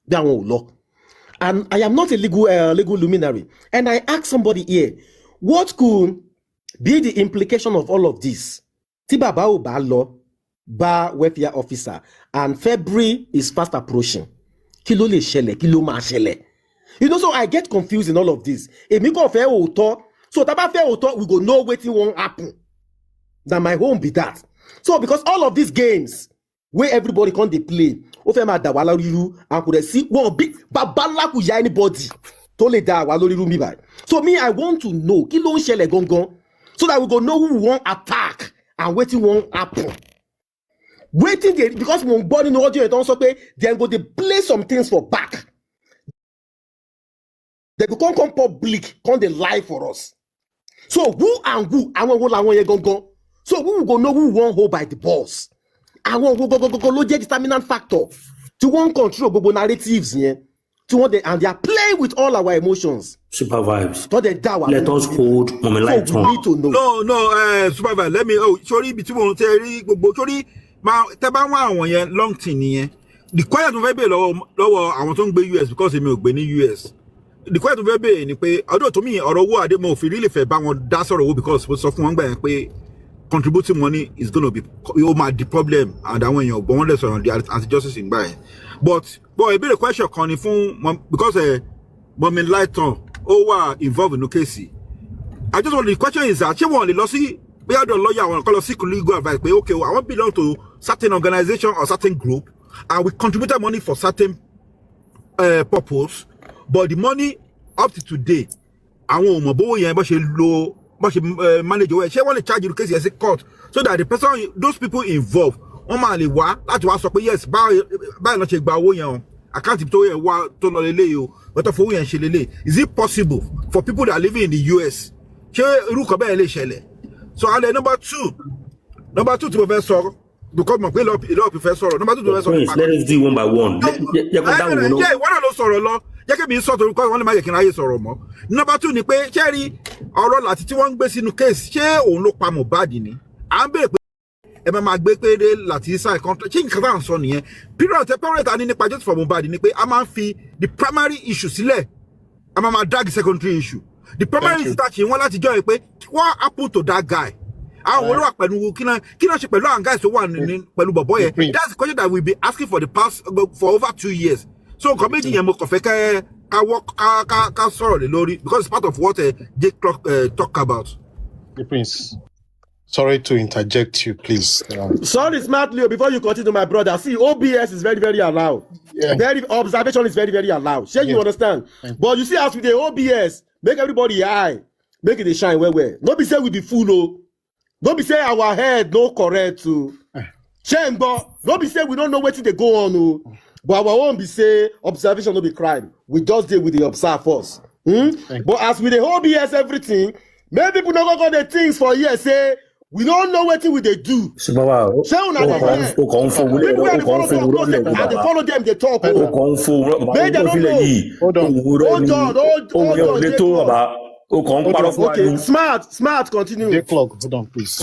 They won't law. And I am not a legal luminary. And I asked somebody here, what could be the implication of all of this? Tibaba ba law, ba welfare officer, and February is fast approaching. Kilo le shele, kilo ma shele. You know, so I get confused in all of this. So taba fair auto, we go know what won't happen. That my home be that. So because all of these games where everybody can they play, and could see one big babala ku ya anybody to le da waloriru mi by. So me, I want to know kilo shele gongon so that we go know who won't attack and waiting won't happen. Waiting there because when born in audio don't so pay, then go they play some things for back. They go come public, come they lie for us. So who and who? I want to go. So who will go know who won't hold by the balls? I want go determinant factor to want control global narratives here. To want and they are playing with all our emotions. Supervibez. Let us hold moment light on. No, Supervibez. Let me. Oh, sorry, between sorry, ma teba wa yen long thing here. The quiet of be low. I want to go US because they may be in US. The quiet of be ni pe. Although to me, or what they more really fair. But that's all because we suffer one by pe. Contributing money is going to be the problem, and that when you're born on the anti-justice in buying. But a bit of question coming from because Mommy Lighton involved in the case. I just want the question is that she want the lossy. We have the lawyer. I want to call us legal advice. But okay, I want to belong to certain organization or certain group, and we contributed money for certain purpose. But the money up to today, I want my boy and low. But she manager, she want to charge the case as a court so that the person, those people involved, that's why yes, buy not check by I can't tell you what to know, but for we is it possible for people that are living in the US? So number two to professor because my professor number two to professor. Let us do one by one. Yeah, one of those sorrow. Jẹ́ bí sọ to wọ́n lè má yẹ kí n ráyè sọ̀rọ̀ mọ́. Number 2 ni pé ṣẹ́rí ọ̀rọ̀ láti tí wọ́n ń gbé sínú case ṣé òun ló pa Mohbad ni. À ń bèèrè pé ẹ máa gbé pé láti sign contract ṣé nǹkan tá à ń sọ nìyẹn. Period tẹ parent a ní nípa justice for Mohbad ni pé a máa ń fi the primary issue sílẹ̀ a máa drag the secondary issue. The primary issue tá ṣe wọ́n láti jọ́ ẹ pé what happened to that guy? Àwọn olówó pẹ̀lú kí náà ṣe pẹ̀lú àwọn guys tó wà ní pẹ̀lú bọ̀bọ̀ yẹn. That's the question that we've been asking for the past for over 2 years. So committee yẹn mo kàn fẹ́ ká sọ̀rọ̀ lé lórí because it's part of what Jake talk about. The Prince. Sorry to interject you, please. Sorry, Smart Leo, before you continue, my brother. See, OBS is very, very allowed. Yeah. Observation is very, very allowed. Sure, you understand? But you see, as with the OBS, make everybody high. Make it shine well. Don't be say we be full, oh. Don't be say our head no correct, too. Shame, but don't be say we don't know what they go on, oh. But our own be say observation no be crime. We just deal with the observers. But as with the OBS, everything, many people don't go the things for years, say, we don't know what we they do. They follow them, they talk. Okay, smart, continue. Hold on, please.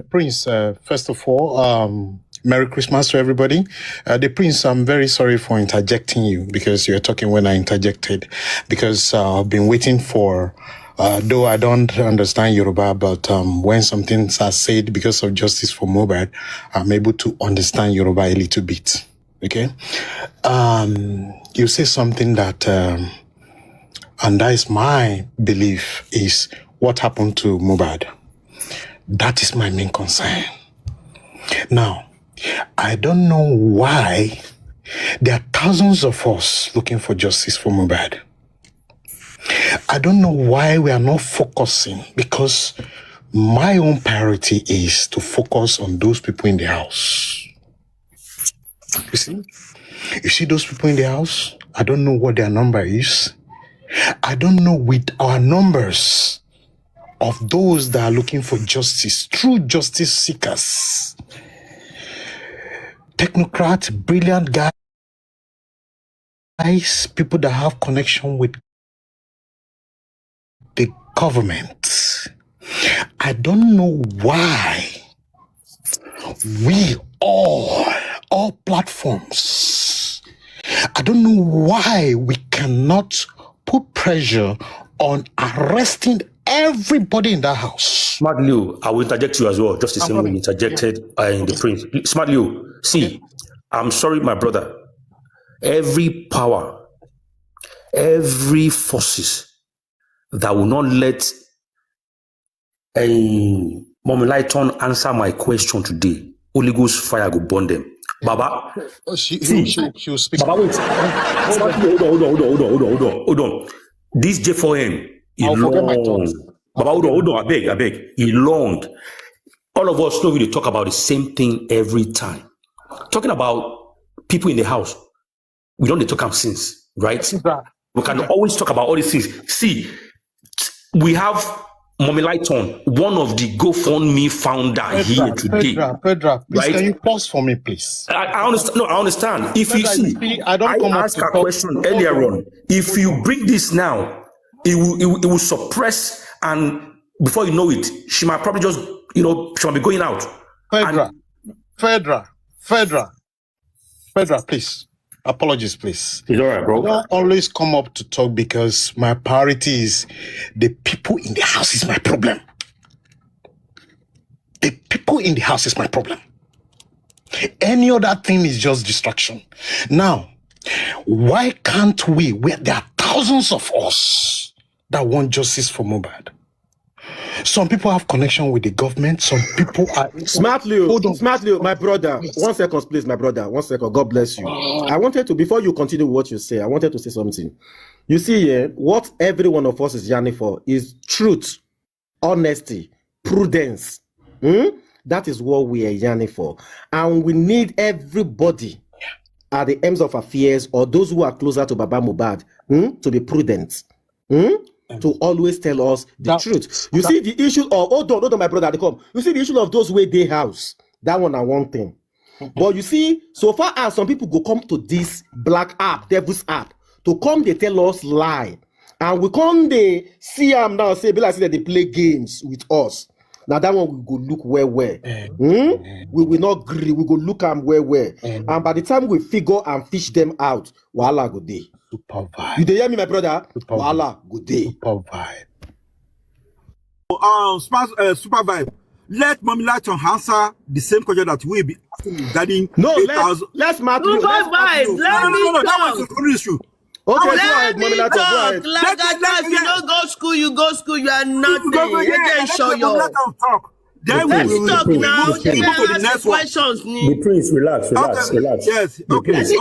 Prince, first of all, Merry Christmas to everybody. The Prince, I'm very sorry for interjecting you because you're talking when I interjected because I've been waiting for though I don't understand Yoruba, but when some things are said because of justice for Mohbad, I'm able to understand Yoruba a little bit. Okay? You say something that, and that is my belief, is what happened to Mohbad. That is my main concern. Now, I don't know why there are thousands of us looking for justice for Mohbad. I don't know why we are not focusing, because my own priority is to focus on those people in the house. You see those people in the house? I don't know what their number is. I don't know with our numbers of those that are looking for justice, true justice seekers, technocrats, brilliant guys, people that have connection with the government. I don't know why we all platforms, I don't know why we cannot put pressure on arresting everybody in that house. Smart Leo, I will interject you as well, just the same way you interjected in the Prince. Smart Leo, see, I'm sorry, my brother. Every power, every forces that will not let a Momilaiton answer my question today, Holy Ghost fire go burn them. Baba, she'll speak. Baba, wait. Hold on. This J4M is long. Baba, hold on. I beg. He long. All of us know we talk about the same thing every time. Talking about people in the house, we don't talk about since, right? We can always talk about all these things. See, we have Momilaiton, one of the GoFundMe founder here today. Pedro, please, right? Can you pause for me, please? I understand. No, I understand. If you see, I asked a question earlier on. If you bring this now, it will suppress, and before you know it, she might probably just, she might be going out. Fedra, please. Apologies, please. It's all right, bro. I don't always come up to talk because my priority is the people in the house is my problem. The people in the house is my problem. Any other thing is just distraction. Now, why can't we, where there are thousands of us that want justice for Mohbad? Some people have connection with the government. Some people are... Smart Leo, my brother. 1 second, please, my brother. 1 second. God bless you. I wanted to, before you continue what you say, I wanted to say something. You see, what every one of us is yearning for is truth, honesty, prudence. That is what we are yearning for. And we need everybody at the ends of affairs, or those who are closer to Baba Mohbad, to be prudent. To always tell us the truth. You see the issue of, hold on, my brother, you see the issue of those way they house. That one are one thing. But you see, so far as some people go come to this black app, devil's app, to come they tell us lie. And we come they see them now, say that they play games with us. Now that one we go look where. We will not agree, we go look them where. And by the time we figure and fish them out, voila go day. Supervibez. You hear me, my brother? Voila, good day. Supervibez. Supervibez. let Mommy Lighton answer the same question that we be asking regarding no, 8,000. let's Matthew. Supervibez, let me No, talk. that was the issue. Okay, go Let ahead, Mommy me Lighton, go talk. ahead. If you don't go school, you go school. You are nothing. Let talk. Then Let me we talk now. move to the next one. Questions. The prince, relax. Yes. The Okay. prince,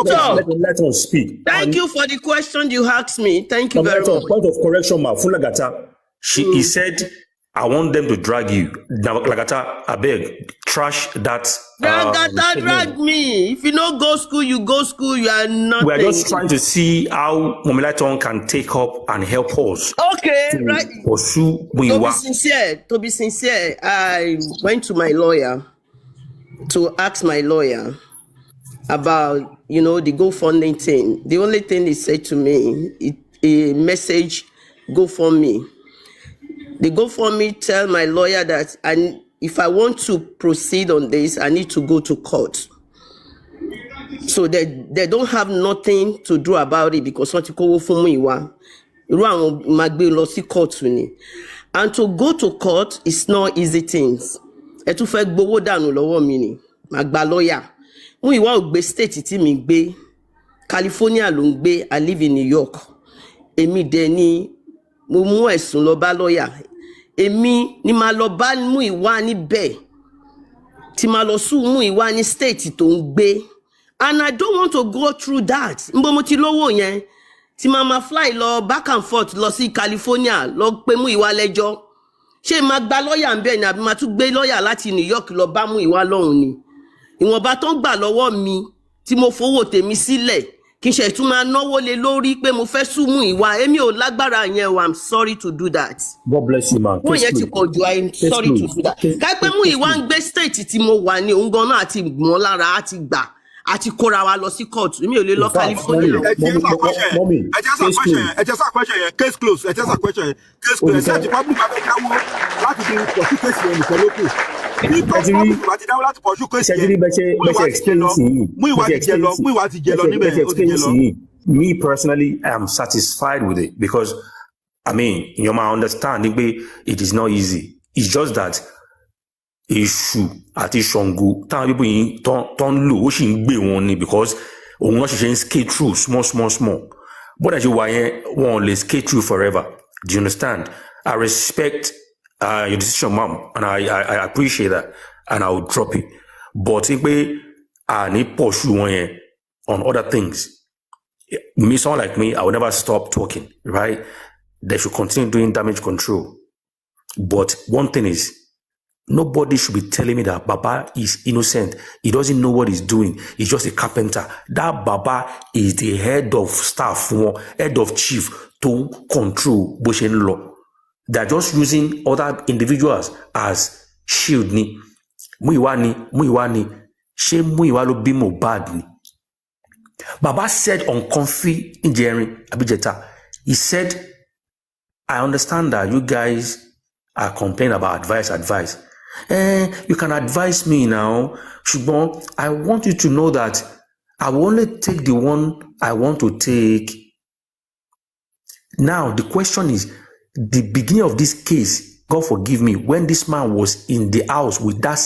let us speak. Thank you for the question you asked me. Thank you very much. Point of correction, ma. Fulagata. He said, I want them to drag you. Now, Lagata, I beg, trash that. Lagata, drag me. If you don't go school, you go school. You are nothing. We are just trying to see how Momilaiton can take up and help us. Okay, right. Pursue To be sincere, I went to my lawyer to ask my lawyer about, the GoFundMe thing. The only thing he said to me, a message, GoFundMe. The GoFundMe tell my lawyer that if I want to proceed on this, I need to go to court. So they don't have nothing to do about it because what you call GoFundMe, and to go to court is not easy things. To fẹ́ gbowó dànù lọ́wọ́ mi ni, màá gba lawyer. Muyiwa ò gbé state tí mi gbé, California ló ń gbé, I live in New York. Èmi dẹ̀ ni mo mú ẹ̀sùn lọ bá lawyer. Èmi ni màá lọ bá Muyiwa níbẹ̀. Tí màá lọ sue Muyiwa ní state tó ń gbé. And I don't want to go through that. Mbo mo ti lówó yẹn. Tí màá fly lọ back and forth lọ sí California lọ pé Muyiwa lẹ́jọ́. Ṣé màá gba lawyer ńbẹ̀ ni àbí màá tún gbé lawyer láti New York lọ bá Muyiwa lọ́hùn ni. Ìwọ̀nba tó ń gbà lọ́wọ́ mi tí mo fowó tèmi sílẹ̀ kí n ṣe tún máa náwó lé lórí pé mo fẹ́ sún Muyiwa. Èmi ò lágbára yẹn o, I'm sorry to do that. God bless you, man. Wọ́n yẹn ti pọ̀ jù, I'm sorry to do that. Ká pé Muyiwa ń gbé state tí mo wà ní òun gan-an àti mọ́ lára àti gbà àti kóra wa lọ sí court. Èmi ò lè lọ California. Case close. Case close. Ẹ̀sẹ̀ ti public bá fẹ́ dáwọ́ láti fi pọ̀ sí kéèsì ẹnì kan lókè. Muyiwa ti jẹ lọ níbẹ̀. Me personally, I am satisfied with it because, I mean, you might understand it is not easy. It's just that issue àti Ṣàngó táwọn people yìí tó ń lò ó sì ń gbé wọn ni because òun náà ṣe ń skate through small. But as you were wọn lè skate through forever. Do you understand? I respect your decision, mom, and I appreciate that, and I will drop it. But if I need pursue one on other things, me, someone like me, I will never stop talking, right? They should continue doing damage control. But one thing is, nobody should be telling me that Baba is innocent. He doesn't know what he's doing. He's just a carpenter. That Baba is the head of staff, head of chief to control Boshen law. They're just using other individuals as shield ni. Muyiwa ni. She Muyiwa lo bí Mohbad ni. Baba said on Comfy Engineering Abijeta, he said, I understand that you guys are complaining about advice. You can advise me now, Shubon. I want you to know that I will only take the one I want to take. Now, the question is, the beginning of this case, God forgive me, when this man was in the house with that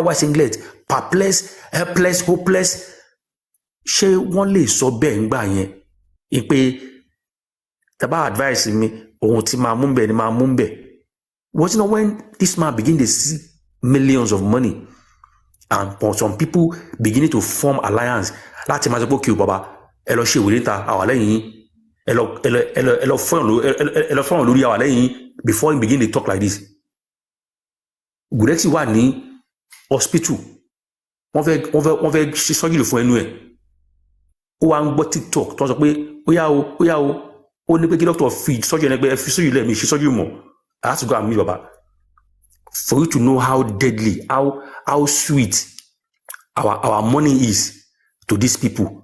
white singlet, perplexed, helpless, hopeless, ṣé wọ́n lè sọ bẹ́ẹ̀ ńgbà yẹn pé tàbá advice mi ohun tí máa mú bẹ́ẹ̀ ni máa mú bẹ́ẹ̀. Was it not when this man began to see millions of money and for some people beginning to form alliance láti máa sọ pé kí o bàbá ẹ lọ ṣe ìwé níta àwa lẹ́yìn ẹ lọ fọ́nrán lórí àwa lẹ́yìn before he begin to talk like this. Gurexi wà ní hospital wọ́n fẹ́ ṣe surgery fún ẹnu ẹ̀ ó wá ń gbọ́ TikTok tó sọ pé ó yá o ó ní pé kí doctor fi surgery ẹni pé ẹ fi surgery lẹ́ẹ̀mí ṣe surgery mọ́. I have to go and meet Baba for you to know how deadly, how sweet our money is to these people.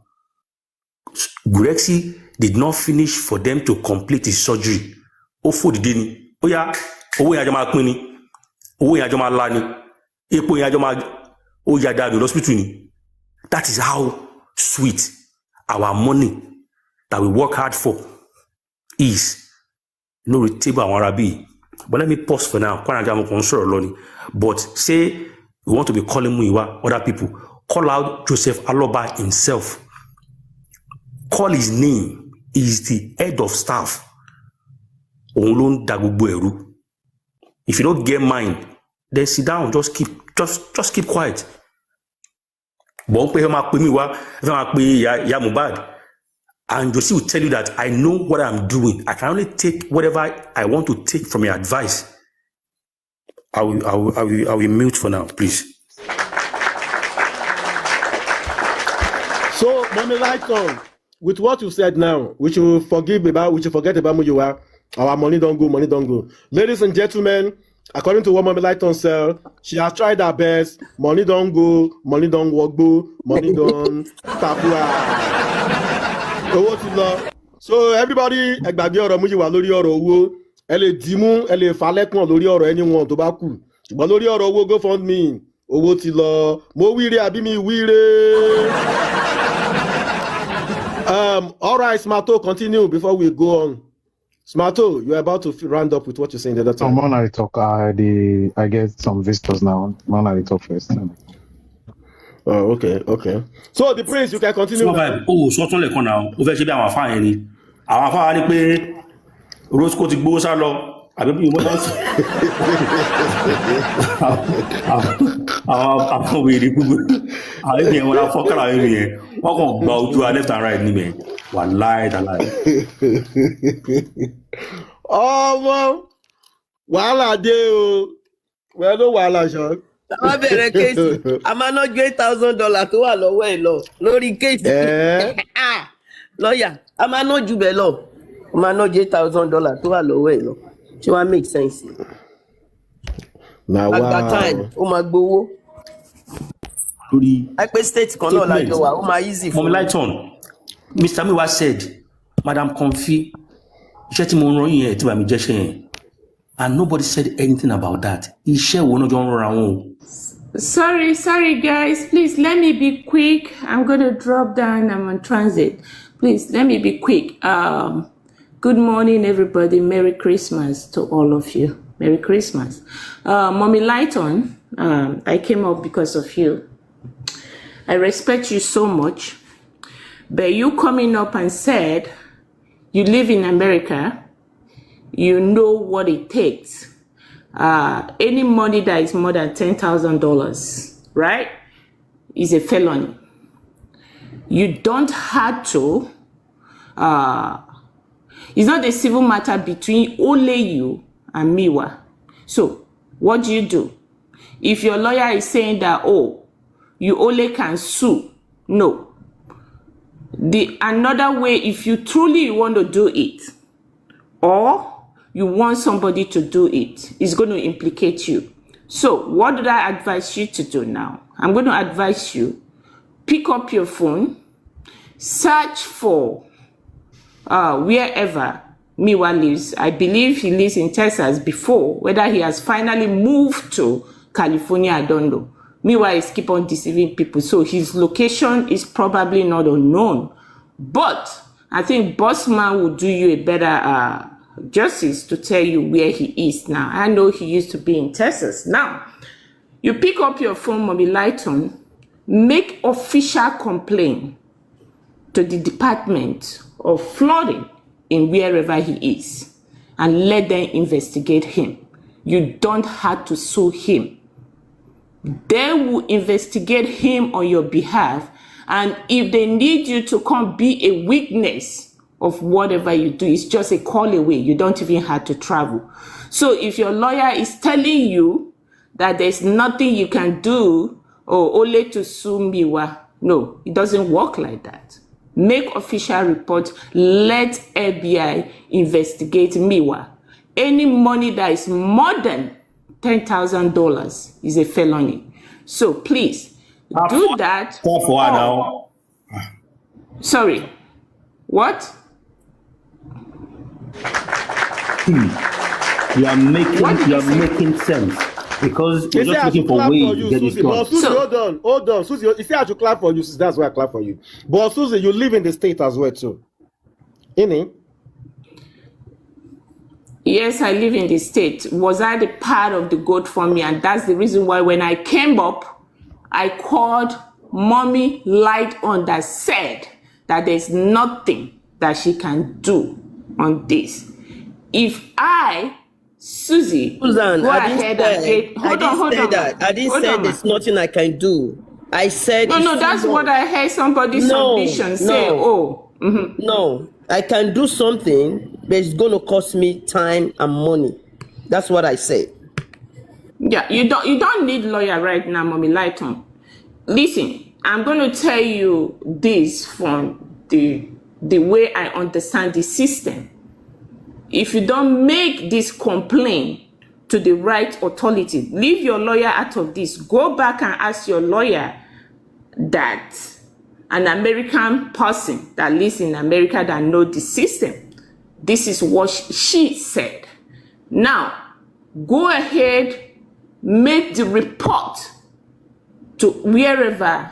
Gurexi did not finish for them to complete his surgery. Ó fò dìde ni. Ó yá owó yẹn àjọ máa pín ni. Owó yẹn àjọ máa lá ni. Epo yẹn àjọ máa ó yá dànù lọ́sítù ni. That is how sweet our money that we work hard for is. No table àwọn Arabi. But let me pause for now. But say we want to be calling Muyiwa, other people. Call out Joseph Aloba himself. Call his name. He's the head of staff. If you don't get mine, then sit down. Just keep quiet. And Josie will tell you that I know what I'm doing. I can only take whatever I want to take from your advice. I will mute for now, please. So, Mommy Lighton, with what you said now, we should forget about Muyiwa. Our money don't go. Ladies and gentlemen, according to what Mommy Lighton said, she has tried her best. Money don't go, money don't work, money don't tapua. So everybody, ẹgbàgbé ọ̀rọ̀ Muyiwa lórí ọ̀rọ̀ owó, ẹ lè dìímú, ẹ lè falẹ́kùn lórí ọ̀rọ̀ anyone tó bá kù. Ṣùgbọ́n lórí ọ̀rọ̀ owó GoFundMe, owó ti lọ. Mo wíire àbí mi wíire. All right, Smarto, continue before we go on. Smarto, you're about to round up with what you're saying the other time. When I talk, I get some visitors now. When I talk first. Oh, okay. So the prince, you can continue. So tún lè kàn náà. Ó fẹ́ ṣe bí àwọn afá yẹn ni. Àwọn afá ní pé Roscoe ti gbówó sá lọ. Àbí bí mo bá sọ. Àwọn wèrè gbogbo. Àwọn ènìyàn wọn la fọ́kàrà ènìyàn. Wọ́n kàn gba ojú wa left and right níbẹ̀. Wàláì tàláì. Ọmọ wàhálà dé o. Wẹ́n ló wàhálà ṣọ́. Àwọn bẹ̀rẹ̀ kéèsì, a máa ná ju $8,000 tó wà lọ́wọ́ ẹ̀ lọ lórí kéèsì. Lọ́yà, a máa ná ju bẹ́ẹ̀ lọ. A máa ná ju $8,000 tó wà lọ́wọ́ ẹ̀ lọ. Ṣé wàá make sense? Àgbà time, ó máa gbowó. Àìpé state kan náà lájọ wà, ó máa easy fún mi. Mommy Lighton, Mr. Miwa said, Madam Comfy, iṣẹ́ tí mo rán yín ẹ̀ tí bàmí jẹ́ ṣe yẹn. And nobody said anything about that. Iṣẹ́ wo náà jọ ń rọra wọn o. Sorry, guys. Please let me be quick. I'm going to drop down. I'm on transit. Please let me be quick. Good morning, everybody. Merry Christmas to all of you. Merry Christmas. Mommy Lighton, I came up because of you. I respect you so much. But you coming up and said you live in America, you know what it takes. Any money that is more than $10,000, right, is a felony. You don't have to. It's not a civil matter between only you and Miwa. So what do? If your lawyer is saying that, oh, you only can sue, no. The another way, if you truly want to do it, or you want somebody to do it, it's going to implicate you. So what did I advise you to do now? I'm going to advise you, pick up your phone, search for wherever Miwa lives. I believe he lives in Texas before. Whether he has finally moved to California, I don't know. Miwa is keep on deceiving people, so his location is probably not unknown. But I think Bossman will do you a better justice to tell you where he is now. I know he used to be in Texas. Now, you pick up your phone, Mommy Lighton, make official complaint to the Department of Flooding in wherever he is, and let them investigate him. You don't have to sue him. They will investigate him on your behalf, and if they need you to come be a witness of whatever you do, it's just a call away. You don't even have to travel. So if your lawyer is telling you that there's nothing you can do or only to sue Miwa, no, it doesn't work like that. Make official report, let FBI investigate Miwa. Any money that is more than $10,000 is a felony. So please do that. Now. Sorry, what? You are making sense, because you're just looking for ways to get it done. Susie, hold on. Susie, you say I should clap for you, that's why I clap for you. But Susie, you live in the state as well too. Yes, I live in the state. Was I the part of the GoFundMe? And that's the reason why when I came up, I called Mommy Light on that said that there's nothing that she can do on this. If I, Susie, Susan, go I ahead didn't and say, hold on. that. I didn't Hold say on, there's nothing I can do. I said No, that's what I heard somebody submission say. No, I can do something, but it's going to cost me time and money. That's what I said. Yeah, you don't need lawyer right now, Mommy Lighton. Listen, I'm going to tell you this from the way I understand the system. If you don't make this complaint to the right authority, leave your lawyer out of this. Go back and ask your lawyer that an American person that lives in America that knows the system. This is what she said. Now, go ahead, make the report to wherever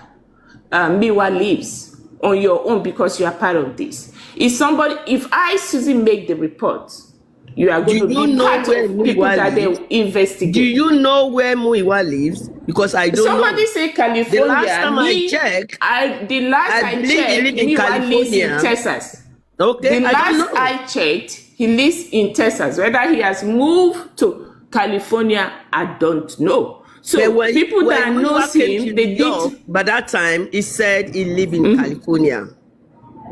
Miwa lives on your own because you are part of this. If I, Susie, make the report, you are going to be part of people that they will investigate. Do you know where Muiwa lives? Because I don't know. Somebody say California. The last time I checked, I checked, Miwa lives in Texas. Okay, the last I checked, he lives in Texas. Whether he has moved to California, I don't know. So people that knows him, they did. By that time, he said he lived in California.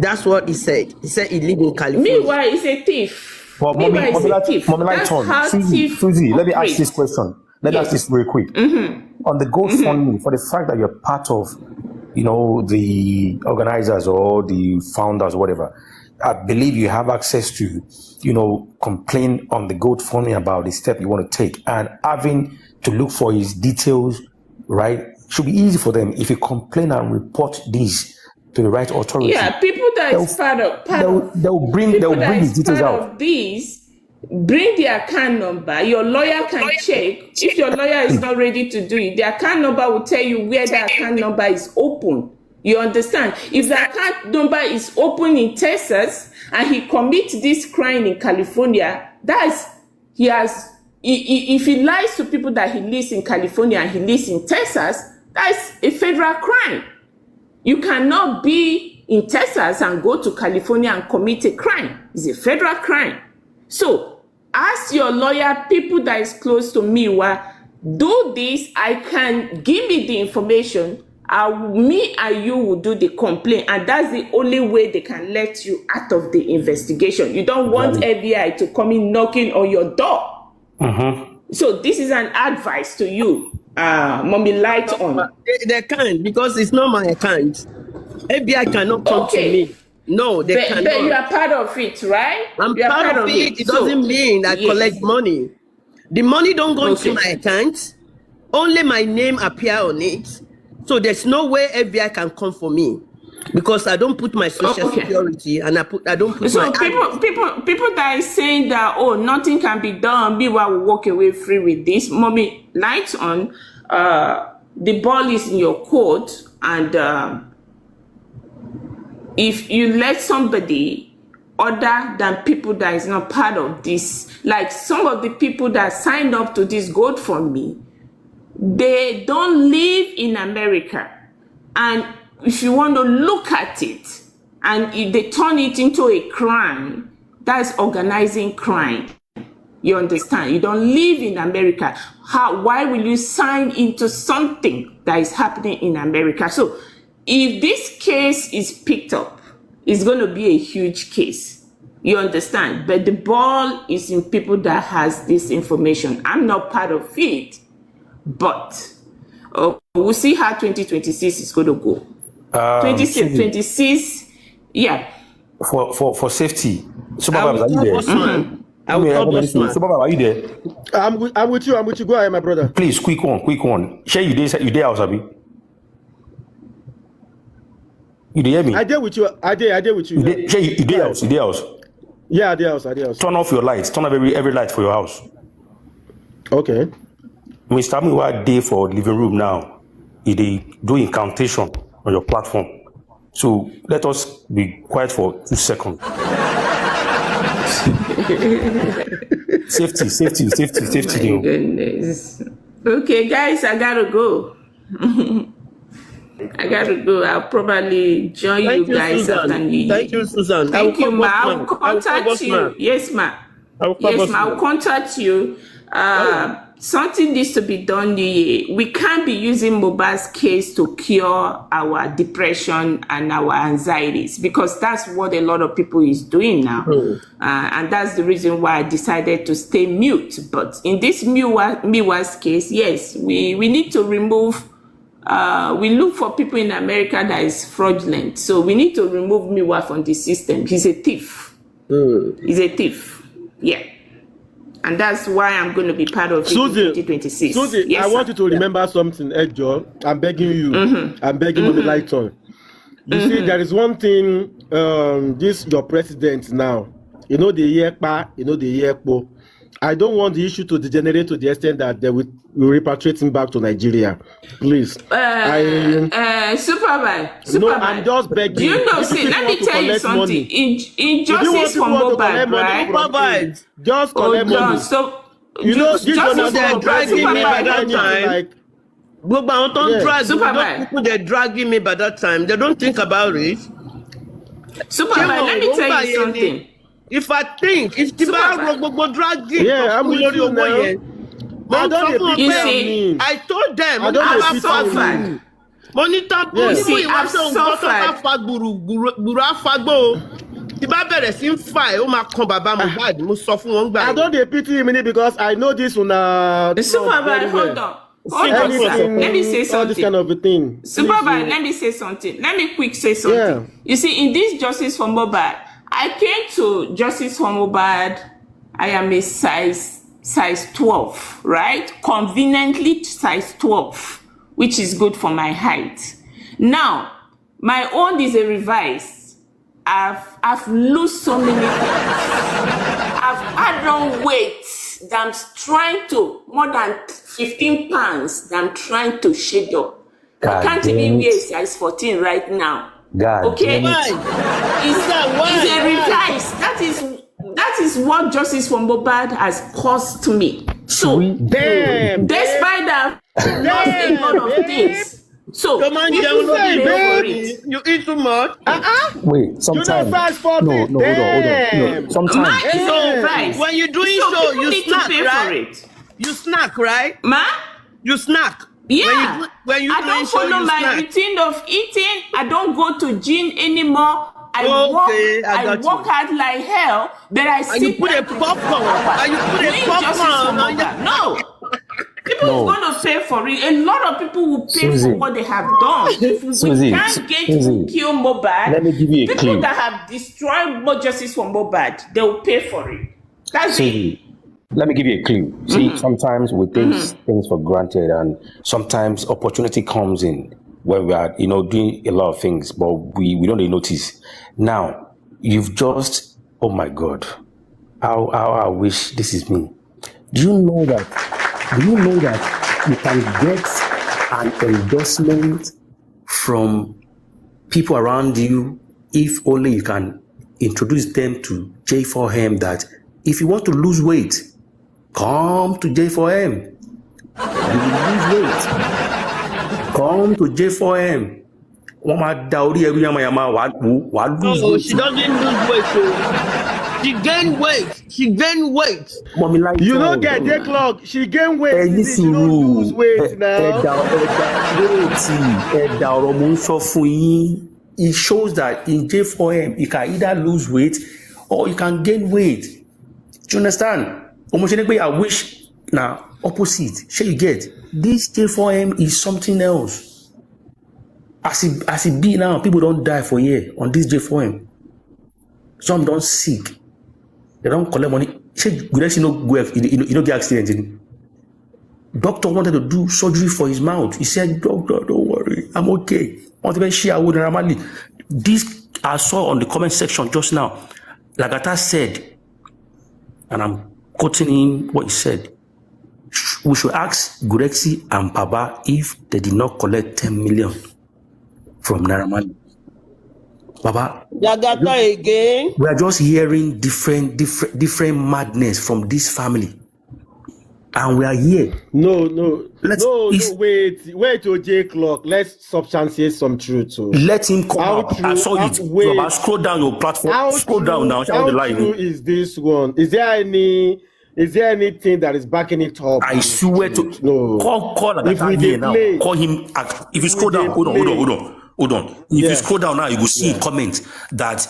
That's what he said. He said he lived in California. Meanwhile, he's a thief. But Mommy Susie, let me ask this question. Let me ask this very quick. On the GoFundMe, for the fact that you're part of, the organizers or the founders or whatever, I believe you have access to, complain on the GoFundMe about the step you want to take, and having to look for his details, right? Should be easy for them if you complain and report this to the right authority. Yeah, people that is they'll bring his details out. Bring the account number. Your lawyer can check. If your lawyer is not ready to do it, the account number will tell you where the account number is open. You understand? If the account number is open in Texas and he commits this crime in California, if he lies to people that he lives in California and he lives in Texas, that's a federal crime. You cannot be in Texas and go to California and commit a crime. It's a federal crime. So ask your lawyer, people that is close to Miwa, do this. Give me the information. Me and you will do the complaint, and that's the only way they can let you out of the investigation. You don't want FBI to come in knocking on your door. So this is an advice to you, Mommy Light on. They can't, because it's not my account. FBI cannot come to me. No, they cannot. But you are part of it, right? I'm part of it. It doesn't mean I collect money. The money don't go into my account. Only my name appear on it. So there's no way FBI can come for me, because I don't put my social security and I don't put so my people that is saying that nothing can be done, Biwa will walk away free with this. Mommy Light on, the ball is in your court, and if you let somebody other than people that is not part of this, like some of the people that signed up to this GoFundMe, they don't live in America. And if you want to look at it, and if they turn it into a crime, that's organizing crime. You understand? You don't live in America. Why will you sign into something that is happening in America? So if this case is picked up, it's going to be a huge case. You understand? But the ball is in people that has this information. I'm not part of it. But we'll see how 2026 is going to go. 26, yeah. For safety, Supervibez, are you there? Supervibez, are you there? I'm with you. Go ahead, my brother. Please, quick one. Share you there, house, Abi. You hear me? I did with you. I did with you. You there house. Yeah, I did house. Turn off your lights. Turn off every light for your house. Okay. Mr. Miwa day for living room now. They do incantation on your platform. So let us be quiet for 2 seconds. My goodness. Okay, guys, I gotta go. I'll probably join you guys Susan. after New Year. Thank you, Susan. Thank you, ma. I'll contact you. Yes, ma. Yes, ma. I'll contact you. Something needs to be done New Year. We can't be using Mohbad's case to cure our depression and our anxieties, because that's what a lot of people is doing now. And that's the reason why I decided to stay mute. But in this Miwa's case, yes, we need to remove. We look for people in America that is fraudulent. So we need to remove Miwa from the system. He's a thief. He's a thief. Yeah. And that's why I'm going to be part of it in 2026. Susie, yes, I want you to remember something, Edjo. I'm begging you. I'm begging Mommy Lighton. You see, there is one thing, this your president now. You know the Yekpa, you know the Yekpo. I don't want the issue to degenerate to the extent that they will repatriate him back to Nigeria. Please. Supervibez. No, I'm just begging. Do you know, see, let me tell you something. In justice for Mohbad, right? Just collect money. So, you know, people they're dragging me by that time. People they're dragging me by that time. They don't think about it. Supervibez, let me tell you something. If the bar dragging, I'm with you now. I told them I've suffered. Monitor see, I've suffered. I don't pity him because I know this one. Supervibez, hold on. Hold on, sir. Let me say something. This kind of a thing. Supervibez, let me say something. Let me quick say something. Yeah. You see, in this justice for Mohbad, I came to justice for Mohbad. I am a size 12, right? Conveniently size 12, which is good for my height. Now, my own is a revise. I've lost so many things. I've added on weight that I'm trying to, more than 15 pounds that I'm trying to shade up. I can't even wear a size 14 right now. Okay? It's a revise. That is what justice for Mohbad has cost me. So, despite that, lost a lot of things. So, you eat too much. Wait, sometimes. No, hold on. Sometimes. When you're doing show, you snack, right? You snack, right? Ma? You snack. Yeah. When you I don't follow my routine of eating. I don't go to gym anymore. I work hard like hell, but I sit put a popcorn. No. People are going to pay for it. A lot of people will pay for what they have done. If we can't get to kill Mohbad, let me give you a people clue. that have destroyed more justice for Mohbad, they will pay for it. That's it. Let me give you a clue. See, sometimes we take things for granted, and sometimes opportunity comes in when we are, doing a lot of things, but we don't really notice. Now, you've just, oh my God, how I wish this is me. Do you know that you can get an endorsement from people around you if only you can introduce them to J4M, that if you want to lose weight, come to J4M. You will lose weight. Come to J4M. No, she doesn't lose weight. She gained weight. Mommy, like you don't get the clock. She gained weight. She don't lose weight now. It shows that in J4M, you can either lose weight or you can gain weight. Do you understand? I wish now opposite. Shall you get this J4M is something else. As it be now, people don't die for a year on this J4M. Some don't sick. They don't collect money. Get accident. Doctor wanted to do surgery for his mouth. He said, "Doctor, don't worry, I'm okay." This I saw on the comment section just now. Lagata said, and I'm quoting him what he said. We should ask Gurexi and Baba if they did not collect 10 million from Naira Marley. Baba, Lagata again. we are just hearing different madness from this family. And we are here. No, wait, OJ Clock. Let's substantiate some truth. So. Let him come out. I saw it. Baba, scroll down your platform. Scroll down now. How true is this one? Is there anything that is backing it up? I swear to no. Call Lagata here now. Call him. If you scroll down, hold on. If you scroll down now, you will see a comment that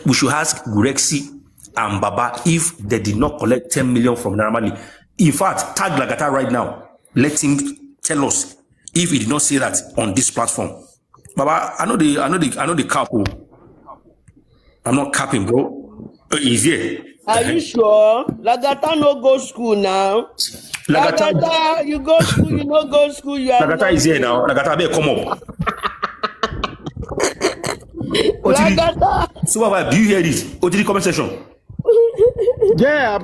we should ask Gurexi and Baba if they did not collect 10 million from Naira Marley. In fact, tag Lagata right now. Let him tell us if he did not say that on this platform. Baba, I know the cap. I'm not capping, bro. He's here. Are you sure? Lagata no go school now. Lagata, you go school, you no go school. You are Lagata is here now. Lagata, better come up. Lagata. Supervibez, do you hear this? OTD comment section. Yeah,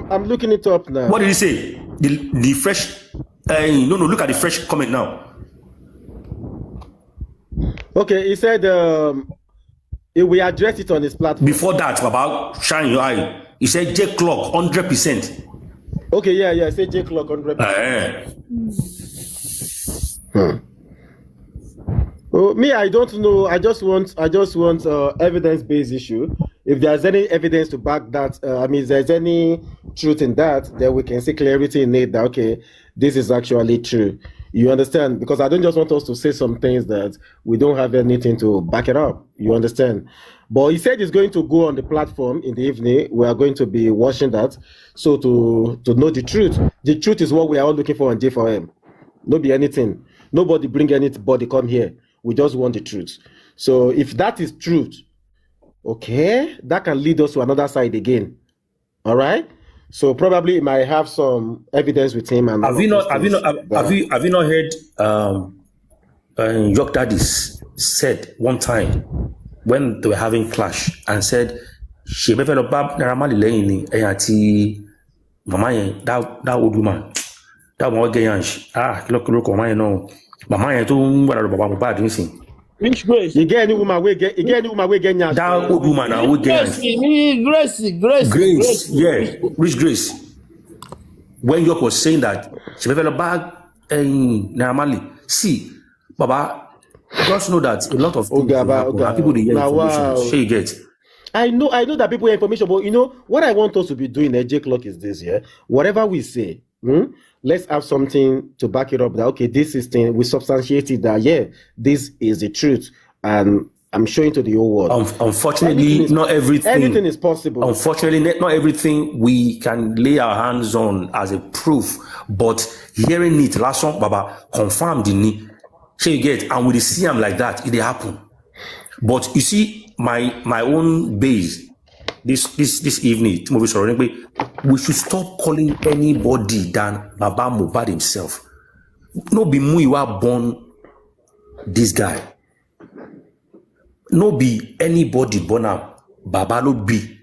I'm looking it up now. What did he say? The fresh. No. Look at the fresh comment now. Okay, he said we address it on his platform. Before that, Baba, shine your eye. He said J Clock 100%. Okay, yeah. I said J Clock 100%. Oh, me, I don't know. I just want evidence-based issue. If there's any evidence to back that, if there's any truth in that, then we can see clarity in it that, okay, this is actually true. You understand? Because I don't just want us to say some things that we don't have anything to back it up. You understand? But he said he's going to go on the platform in the evening. We are going to be watching that. So to know the truth. The truth is what we are all looking for on J4M. No be anything. Nobody bring anybody come here. We just want the truth. So if that is truth, okay, that can lead us to another side again. All right. So probably it might have some evidence with him. And have you not heard York Daddies said one time when they were having clash and said she better bab Naira Marley lẹ́yìn àti mama yẹn that old woman that one get yansh kilo ko mama yẹn no mama yẹn tó ń wà lọ́dọ̀ baba Mohbad nísìn. Which Grace? You get any woman we get yansh. That old woman now we get Grace. Yeah, which Grace? When York was saying that she better bag Naira Marley. See, Baba, just know that a lot of things happen, and people they get information. Sure you get. I know that people have information, but you know what I want us to be doing at J Clock is this, yeah. Whatever we say, let's have something to back it up. That okay, this is thing we substantiated that this is the truth, and I'm showing to the whole world. Unfortunately, not everything. Anything is possible. Unfortunately, not everything we can lay our hands on as a proof. But hearing it, last one, Baba, confirmed in me. So you get, and we see them like that, it happen. But you see, my own base this evening, we should stop calling anybody than Baba Mohbad himself. No be Muyiwa born this guy. No be anybody born am. Baba no be.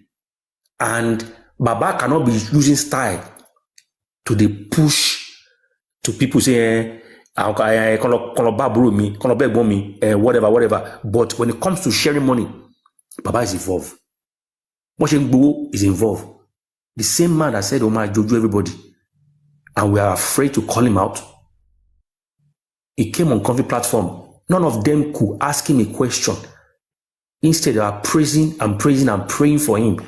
And Baba cannot be using style to the push to people say whatever. But when it comes to sharing money, Baba is involved. Moshe is involved. The same man that said, Oma Jojo everybody, and we are afraid to call him out. He came on Coffee platform. None of them could ask him a question. Instead, they are praising and praying for him.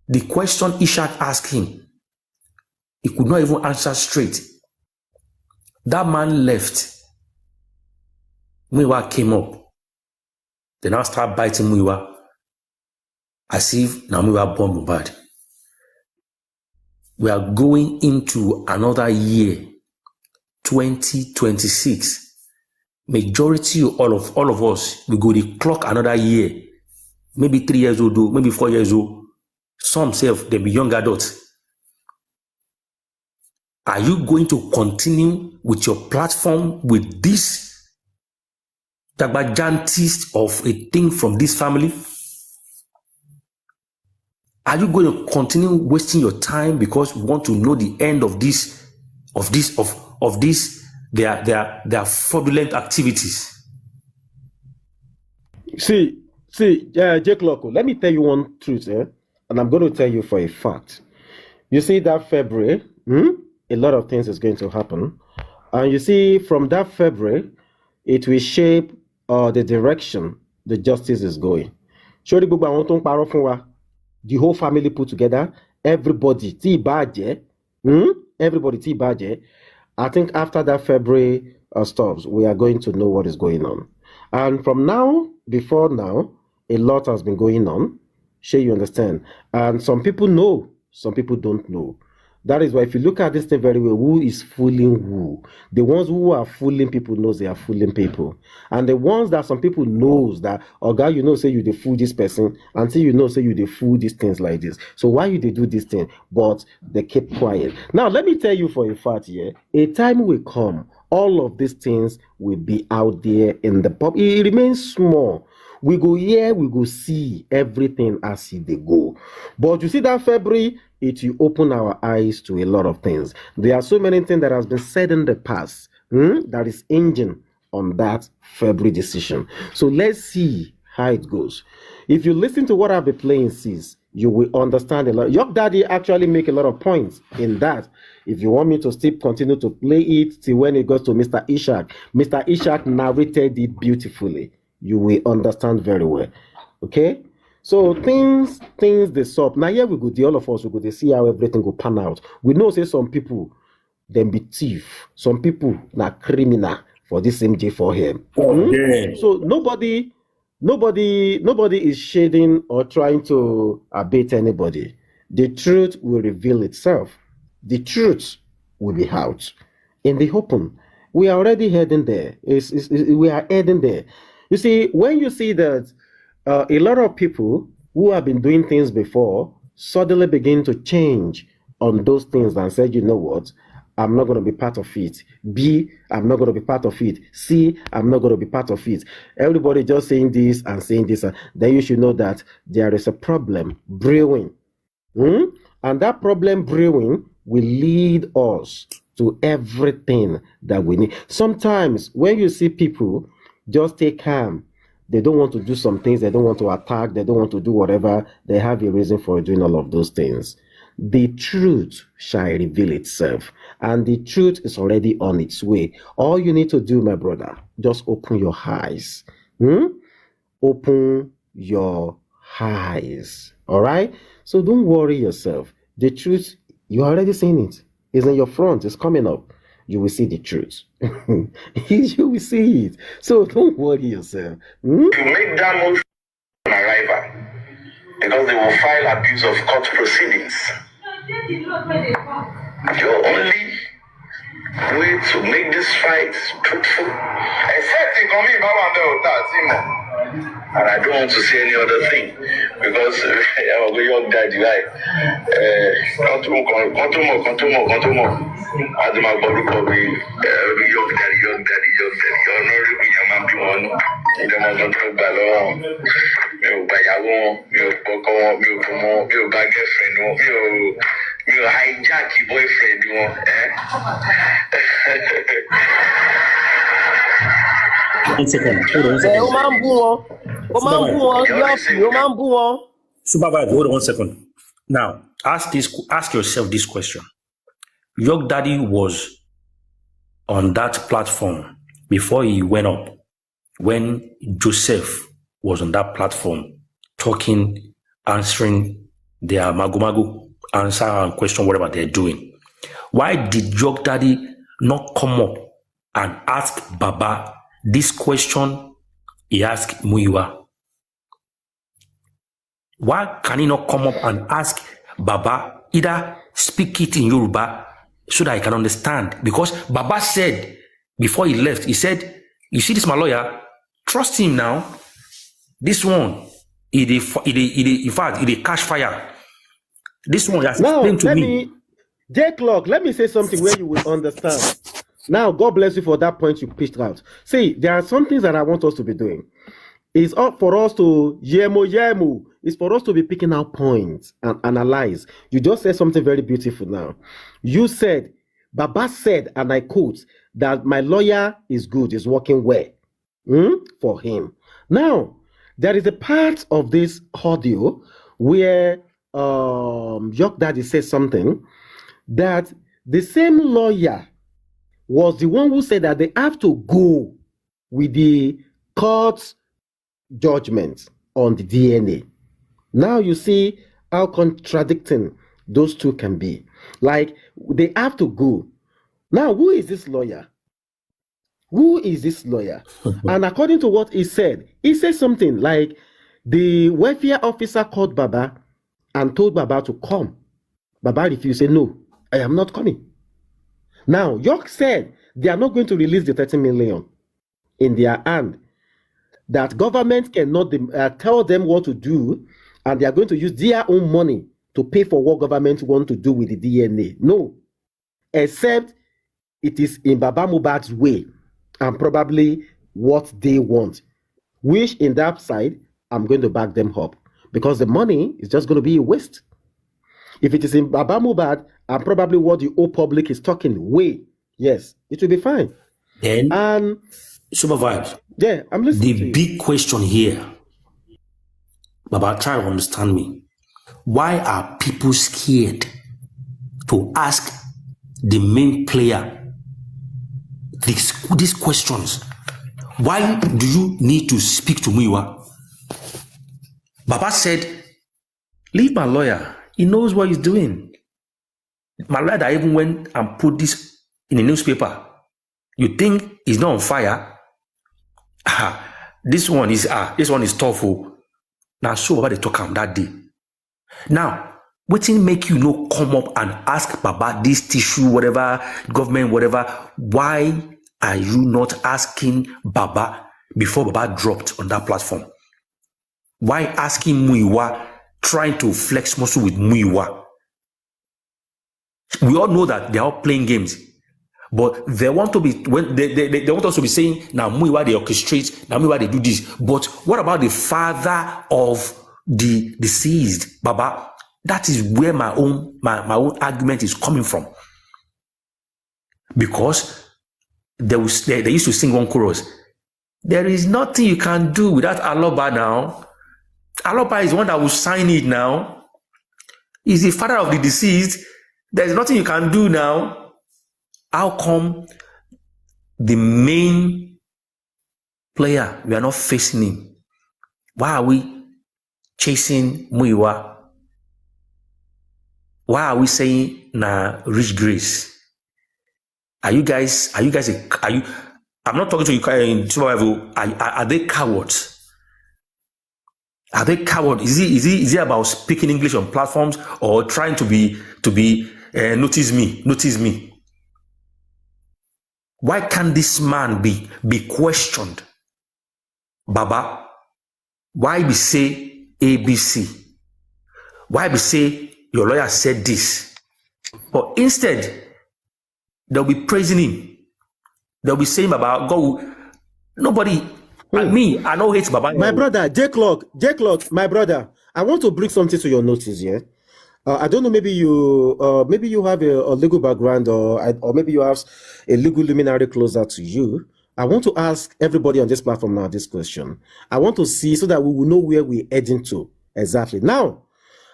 The question Ishak asked him, he could not even answer straight. That man left. Muyiwa came up. They now start biting Muyiwa as if now Muyiwa born Mohbad. We are going into another year, 2026. Majority all of us, we go to clock another year, maybe 3 years old, maybe 4 years old. Some say they be young adults. Are you going to continue with your platform with this Dagbajantis of a thing from this family? Are you going to continue wasting your time because you want to know the end of their fraudulent activities? See, Jake Loco, let me tell you one truth, and I'm going to tell you for a fact. You see that February, a lot of things is going to happen. And you see, from that February, it will shape the direction the justice is going. Surely, the whole family put together, everybody, everybody, I think after that February stops, we are going to know what is going on. And from now, before now, a lot has been going on. Sure, you understand. And some people know, some people don't know. That is why if you look at this thing very well, who is fooling who? The ones who are fooling people knows they are fooling people. And the ones that some people knows that, oh God, you know, say you dey fool this person, until you know, say you dey fool these things like this. So why you they do this thing? But they keep quiet. Now, let me tell you for a fact here, a time will come, all of these things will be out there in the pub. It remains small. We go here, we go see everything as they go. But you see that February, it will open our eyes to a lot of things. There are so many things that has been said in the past that is hinging on that February decision. So let's see how it goes. If you listen to what I've been playing, sis, you will understand a lot. Your daddy actually make a lot of points in that. If you want me to still continue to play it till when it goes to Mr. Ishak narrated it beautifully. You will understand very well. Okay? So things they stop. Now here we go, all of us, we go to see how everything will pan out. We know say some people, them be thief. Some people na criminal for this MJ for him. So nobody is shading or trying to abate anybody. The truth will reveal itself. The truth will be out in the open. We are already heading there. We are heading there. You see, when you see that a lot of people who have been doing things before suddenly begin to change on those things and say, you know what, I'm not going to be part of it. B, I'm not going to be part of it. C, I'm not going to be part of it. Everybody just saying this and saying this. Then you should know that there is a problem brewing. And that problem brewing will lead us to everything that we need. Sometimes when you see people just take calm, they don't want to do some things, they don't want to attack, they don't want to do whatever, they have a reason for doing all of those things. The truth shall reveal itself, and the truth is already on its way. All you need to do, my brother, just open your eyes. Open your eyes. All right? So don't worry yourself. The truth, you are already seeing it. It's in your front, it's coming up. You will see the truth. You will see it. So don't worry yourself. You make that move on arrival because they will file abuse of court proceedings. Your only way to make this fight truthful, except in coming back and I don't want to say any other thing because I'm a young daddy, right? Contomo. As my body probably young daddy. You're not really a man be one. You don't want to go along. You buy a one, you book on, you promote, you buy girlfriend, you hijack your boyfriend, you want, 1 second. Supervibez, hold on 1 second. Now, ask yourself this question. Your daddy was on that platform before he went up, when Joseph was on that platform talking, answering their mago answer and question, whatever they're doing. Why did your daddy not come up and ask Baba this question he asked Muyiwa? Why can he not come up and ask Baba, either speak it in Yoruba so that I can understand? Because Baba said before he left, he said, you see this my lawyer, trust him now. This one, in fact, he cash fire. This one has explained to me. J-Clock, let me say something where you will understand. Now, God bless you for that point you pitched out. See, there are some things that I want us to be doing. It's up for us to yemo. It's for us to be picking out points and analyze. You just said something very beautiful now. You said, Baba said, and I quote, that my lawyer is good, is working well for him. Now, there is a part of this audio where York Daddy says something that the same lawyer was the one who said that they have to go with the court's judgment on the DNA. Now you see how contradicting those two can be. Like, they have to go. Now, who is this lawyer? Who is this lawyer? And according to what he said something like the welfare officer called Baba and told Baba to come. Baba refused, said, no, I am not coming. Now, York said they are not going to release the 30 million in their hand, that government cannot tell them what to do, and they are going to use their own money to pay for what government want to do with the DNA. No, except it is in Baba Mohbad's way and probably what they want, which in that side, I'm going to back them up because the money is just going to be a waste. If it is in Baba Mohbad and probably what the whole public is talking way, yes, it will be fine. Then, and Supervibez. Yeah, I'm listening. The big question here, Baba, try to understand me. Why are people scared to ask the main player these questions? Why do you need to speak to Muiwa? Baba said, leave my lawyer. He knows what he's doing. My lawyer that even went and put this in the newspaper. You think he's not on fire? This one is tough. Now show Baba they talk him that day. Now, what make you no come up and ask Baba this tissue, whatever, government, whatever? Why are you not asking Baba before Baba dropped on that platform? Why asking Muiwa, trying to flex muscle with Muiwa? We all know that they are all playing games. But they want to be, when they want us to be saying, now Muiwa they orchestrate, now Muiwa they do this. But what about the father of the deceased, Baba? That is where my own argument is coming from. Because they used to sing one chorus. There is nothing you can do without Aloba now. Aloba is the one that will sign it now. He's the father of the deceased. There is nothing you can do now. How come the main player, we are not facing him? Why are we chasing Muiwa? Why are we saying Rich Grace? I'm not talking to you in Supervibez. Are they cowards? Are they cowards? Is it about speaking English on platforms or trying to be notice me? Why can't this man be questioned? Baba, why be say ABC? Why be say your lawyer said this? But instead, they'll be praising him. They'll be saying Baba, God, nobody, me, I don't hate Baba. My brother, J Clock, my brother, I want to bring something to your notice here. I don't know, maybe you have a legal background or maybe you have a legal luminary closer to you. I want to ask everybody on this platform now this question. I want to see so that we will know where we're heading to exactly. Now,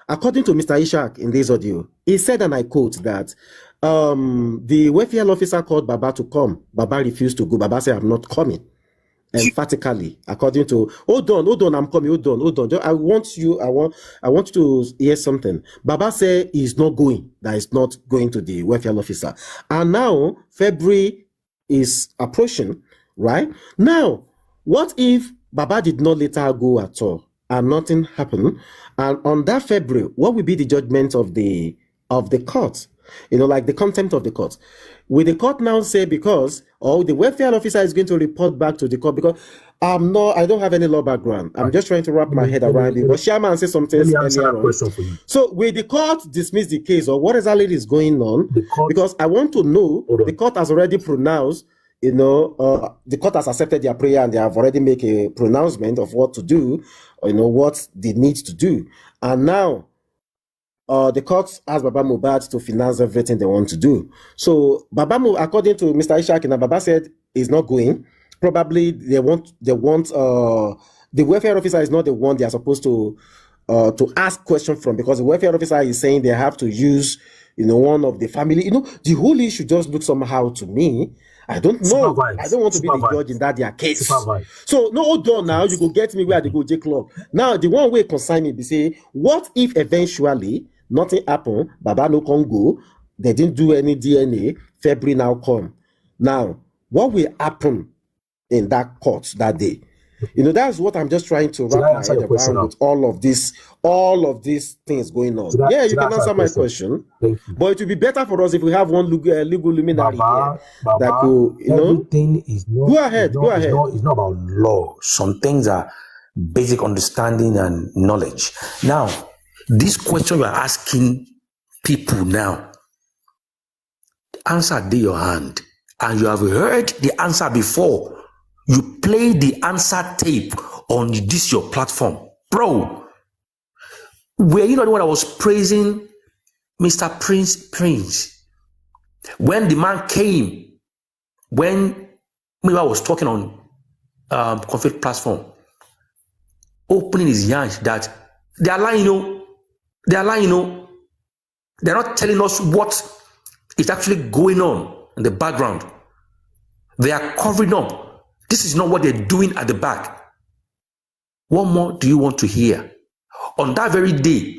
according to Mr. Ishak in this audio, he said, and I quote, that the welfare officer called Baba to come. Baba refused to go. Baba said, I'm not coming. Emphatically, according to, hold on, I'm coming, hold on. I want you to hear something. Baba said he's not going, that he's not going to the welfare officer. And now February is approaching, right? Now, what if Baba did not later go at all and nothing happened? And on that February, what will be the judgment of the court? Like the contempt of the court. Will the court now say because the welfare officer is going to report back to the court because I don't have any law background. I'm just trying to wrap my head around it. But Sherman said something earlier on. For you. So will the court dismiss the case or what exactly is going on? Because I want to know, the court has already pronounced, the court has accepted their prayer and they have already made a pronouncement of what to do, what they need to do. And now, the court asked Baba Mohbad to finance everything they want to do. So Baba Mohbad, according to Mr. Ishak, Baba said he's not going. Probably they want the welfare officer is not the one they are supposed to ask questions from, because the welfare officer is saying they have to use, one of the family. The whole issue just looks somehow to me. I don't know. I don't want to be the judge in that their case. So no, hold on now. You go get me where they go J Club. Now the one way concern me be say, what if eventually nothing happen? Baba no Congo. They didn't do any DNA. February now come. Now what will happen in that court that day? That's what I'm just trying to wrap my head around with all of these things going on. You can answer my question. But it would be better for us if we have one legal luminary here that could, Everything is not. Go ahead. It's not about law. Some things are basic understanding and knowledge. Now, this question you are asking people now, the answer in your hand, and you have heard the answer before. You play the answer tape on this your platform. Bro, were you not the one that was praising Mr. Prince? When the man came, when Miwa was talking on conflict platform, opening his yansh that they are lying, They're not telling us what is actually going on in the background. They are covering up. This is not what they're doing at the back. What more do you want to hear? On that very day,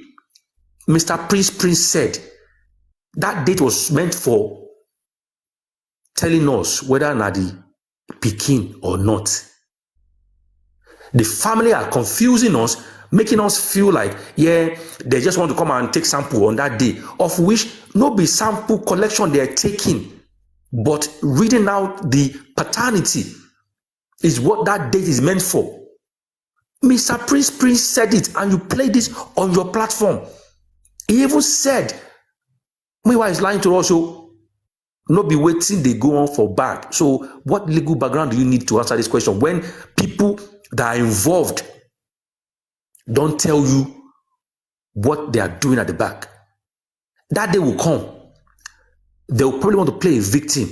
Mr. Prince said that date was meant for telling us whether or not the Peking or not. The family are confusing us, making us feel like, they just want to come and take sample on that day, of which no be sample collection they are taking, but reading out the paternity is what that date is meant for. Mr. Prince said it, and you play this on your platform. He even said, Miwa is lying to us, so not be waiting, they go on for back. So what legal background do you need to answer this question when people that are involved don't tell you what they are doing at the back? That day will come. They will probably want to play a victim.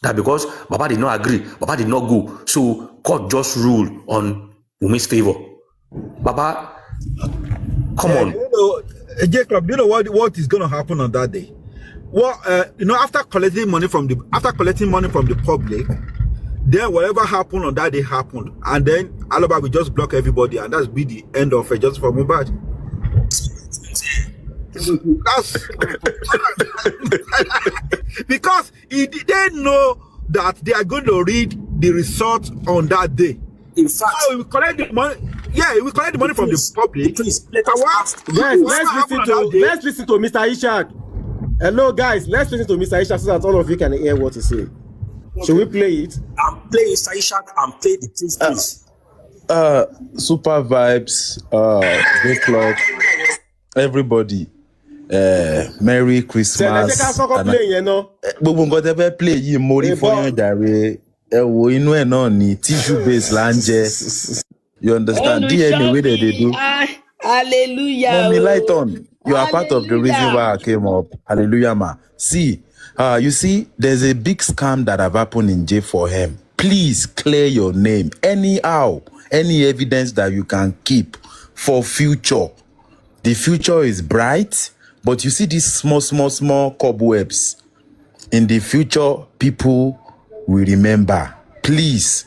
That because Baba did not agree, Baba did not go, so court just ruled on Wumi's favor. Baba, come on. Jacob, do you know what is going to happen on that day? Well, after collecting money from the public, then whatever happened on that day happened, and then Alaba will just block everybody, and that's be the end of it, just for Mohbad. Because they know that they are going to read the result on that day. In fact, so we collect the money. Yeah, we collect the money from the public. Let's listen to Mr. Ishak. Hello, guys. Let's listen to Mr. Ishak so that all of you can hear what he say. Okay. Should we play it? I'm playing Mr. Ishak and play the Prince, please. Supervibez, J Club, everybody. Merry Christmas. Gbogbo nǹkan tẹ́ fẹ́ play yìí mo rí fún yín jàre. Ẹ wo inú ẹ̀ náà ni tissue base là ń jẹ. You understand? DNA wey they do. Hallelujah. Mommy light on. You are part of the reason why I came up. Hallelujah, ma. See, you see, there's a big scam that have happened in J4M. Please clear your name. Anyhow, any evidence that you can keep for future. The future is bright, but you see these small cobwebs. In the future, people will remember. Please,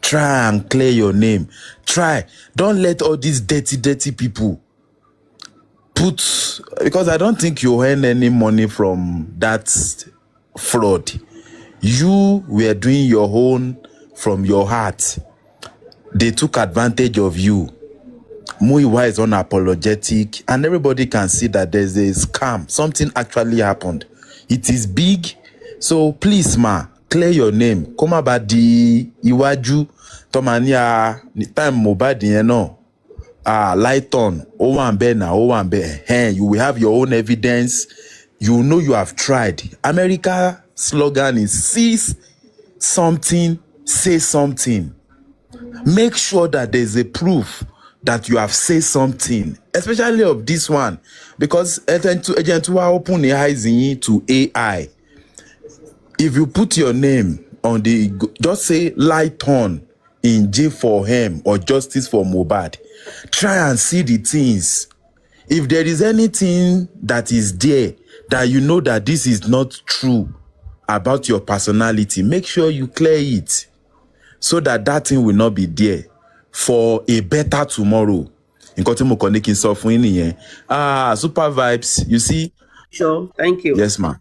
try and clear your name. Try. Don't let all these dirty people because I don't think you earn any money from that fraud. You were doing your own from your heart. They took advantage of you. Muiwa is unapologetic, and everybody can see that there's a scam. Something actually happened. It is big. So please, ma, clear your name. Come about the Iwaju Tomania time Mobadi, you know. Light on. You will have your own evidence. You know you have tried. America slogan is see something, say something. Make sure that there's a proof that you have said something, especially of this one, because agent to open the eyes to AI. If you put your name on the, just say light on, in jail for him or justice for Mohbad, try and see the things. If there is anything that is there that you know that this is not true about your personality, make sure you clear it so that that thing will not be there for a better tomorrow. Supervibez, you see. Sure, thank you. Yes, ma'am.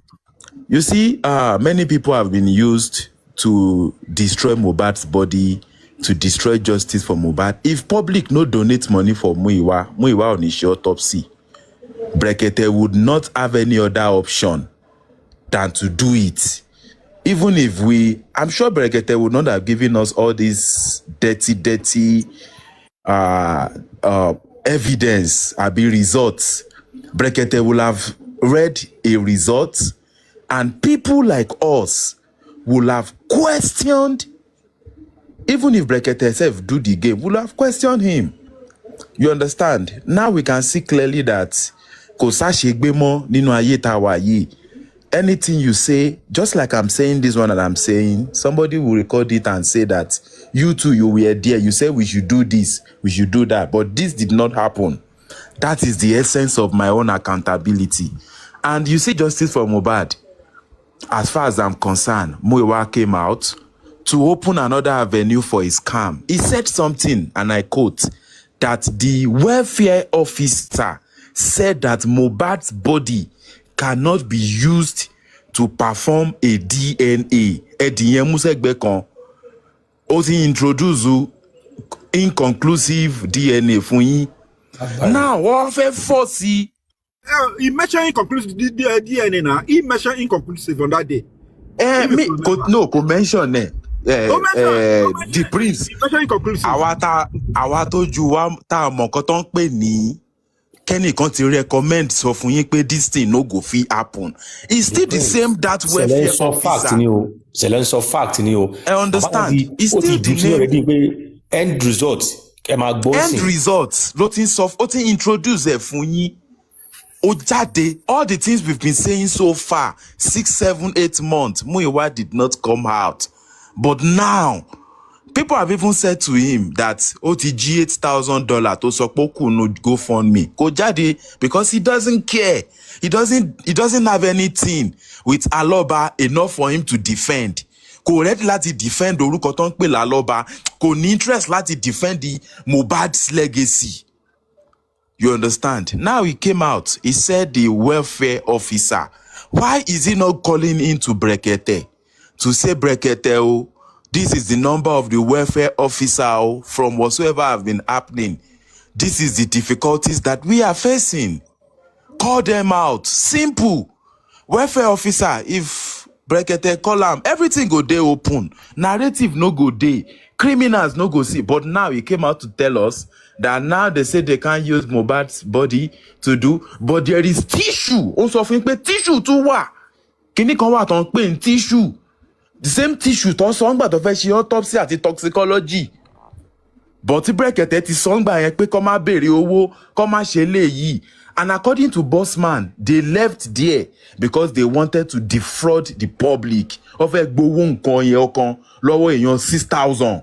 You see, many people have been used to destroy Mohbad's body, to destroy justice for Mohbad. If public no donate money for Muyiwa on his autopsy, Brekete would not have any other option than to do it. Even if I'm sure Brekete would not have given us all this dirty evidence, results. Brekete will have read a result, and people like us will have questioned. Even if Brekete himself do the game, we'll have questioned him. You understand? Now we can see clearly that anything you say, just like I'm saying this one that I'm saying, somebody will record it and say that you too, you were there. You said we should do this, we should do that. But this did not happen. That is the essence of my own accountability. And you see justice for Mohbad, as far as I'm concerned, Muyiwa came out to open another avenue for his scam. He said something, and I quote, that the welfare officer said that Mohbad's body cannot be used to perform a DNA. Oti introduce inconclusive DNA fún yín. Now, what for force? He mentioned inconclusive DNA now. He mentioned inconclusive on that day. Could mention the prince. Àwa tó ju wa tá mọ̀ nǹkan tó ń pè ní kẹ́nìkan ti recommend sọ fún yín pé this thing no go fit happen. It's still the same that welfare officer. Fact ni o. I understand. It's still the name. End result. End result. Ló ti introduce ẹ̀ fún yín. Ojade, all the things we've been saying so far, 6, 7, 8 months, Muyiwa did not come out. But now, people have even said to him that OTG $8,000 to support no GoFundMe. Ojade, because he doesn't care. He doesn't have anything with Aloba enough for him to defend. Kò ready láti defend orúkọ tó ń pè l'Aloba. Kò ní interest láti defend the Mohbad's legacy. You understand? Now he came out. He said the welfare officer. Why is he not calling into Brekete to say, Brekete, oh, this is the number of the welfare officer oh, from whatsoever have been happening. This is the difficulties that we are facing. Call them out. Simple. Welfare officer, if Brekete call him, everything go day open. Narrative no go day. Criminals no go see. But now he came out to tell us that now they say they can't use Mohbad's body to do, but there is tissue. Also, think tissue to what? Can you come out on plain tissue? The same tissue to song but of autopsy at the toxicology. But the Brekete ti song by a quick come bury owo, come yi. And according to Bossman, they left there because they wanted to defraud the public of a gbowon kon yokon lowo eyan 6,000.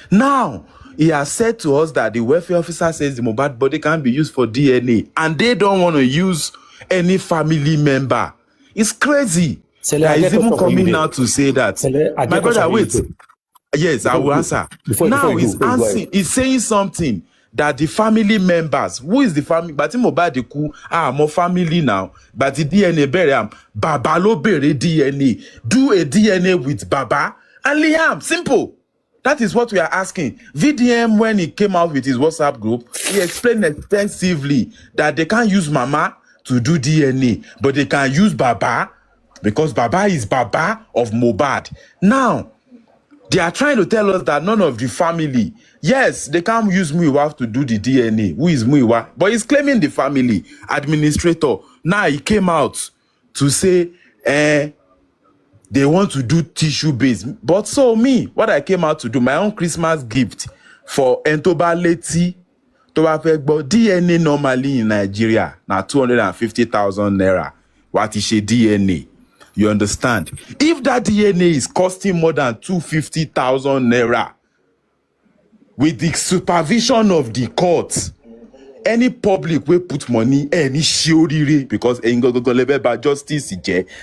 Now, he has said to us that the welfare officer says the Mohbad body can be used for DNA, and they don't want to use any family member. It's crazy. That is even coming now to say that. My brother, wait. Yes, I will answer. Now he's saying something that the family members, who is the family? But Mohbad more family now. But the DNA bury Baba lo bury DNA. Do a DNA with Baba and Liam. Simple. That is what we are asking. VDM, when he came out with his WhatsApp group, he explained extensively that they can't use Mama to do DNA, but they can use Baba because Baba is Baba of Mohbad. Now, they are trying to tell us that none of the family, yes, they can't use Muyiwa to do the DNA. Who is Muyiwa? But he's claiming the family administrator. Now he came out to say, they want to do tissue based. But so me, what I came out to do, my own Christmas gift for Entoba Leti, DNA normally in Nigeria, now 250,000 naira. What is a DNA? You understand? If that DNA is costing more than 250,000 naira, with the supervision of the courts, any public will put money, any shiorire, because justice,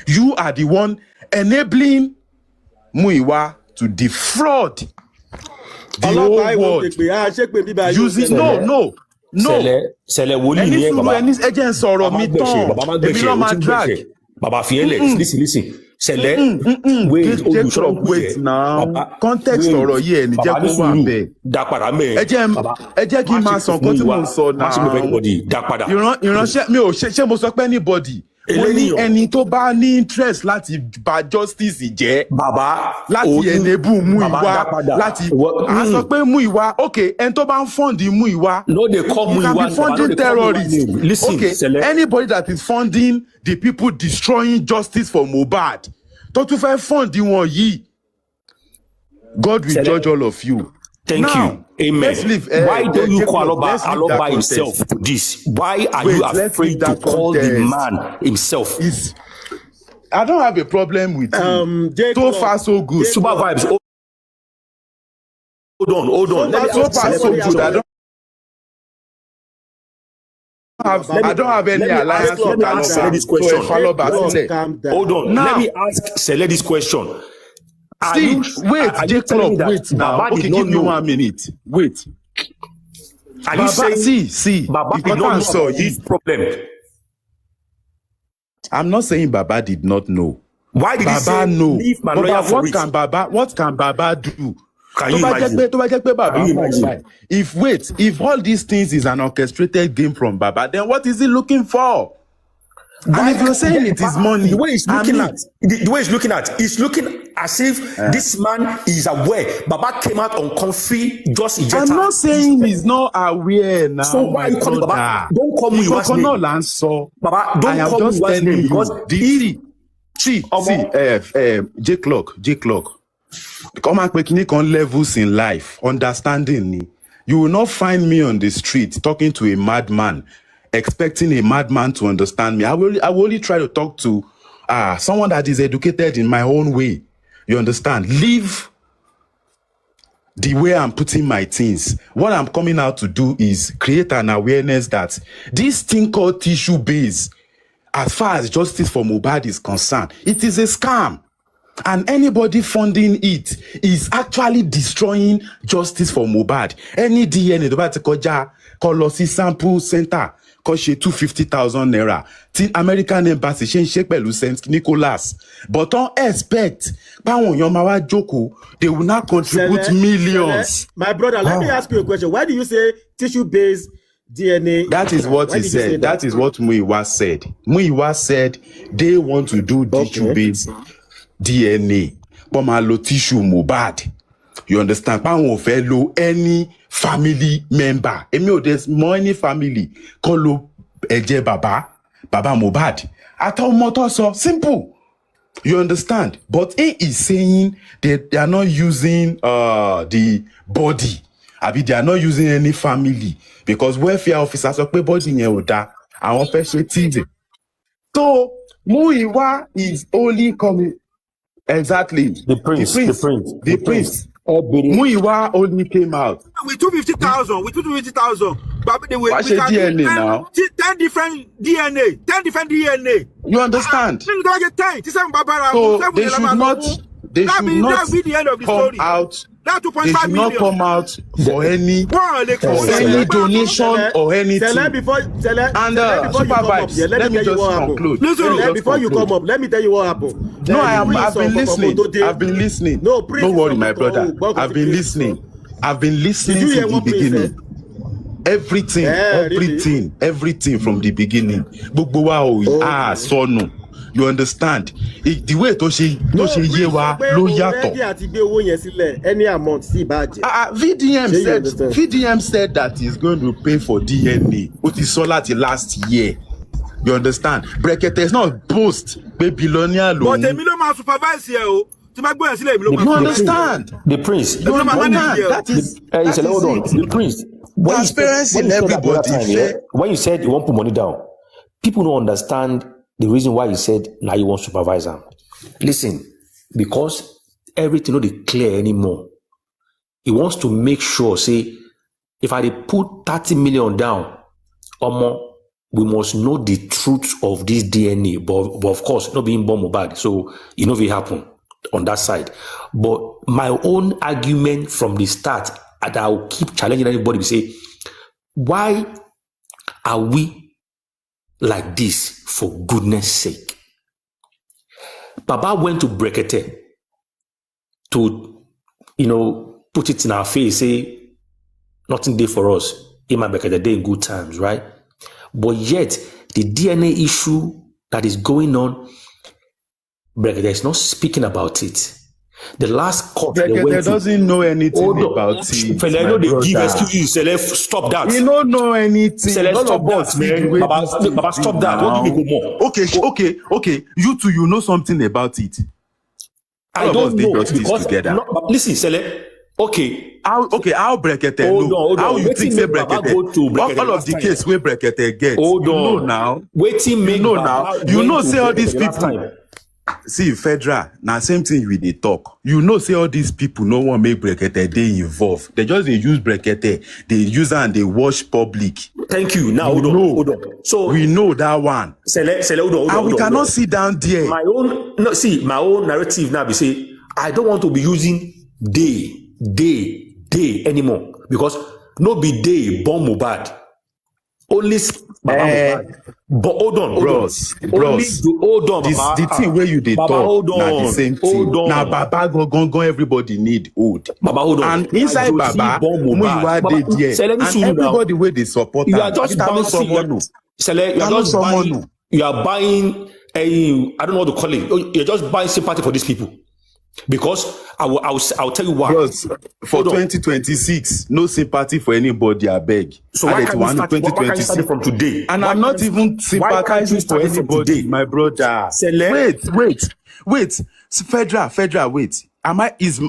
you are the one enabling Muiwa to defraud the whole world. Using no. Sẹlẹ wòlíì ni ẹ bàbá. Ẹni ẹjẹ ń sọ̀rọ̀ mi tán. Bàbá má gbẹ̀ṣẹ̀, ó ti gbẹ̀ṣẹ̀. Bàbá fi ẹlẹ̀, listen. Sẹlẹ wait olùsọ̀rọ̀ wait now. Context ọ̀rọ̀ yìí ẹ̀ ní jẹ́ kó wà bẹ́ẹ̀. Dá padà mẹ́ẹ̀. Ẹ jẹ́ kí n máa sọ nǹkan tí mò ń sọ náà. Má ṣe gbẹ̀fẹ̀ anybody, dá padà. Ìránṣẹ́ mi ò ṣe mo sọ pé anybody. Mo ní ẹni tó bá ní interest láti bà justice jẹ́. Bàbá láti enable Muiwa láti a sọ pé Muiwa okay ẹni tó bá ń fund Muiwa. No dey call Muiwa. You can be funding terrorists. Listen, okay anybody that is funding the people destroying justice for Mohbad tó tún fẹ́ fund wọn yìí. God will judge all of you. Thank you. Amen. Why don't you call Aloba himself to this? Why are you afraid to call the man himself? I don't have a problem with him. So far, so good. Supervibez. Hold on. So far, so good. I don't have any alliance with Aloba. Hold on. Let me ask Sele this question. Wait, Jacob, wait now. Okay, give me 1 minute. Wait. Are you saying Baba did not know this problem? I'm not saying Baba did not know. Why did Baba he say leave my lawyer for it? What can Baba do? Can you imagine? If all these things is an orchestrated game from Baba, then what is he looking for? And if you're saying it is money, the way he's looking at, he's looking as if this man is aware. Baba came out on comfy just ejected. I'm not saying he's not aware now. So why are you calling Baba? Don't call me Muiwa's name. Baba, don't call me Muiwa's name because J Clock. Come and quickly on levels in life, understanding me. You will not find me on the street talking to a madman, expecting a madman to understand me. I will only try to talk to someone that is educated in my own way. You understand? Leave the way I'm putting my things. What I'm coming out to do is create an awareness that this thing called tissue base, as far as justice for Mohbad is concerned, it is a scam. And anybody funding it is actually destroying justice for Mohbad. Any DNA, the Kolosi sample center, cost 250,000 naira. Till American embassy, shake pẹ̀lú St. Nicholas. But don't expect, they will not contribute millions. My brother, let me ask you a question. Why do you say tissue-based DNA? That is what he said. That is what Muiwa said. Muiwa said they want to do tissue-based DNA. Pomalo tissue Mohbad. You understand? Pawon fẹ́ lo any family member. There's more any family. Kolo ẹ̀jẹ̀ Baba Mohbad. Ataomoto so simple. You understand? But he is saying that they are not using the body. They are not using any family because welfare officers are pay body yẹn ò dá. Àwọn fẹ́ ṣe TV. So Muiwa is only coming. Exactly. The prince. Muiwa only came out. With 250,000. But they will DNA now. 10 different DNA. You understand? So they should not be the end of the come story. out. That They should not come out for any donation or anything. Supervibez. Let me just conclude. Before you come up, let me tell you what happened. No, I've been listening. No, don't worry, my brother. I've been listening. I've been listening from the beginning. Everything from the beginning. Sonu. You understand? The way to she ye wa lo yato. Any amount VDM said that he's going to pay for DNA. What is so last year? You understand? Brekete is not post Babylonian loan. But the man supervise here. You understand? The prince. You understand? That is the prince. Transparency in everybody. When you said you won't put money down, people don't understand the reason why you said now you want supervisor. Listen, because everything not clear anymore, he wants to make sure, say, if I put 30 million down, we must know the truth of this DNA. But of course, not being born bad, so it will happen on that side. But my own argument from the start, and I will keep challenging everybody to say, why are we like this, for goodness sake? Baba went to Brekete to, put it in our face, say, nothing there for us. In my Brekete day in good times, right? But yet, the DNA issue that is going on, Brekete is not speaking about it. The last court Brekete doesn't know anything about it. I know they give excuses. Stop that. He don't know anything. All of us, man. Baba, stop that. Don't give me go more. Okay. You two, you know something about it. I don't know because listen, Sele. Okay. How Brekete know? How you think say Brekete? All of the case where Brekete get. Hold on. You know now. Waiting make now. You know say all these people. See, Federal, now same thing with the talk. You know, say all these people no one make Brekete they involved. They use Brekete, they use and they wash public. Thank you. Now hold on. So we know that one. Hold on. And we cannot sit down there. My own narrative now be say I don't want to be using day anymore because no be day bomb Mohbad. Only Baba Mohbad. But hold on. Hold on. The thing where you they talk now the same thing. Now Baba go everybody need hold. Baba hold on. And inside Baba, Muyiwa dey there. And everybody where they support you are just buying you are buying I don't know what to call it. You're just buying sympathy for these people. Because I'll tell you why. Bros, for 2026, no sympathy for anybody, I beg. So why can't you start it from today? And I'm not even sympathizing for anybody, my brother. Wait. Federal, wait. Is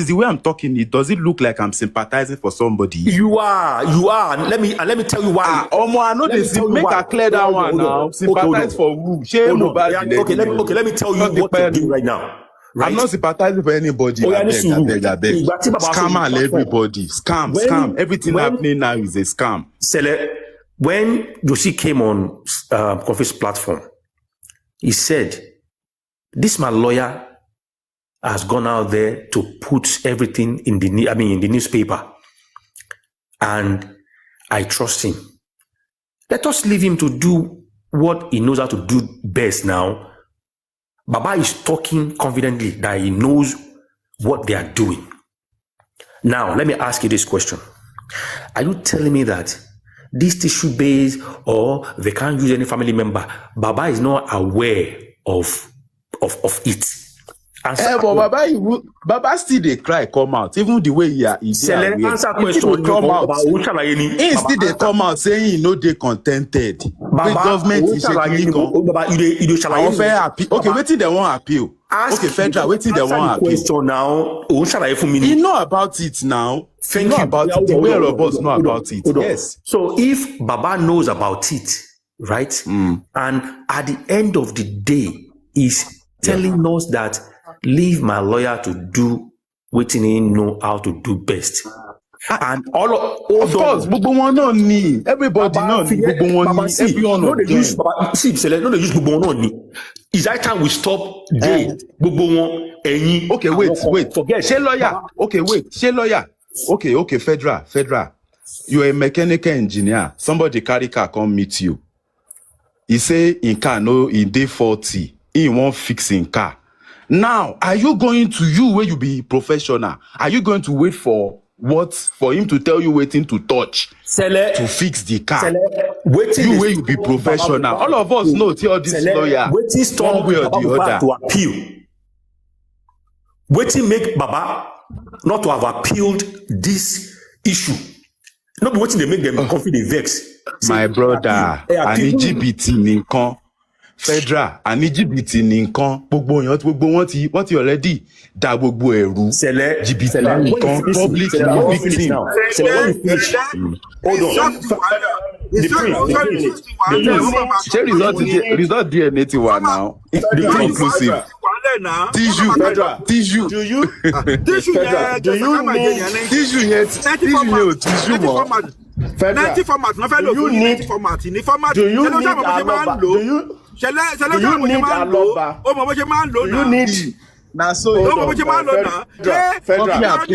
the way I'm talking, does it look like I'm sympathizing for somebody? You are. Let me tell you why. I know this. Make a clear that one now. Sympathize for who? Okay, let me tell you what to do right now. Right? I'm not sympathizing for anybody. I beg. Scam everybody. Scam. Everything happening now is a scam. Sele, when Yoshi came on Conference platform, he said, "This my lawyer has gone out there to put everything in the newspaper, and I trust him. Let us leave him to do what he knows how to do best now." Baba is talking confidently that he knows what they are doing. Now, let me ask you this question. Are you telling me that this tissue base or they can't use any family member, Baba is not aware of it? But Baba still they cry come out. Even the way he answer question come out. He still they come out saying he know they contented. With government is shaking. Okay, waiting they won't appeal. Okay, Federal, waiting they won't appeal. Question now. He know about it now. He know about it. The way all of us know about it. Yes. So if Baba knows about it, right? And at the end of the day, is telling us that leave my lawyer to do what he know how to do best. And of course, everybody know everyone use is that time we stop day okay, wait. Forget. Say lawyer. Okay, wait. Say lawyer. Okay, Federal. You're a mechanical engineer. Somebody carry car come meet you. He say in car no in day 40. He won't fix in car. Now, are you going to where you be professional? Are you going to wait for him to tell you waiting to touch to fix the car? You where you be professional. All of us know all this lawyer. Waiting storm way or the other to appeal. Waiting make Baba not to have appealed this issue. Not waiting they make them confident vex. My brother, an LGBT ninkan. Federal and Egypt nìkan gbogbo wọ́n ti already da gbogbo ẹ̀rú jìbìtì nìkan public victim. Hold on. Result DNA ti wà now. Be conclusive. there now. Tissue. Tissue. Do you? Tissue. Do you need tissue yet? Tissue more. 90 format. No fellow. You need format. In format. Do you need Aloba? Do you? Do you need Aloba? Oh, my man, do you need? Na so no, but you man now. Federal. Do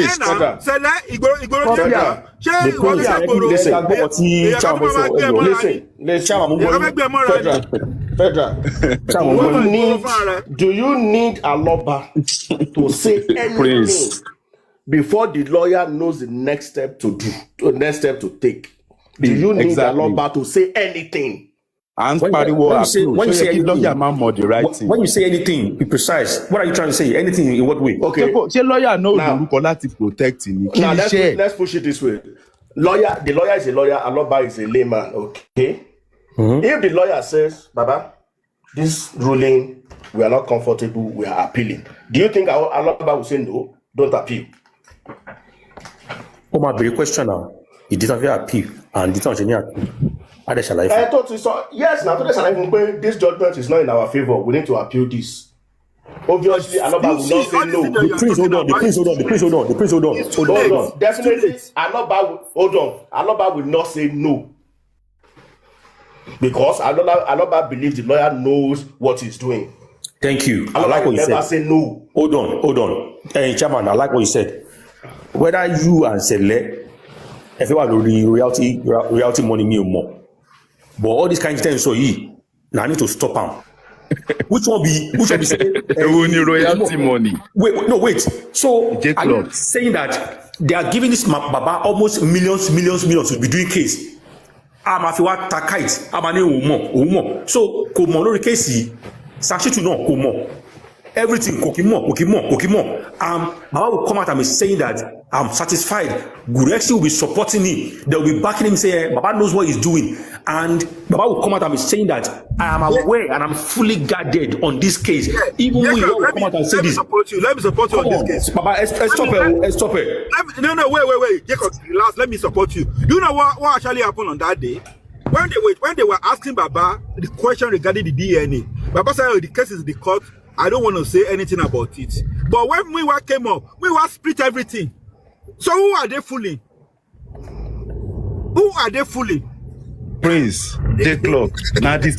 you need Aloba to say anything before the lawyer knows the next step to do, the next step to take? Do you need Aloba to say anything? And when you say anything, when you say anything, be precise. What are you trying to say? Anything in what way? Okay. The lawyer knows the protecting. Now let's push it this way. The lawyer is a lawyer, Aloba is a layman. Okay. Mm-hmm. If the lawyer says, Baba, this ruling we are not comfortable, we are appealing. Do you think Aloba will say no? Don't appeal. Oh my big question now. He didn't appeal and didn't appeal. I thought yes, now this judgment is not in our favor. We need to appeal this. Obviously, Aloba will not say no. The prince, hold on. Definitely, Aloba will not say no. Because Aloba believes the lawyer knows what he's doing. Thank you. I like what you said. Never say no. Hold on. Chairman, I like what you said. Whether you and Sele, if you are reality money me or more. But all this kind of things, so now I need to stop him. Which one be royalty money? Wait. So are you saying that they are giving this Baba almost millions to be doing case? I'm a few takite. I'm a umo. So komo case. Sashi to know komo. Everything Kokimo. Baba will come out and be saying that I'm satisfied. Gureksi will be supporting him. They will be backing him, saying Baba knows what he's doing. And Baba will come out and be saying that I am aware and I'm fully guarded on this case. Even when you will come out and say this. Let me support you on this case. Baba, stop it. No, wait. Jacob, relax. Let me support you. You know what actually happened on that day? When they were asking Baba the question regarding the DNA, Baba said, the case is in the court. I don't want to say anything about it. But when Muiwa came up, Muiwa split everything. So who are they fooling? Prince, J-Clock. Now the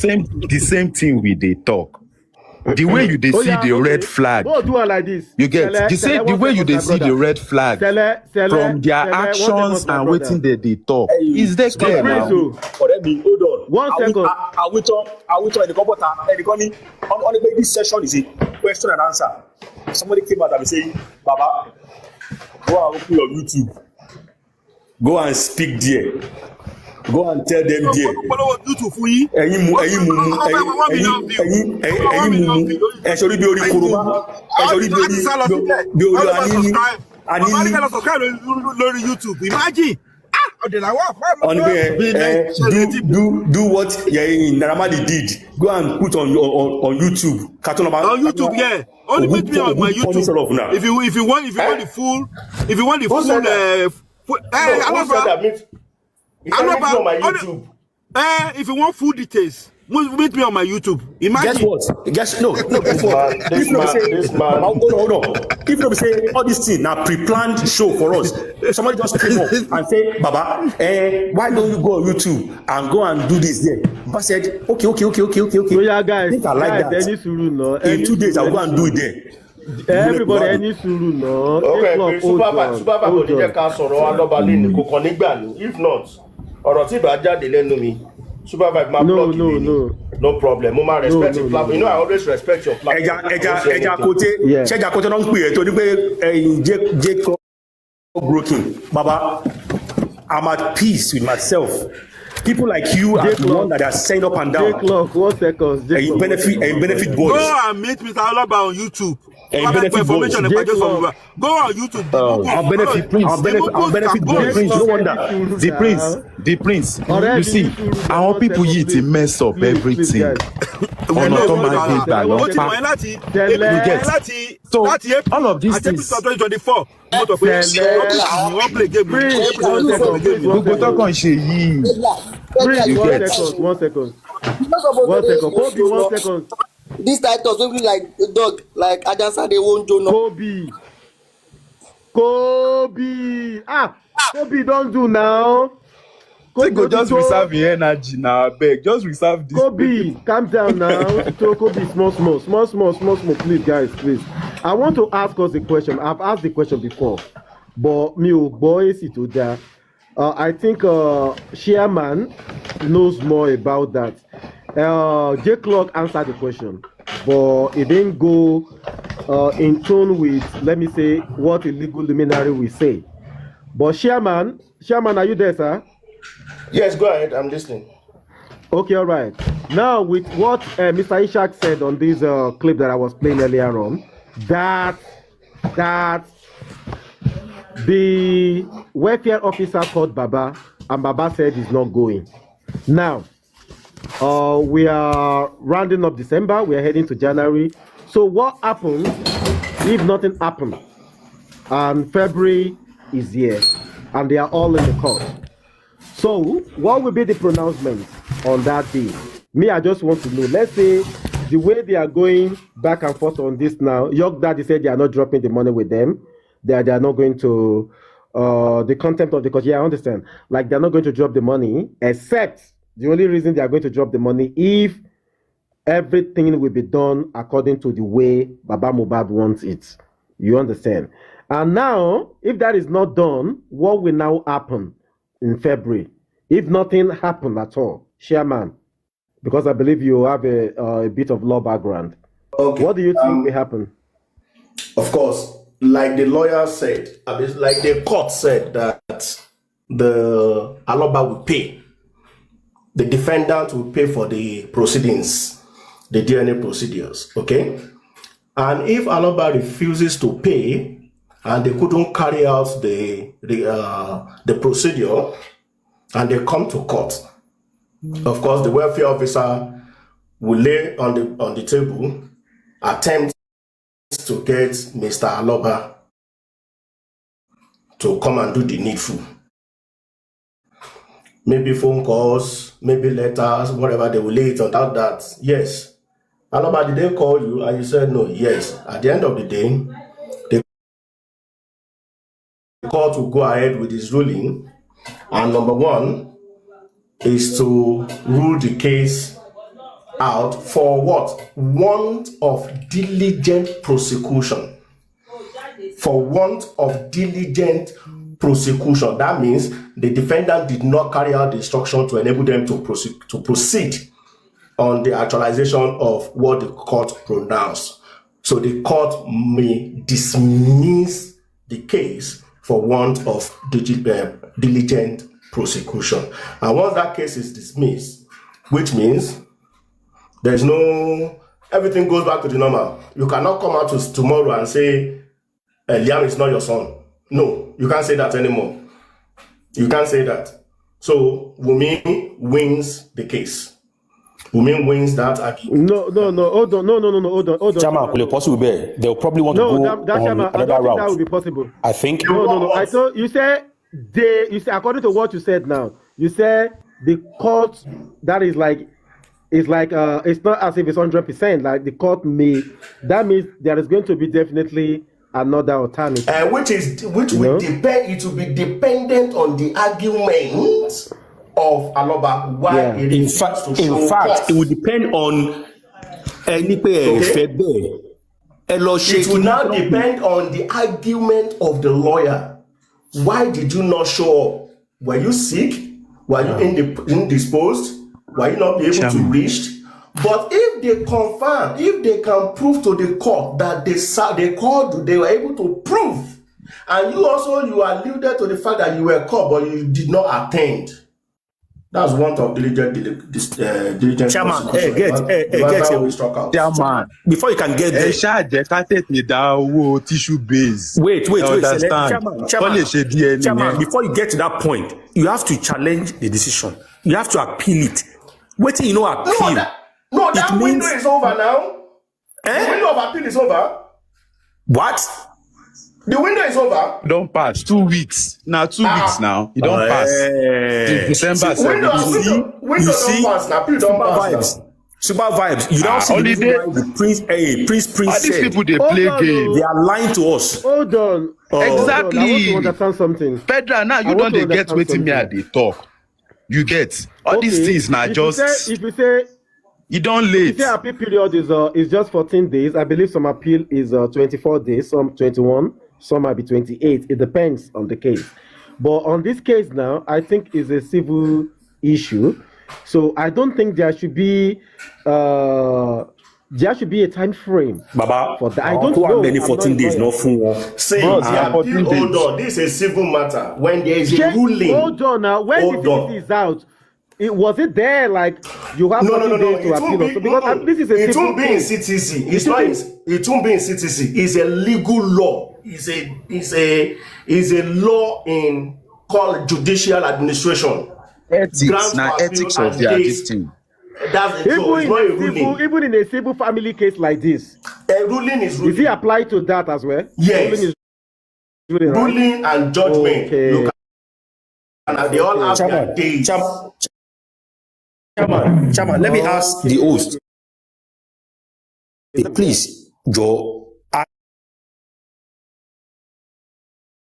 same thing we they talk. The way you they see the red flag. Go do it like this. You get. You say the way you they see the red flag from their actions and waiting they talk. Is that clear now? Hold on. 1 second. I will talk in the computer. On the this session is a question and answer. Somebody came out and saying, Baba, go and open your YouTube. Go and speak there. Go and tell them there. Imagine. Do what Naramadi did. Go and put on YouTube. On YouTube, yeah. Only put me on my YouTube. If you want the full, if you want full details, meet me on my YouTube. Imagine. Guess what? Hold on. If you say all these things now pre-planned show for us, somebody just came up and say, Baba, why don't you go on YouTube and go and do this there? Baba said, okay. So yeah, guys, I like that. In 2 days, I'll go and do it there. Everybody, any suru no. Okay, if not, or Supervibez, no problem. Mama respect your platform. You know I always respect your platform. Broken. Baba, I'm at peace with myself. People like you are the one that are saying up and down. 1 second. You benefit boys. Go and meet Mr. Aloba on YouTube. And benefit boys. Go on YouTube. I'll benefit Prince. No wonder. The Prince. You see, our people to mess up everything. So all of these things. One second. Hold me 1 second. This title something like a dog, like Ajansa they won't do no. Kobe. Kobe don't do now. Kobe go just reserve your energy now, beg. Just reserve this. Kobe, calm down now. So Kobe, small, please, guys, please. I want to ask us a question. I've asked the question before, but boys, I think Chairman knows more about that. J Clock answered the question, but it didn't go in tune with, let me say, what a legal luminary will say. But Chairman, are you there, sir? Yes, go ahead. I'm listening. Okay, all right. Now, with what Mr. Ishak said on this clip that I was playing earlier on, that the welfare officer called Baba, and Baba said he's not going. Now, we are rounding up December. We are heading to January. So what happens if nothing happens? And February is here, and they are all in the court. So what will be the pronouncement on that day? Me, I just want to know. Let's say the way they are going back and forth on this now, York Daddy said they are not dropping the money with them. They are not going to the contempt of the court. Yeah, I understand. Like, they're not going to drop the money, except the only reason they are going to drop the money if everything will be done according to the way Baba Mohbad wants it. You understand? And now, if that is not done, what will now happen in February? If nothing happened at all, Chairman, because I believe you have a bit of law background. Okay. What do you think will happen? Of course, like the lawyer said, like the court said that the Aloba will pay. The defendant will pay for the proceedings, the DNA procedures, okay? And if Aloba refuses to pay, and they couldn't carry out the procedure, and they come to court, of course, the welfare officer will lay on the table, attempt to get Mr. Aloba to come and do the needful. Maybe phone calls, maybe letters, whatever, they will lay it on that. Yes, Aloba, did they call you? And you said no. Yes. At the end of the day, the court will go ahead with its ruling. And number one is to rule the case out for what? Want of diligent prosecution. For want of diligent prosecution. That means the defendant did not carry out the instruction to enable them to proceed on the actualization of what the court pronounced. So the court may dismiss the case for want of diligent prosecution. And once that case is dismissed, which means there's no, everything goes back to the normal. You cannot come out tomorrow and say, Liam is not your son. No, you can't say that anymore. You can't say that. So Wunmi wins the case. Wunmi wins that argument. No, hold on. Chairman, possible be. They'll probably want to go on another route. That would be possible. I think. No. I thought you said according to what you said now, you said the court that is like, it's like it's not as if it's 100%. Like the court may, that means there is going to be definitely another alternative, which will depend. It will be dependent on the argument of Aloba. Why? Yeah. In fact, it will depend on it will now depend on the argument of the lawyer. Why did you not show up? Were you sick? Were you indisposed? Were you not able to reach? But if they confirm, if they can prove to the court that they were able to prove, and you alluded to the fact that you were called but you did not attend. That's want of diligent. Chairman, Chairman, before you can get there. Tissue base. Wait. Chairman, before you get to that point, you have to challenge the decision. You have to appeal it. Waiting, appeal. That window is over now. The window of appeal is over. What? The window is over. Don't pass 2 weeks. Now 2 weeks now. You don't pass. December 7th. Window don't pass now. Appeal don't pass now. Supervibez, you don't see the reason why the Prince these said people they play game. they are lying to us. Hold on. Exactly. I want to understand something. Federal, now you don't get waiting me at the talk. You get all these things now just. If you say you don't late. If you say appeal period is just 14 days, I believe some appeal is 24 days, some 21, some might be 28. It depends on the case. But on this case now, I think it's a civil issue. So I don't think there should be a time frame for that. I don't know. Many 14 days, no full. Say hold on. This is a civil matter. When there is a ruling. Hold on now. When the CTC is out, was it there like you have 14 days to appeal? Because this is a it civil won't be in CTC. It won't be in CTC. It's a legal law. It's a law called judicial administration. Ethics, now ethics of their this thing. Even in a civil family case like this, a ruling is ruling. Is it applied to that as well? Yes. Ruling and judgment. Okay. And they all have their days. Chairman, let me ask the host. Please, Joe,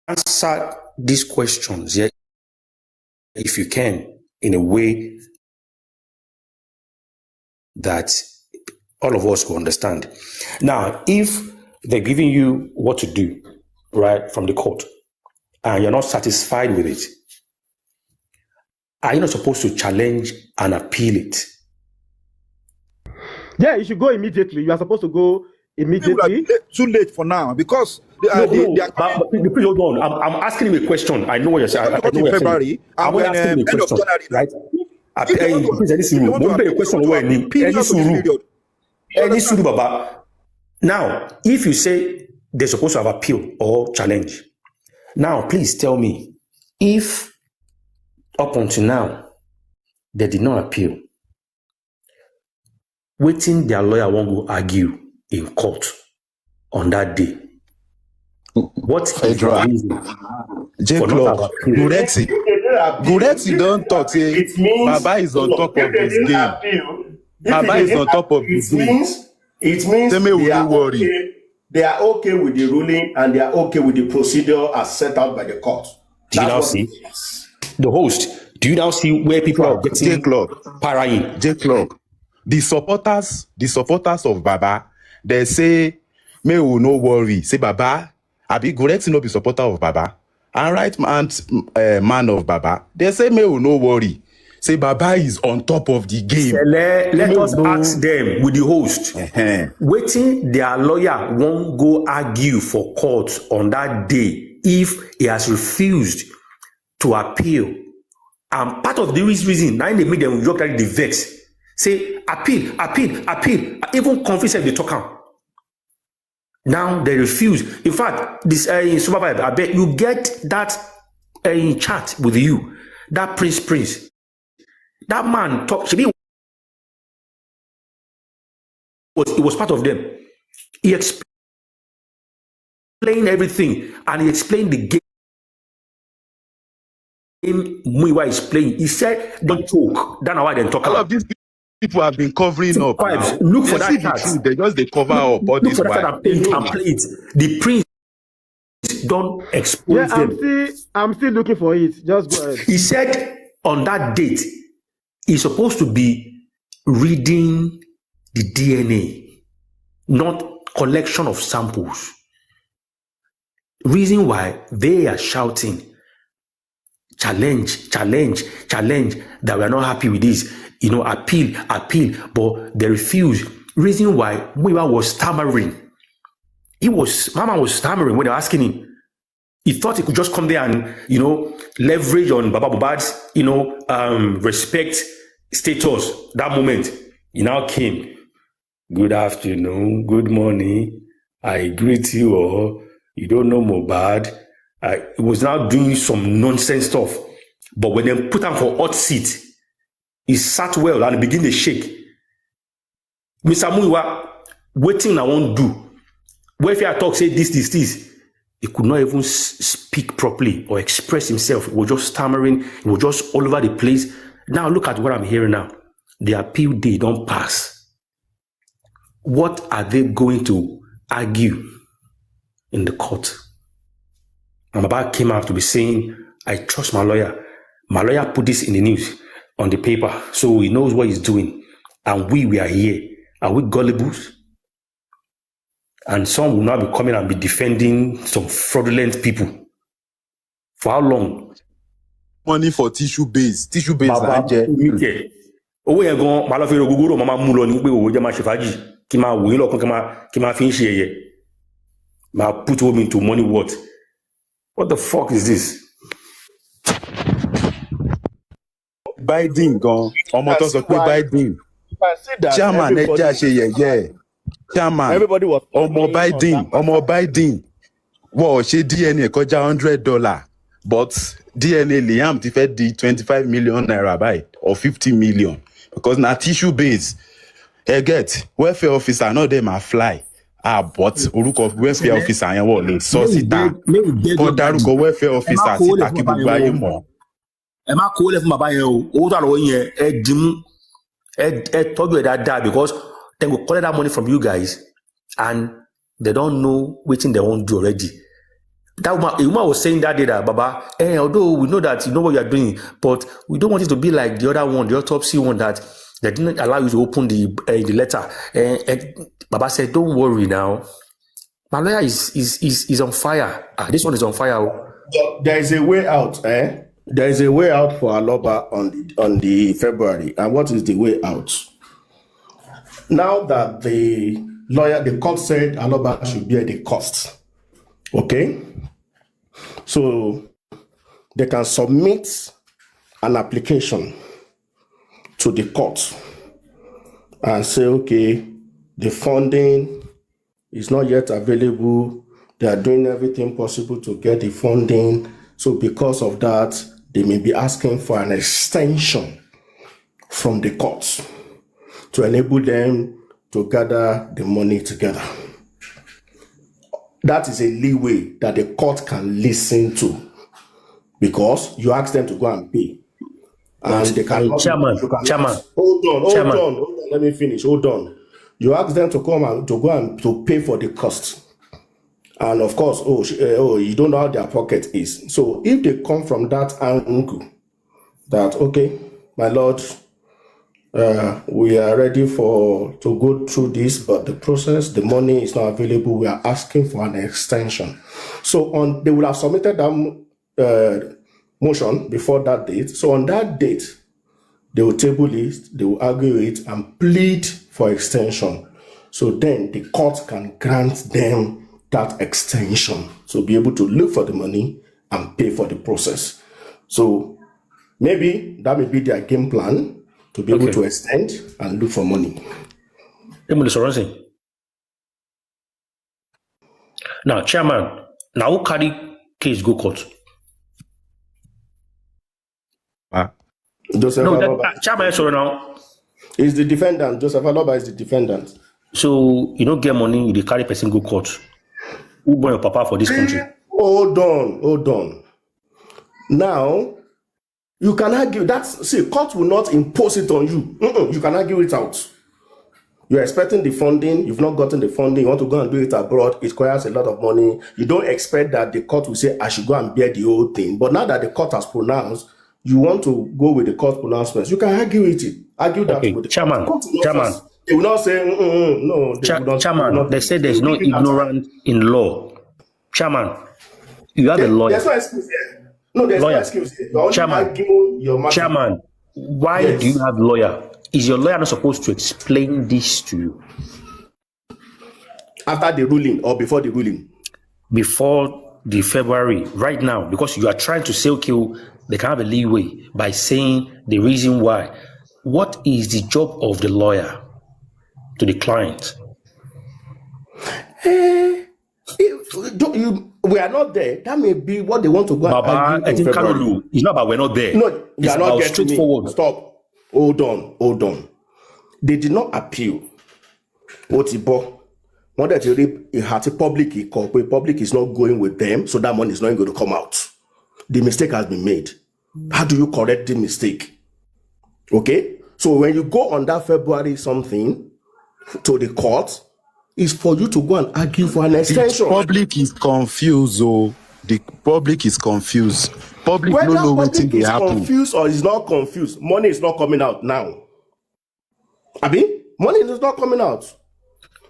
answer these questions, yeah, if you can, in a way that all of us will understand. Now, if they're giving you what to do, right, from the court, and you're not satisfied with it, are you not supposed to challenge and appeal it? Yeah, you should go immediately. You are supposed to go immediately. Too late for now because please hold on. I'm asking him a question. I know what you're saying. I know what you're saying. I'm asking him a question, right? Now, if you say they're supposed to have appeal or challenge, now please tell me, if up until now they did not appeal, waiting their lawyer won't go argue in court on that day. What is the reason? Guretti don't talk. Say Baba is on top of this game. Baba is on top of this game. It means they are okay with the ruling and they are okay with the procedure as set out by the court. Do you now see the host? Do you now see where people are getting parrying? J-Clock. The supporters of Baba, they say, "Me will no worry." Say Baba, Abi Guretti no be supporter of Baba. And right man of Baba, they say, "Me will no worry." Say Baba is on top of the game. Let us ask them with the host. Waiting their lawyer won't go argue for court on that day if he has refused to appeal. And part of the reason, now they make them look like the vex. Say appeal. Even confess they talk out. Now they refuse. In fact, this Supervibez, I bet you get that chat with you. That Prince. That man talk. It was part of them. He explained everything and he explained the game Muiwa is playing. He said, "Don't talk." That's why they talk. All of these people have been covering up. Look for that chat. They cover up all this. Look for that and play it. The Prince don't expose them. I'm still looking for it. Just go ahead. He said on that date, he's supposed to be reading the DNA, not collection of samples. Reason why they are shouting, challenge, that we're not happy with this, appeal, but they refuse. Reason why Muiwa was stammering. Mama was stammering when they were asking him. He thought he could just come there and, leverage on Baba Mohbad's, respect status. That moment, he now came. Good afternoon, good morning. I greet you all. You don't know Mohbad. He was now doing some nonsense stuff. But when they put him for hot seat, he sat well and began to shake. Mr. Muiwa, waiting I won't do. Where if I talk, say this, he could not even speak properly or express himself. He was just stammering. He was just all over the place. Now look at what I'm hearing now. The appeal day don't pass. what are they going to argue in the court? And Baba came out to be saying, I trust my lawyer. My lawyer put this in the news, on the paper, so he knows what he's doing. And we are here. Are we gullibles? And some will now be coming and be defending some fraudulent people. For how long? Money for tissue base. Tissue base. Baba owó yẹn gan máa lọ fi rògbògbòrò máa mú lọ ní pé òwò jẹ́ máa ṣe fàájì kí máa wòye lọ́kàn kí máa fi ń ṣe ẹ̀yẹ máa put home into money what the fuck is this? Biden gan ọmọ tó sọ pé Biden chairman ẹ jẹ́ àṣẹ yẹ̀yẹ́ chairman ọmọ Biden wọ́n ṣe DNA kọjá $100 but DNA Liam ti fẹ́ di 25 million naira báyìí or 50 million because na tissue base ẹ get welfare officer náà dẹ̀ máa fly but orúkọ welfare officer yẹn wọ̀ lè sọ síta kọ́ dárúkọ welfare officer síta kí gbogbo ayé mọ̀. Ẹ má kó lẹ̀ fún bàbá yẹn o owó tó àlọ́ yẹn ẹ dìmú ẹ tọ́jú ẹ̀ dáadáa because they go collect that money from you guys and they don't know wetin they wan do already. That woman was saying that day that Baba, although we know that you know what you are doing, but we don't want it to be like the other one, the autopsy one that they didn't allow you to open the letter. Baba said, "Don't worry now. My lawyer is on fire. This one is on fire." There is a way out, eh? There is a way out for Aloba on the February, and what is the way out? Now that the court said Aloba should bear the cost, okay? So they can submit an application to the court and say, okay, the funding is not yet available. They are doing everything possible to get the funding. So because of that, they may be asking for an extension from the courts to enable them to gather the money together. That is a leeway that the court can listen to because you ask them to go and pay. And they can... Chairman. Hold on. Let me finish. Hold on. You ask them to come and to go and to pay for the cost. And of course, you don't know how their pocket is. So if they come from that angle, that, okay, my lord, we are ready to go through this, but the process, the money is not available. We are asking for an extension. So they will have submitted that motion before that date. So on that date, they will table it, they will argue it, and plead for extension. So then the court can grant them that extension. So be able to look for the money and pay for the process. So maybe that may be their game plan, to be able to extend and look for money. Now, Chairman, now who carry case go court? Chairman, sorry now. Is the defendant. Joseph Aloba is the defendant. So you don't get money, you carry person go court. Who born your papa for this country? Hold on. Now, you can argue that, court will not impose it on you. You can argue it out. You're expecting the funding, you've not gotten the funding, you want to go and do it abroad, it requires a lot of money. You don't expect that the court will say, I should go and bear the whole thing. But now that the court has pronounced, you want to go with the court pronouncements, you can argue it. Argue that with the Chairman. They will not say, no. Chairman, they say there's no ignorance in law. Chairman, you have a lawyer. There's no excuse here. No, there's no excuse here. Chairman, why do you have a lawyer? Is your lawyer not supposed to explain this to you? After the ruling or before the ruling? Before the February, right now, because you are trying to say, okay, they can have a leeway by saying the reason why. What is the job of the lawyer to the client? We are not there. That may be what they want to go and argue in February. It's not about we're not there. No, it's about straightforward. Stop. Hold on. They did not appeal. One that it had a public is not going with them, so that money is not going to come out. The mistake has been made. How do you correct the mistake? Okay? So when you go on that February something, to the court is for you to go and argue for an extension. The public is confused, oh. The public is confused. Public Whether no know public wetin dey is happen. confused or is not confused, money is not coming out now. Abi, money is not coming out.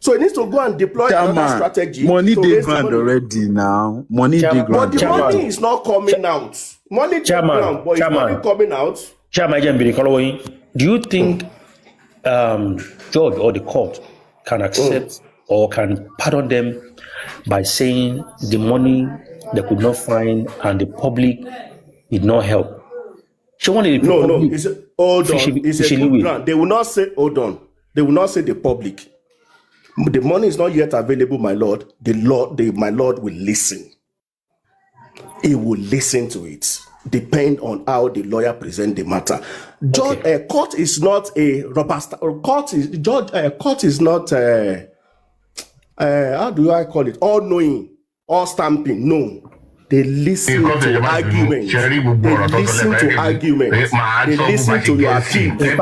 So it needs to go and deploy another strategy. Money to dey raise the ground money. already now. Money dey ground. But the money is not coming out. Money dey ground, but it's money coming out. Chairman, do you think judge or the court can accept or can pardon them by saying the money they could not find and the public did not help? No. It's hold on. It's a good ground. They will not say hold on. They will not say the public. The money is not yet available, my lord. My lord will listen. He will listen to it. Depend on how the lawyer present the matter. Judge, court is not a rubber stamp. Court is not how do I call it? All knowing, all stamping. No. They listen to arguments. They listen to arguments. They listen to your appeal. They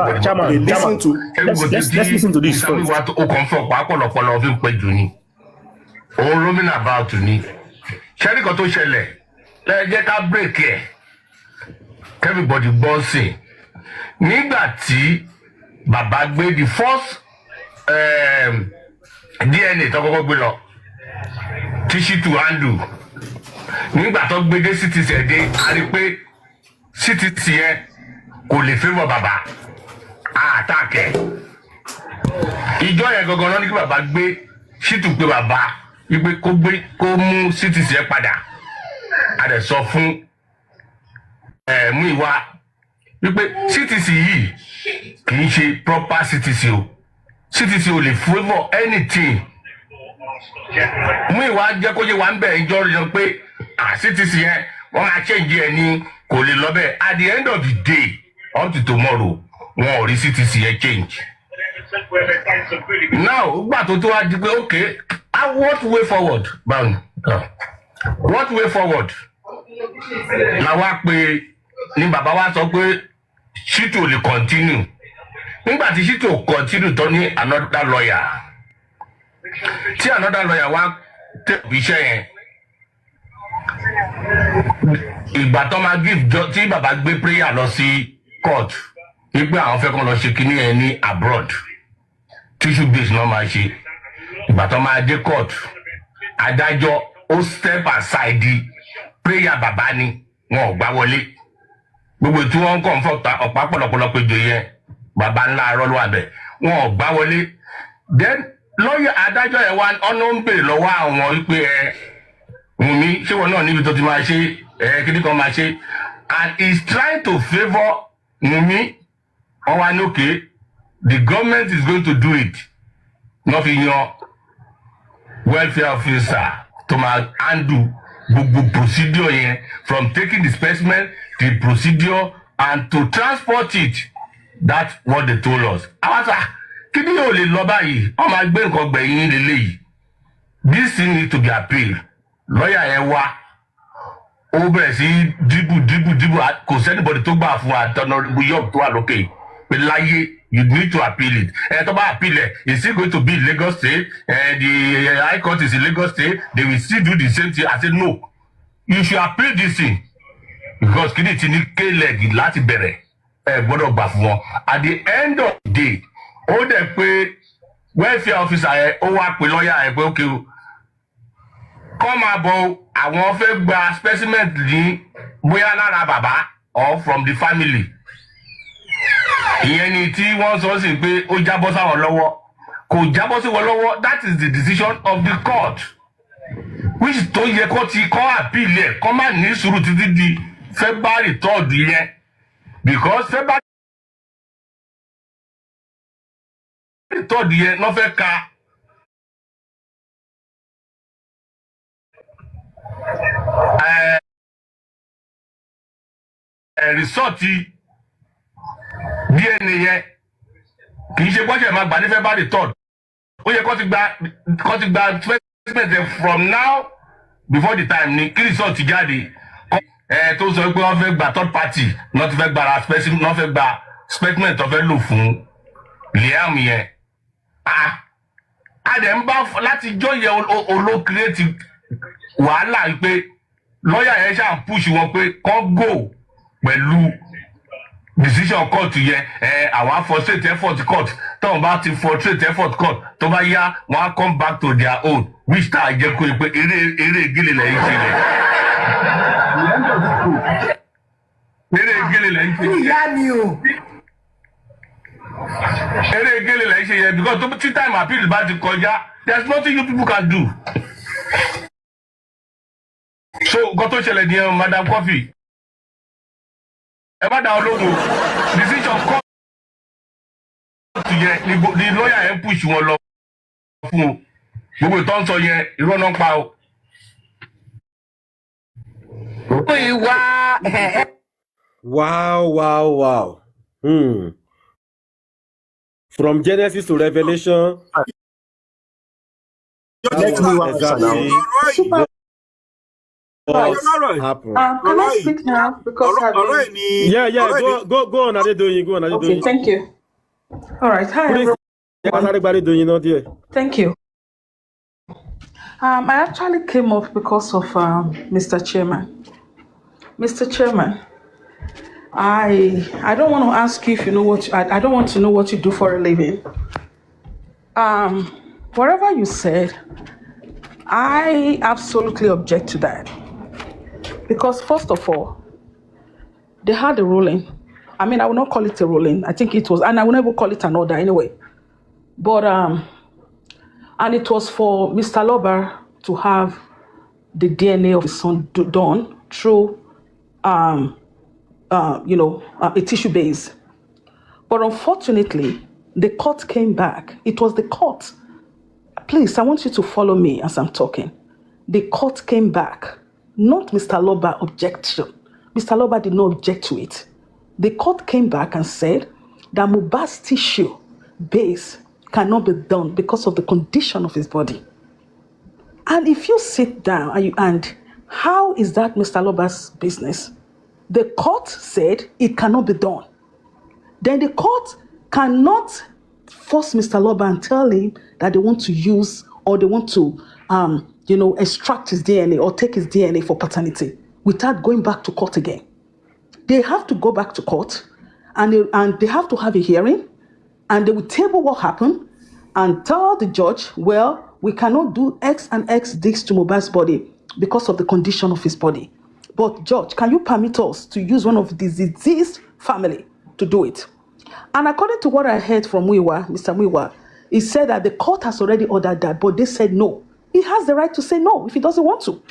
listen to. Let's listen to this first. roaming about ni. Ṣẹ́rí kan tó ṣẹlẹ̀ lẹ́yìn ká break ẹ̀ everybody gbọ́ sí. Nígbà tí bàbá gbé the first DNA tó kọ́kọ́ gbé lọ tíṣí to handle. Nígbà tó gbé dé citizen dé a rí pé citizen yẹn kò lè favour bàbá attack ẹ̀. Ìjọ yẹn gangan náà ní kí bàbá gbé ṣítù pé bàbá wípé kó mú citizen yẹn padà. A dẹ̀ sọ fún mú ìwà wípé citizen yìí kì í ṣe proper citizen o. Citizen ò lè favour anything. Mú ìwà jẹ́ kó yé wa ń bẹ̀ ìjọ rẹ̀ pé citizen yẹn wọ́n máa change ẹ̀ ní kò lè lọ bẹ́ẹ̀. At the end of the day up to tomorrow wọn ò rí citizen yẹn change. Now gbà tó wá di pé okay what way forward báwo what way forward làwa pé ní bàbá wa sọ pé Shittu ò lè continue nígbà tí Shittu ò continue tó ní another lawyer tí another lawyer wá tẹ̀ iṣẹ́ yẹn ìgbà tó máa give tí bàbá gbé prayer lọ sí court wípé àwọn fẹ́ kàn lọ ṣe kíní ẹ̀ ní abroad tissue base náà máa ṣe ìgbà tó máa dé court adájọ́ ó step aside prayer bàbá ni wọn ò gbá wọlé gbogbo tí wọ́n ń kàn fún ọ̀pá pọ̀lọpọ̀lọpọ̀ ìjọ yẹn bàbá ńlá arọ́ ló wà bẹ̀ wọn ò gbá wọlé then lọ́yà adájọ́ ẹ̀ wá ọ̀nà ń bèrè lọ́wọ́ àwọn wípé Wùnmí ṣé wọn náà níbi tó ti máa ṣe kíní kan máa ṣe and he is trying to favour Wùnmí wọ́n wá ní òkè the government is going to do it not fi yan welfare officer to máa handle gbogbo procedure yẹn from taking the specimen the procedure and to transport it that's what they told us. àwọn sà kí ni yóò lè lọ báyìí wọ́n máa gbé nǹkan gbẹ̀yìn lélẹ́yìí this thing need to be appealed lọ́yà yẹn wá ó bẹ̀rẹ̀ sí dìbò kò sẹ́nibọ̀dì tó gbà fún àtọ̀nà yọ̀ọ̀ tó wà lókè pé láyé you need to appeal it. tó bá appeal it, it's still going to be in Lagos State. The High Court is in Lagos State. They will still do the same thing. I said no. You should appeal this thing because kí ni ti ní K-leg láti bẹ̀rẹ̀ gbọ́dọ̀ gbà fún wọn. At the end of the day, ó dẹ̀ pé welfare officer yẹn ó wá pé lọ́ọ̀yà yẹn pé okay o kọ́ máa bọ̀ àwọn fẹ́ gba specimen ní bóyá lára bàbá or from the family. Ìyẹn ni tí wọ́n sọ sí pé ó jábọ́ sáwọn lọ́wọ́ kò jábọ́ sí wọn lọ́wọ́ that is the decision of the court which tó yẹ kó ti kọ́ appeal ẹ̀ kọ́ máa ní sùúrù títí di February 3rd yẹn because February 3rd yẹn lọ́ fẹ́ ka result DNA yẹn kì í ṣe gbọ́dọ̀ máa gbà ní February 3rd ó yẹ kó ti gba specimen from now before the time ni kí result ti jáde tó sọ pé wọ́n fẹ́ gba third party náà ti fẹ́ gba specimen náà fẹ́ gba specimen tó fẹ́ lò fún Liam yẹn Adẹ̀ ń bá láti jọ́ yẹ olo create wàhálà pé lọ́ọ̀yà yẹn ṣáà push wọn pé kọ́ go pẹ̀lú decision court yẹn àwọn frustrate effort court tóun bá ti frustrate effort court tó bá yá wọn á come back to their own which tá a jẹ́ kó pé eré gílè lẹ́yìn ṣe rẹ̀. eré gílè lẹ́yìn ṣe rẹ̀. ìyá mi o. eré gílè lẹ́yìn ṣe yẹn because tó tí time appeal bá ti kọjá there is nothing you people can do. so nǹkan tó ṣẹlẹ̀ ní Madam Coffee ẹ bá dá ológun decision court yẹn ni lawyer yẹn push wọn lọ fún o gbogbo ìtọ́ ń sọ yẹn irọ́ náà pa o. Wow. From Genesis to Revelation. Let me exactly happen. Can I speak now? Because Yeah. Go on, Adedoyin. Go on, Adedoyin. Okay, thank you. All right. Hi, everyone. Thank you. I actually came up because of Mr. Chairman. Mr. Chairman, I don't want to ask you if you know what I don't want to know what you do for a living. Whatever you said, I absolutely object to that. Because first of all, they had a ruling. I mean, I will not call it a ruling. I think it was, and I will never call it an order anyway. But and it was for Mr. Loba to have the DNA of his son done through a tissue base. But unfortunately, the court came back. It was the court. Please, I want you to follow me as I'm talking. The court came back, not Mr. Loba's objection. Mr. Loba did not object to it. The court came back and said that Mohbad's tissue base cannot be done because of the condition of his body. And if you sit down and how is that Mr. Loba's business? The court said it cannot be done. Then the court cannot force Mr. Loba and tell him that they want to use or they want to, extract his DNA or take his DNA for paternity without going back to court again. They have to go back to court and they have to have a hearing and they will table what happened and tell the judge, well, we cannot do X and X this to Mohbad's body because of the condition of his body. But judge, can you permit us to use one of the deceased family to do it? And according to what I heard from Mr. Muiwa, he said that the court has already ordered that, but they said no. He has the right to say no if he doesn't want to.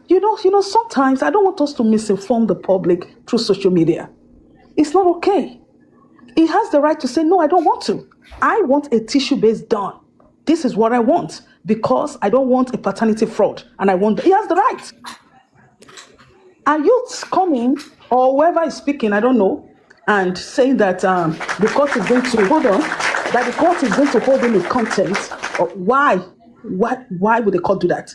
You know, sometimes I don't want us to misinform the public through social media. It's not okay. He has the right to say, no, I don't want to. I want a tissue-based done. This is what I want because I don't want a paternity fraud. And he has the right. Are you coming, or whoever is speaking, I don't know, and saying that the court is going to, that the court is going to hold in the contempt? Why would the court do that?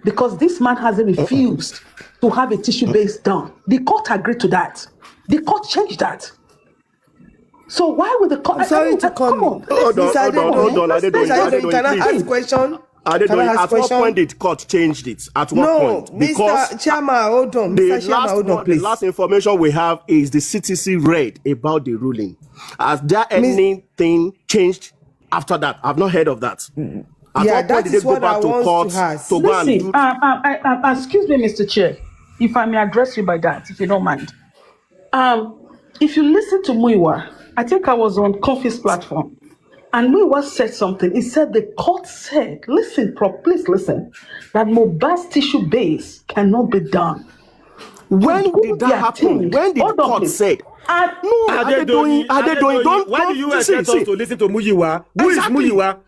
Because this man has refused to have a tissue-based done. The court agreed to that. The court changed that. So why would the court? I'm sorry to come on. Hold on. Can I ask a question? At what point did court changed it? At what point? Because Mr. Chairman, hold on. The last information we have is the CTC read about the ruling. Has there anything changed after that? I've not heard of that. At what point did they go back to court to go and do? Excuse me, Mr. Chair, if I may address you by that, if you don't mind. If you listen to Muiwa, I think I was on Coffee's platform, and Muiwa said something. He said the court said, please listen, that Mohbad's tissue base cannot be done. When did that happen? When did the court say? No, are they doing? Why do you expect us to listen to Muiwa? Who is Muiwa?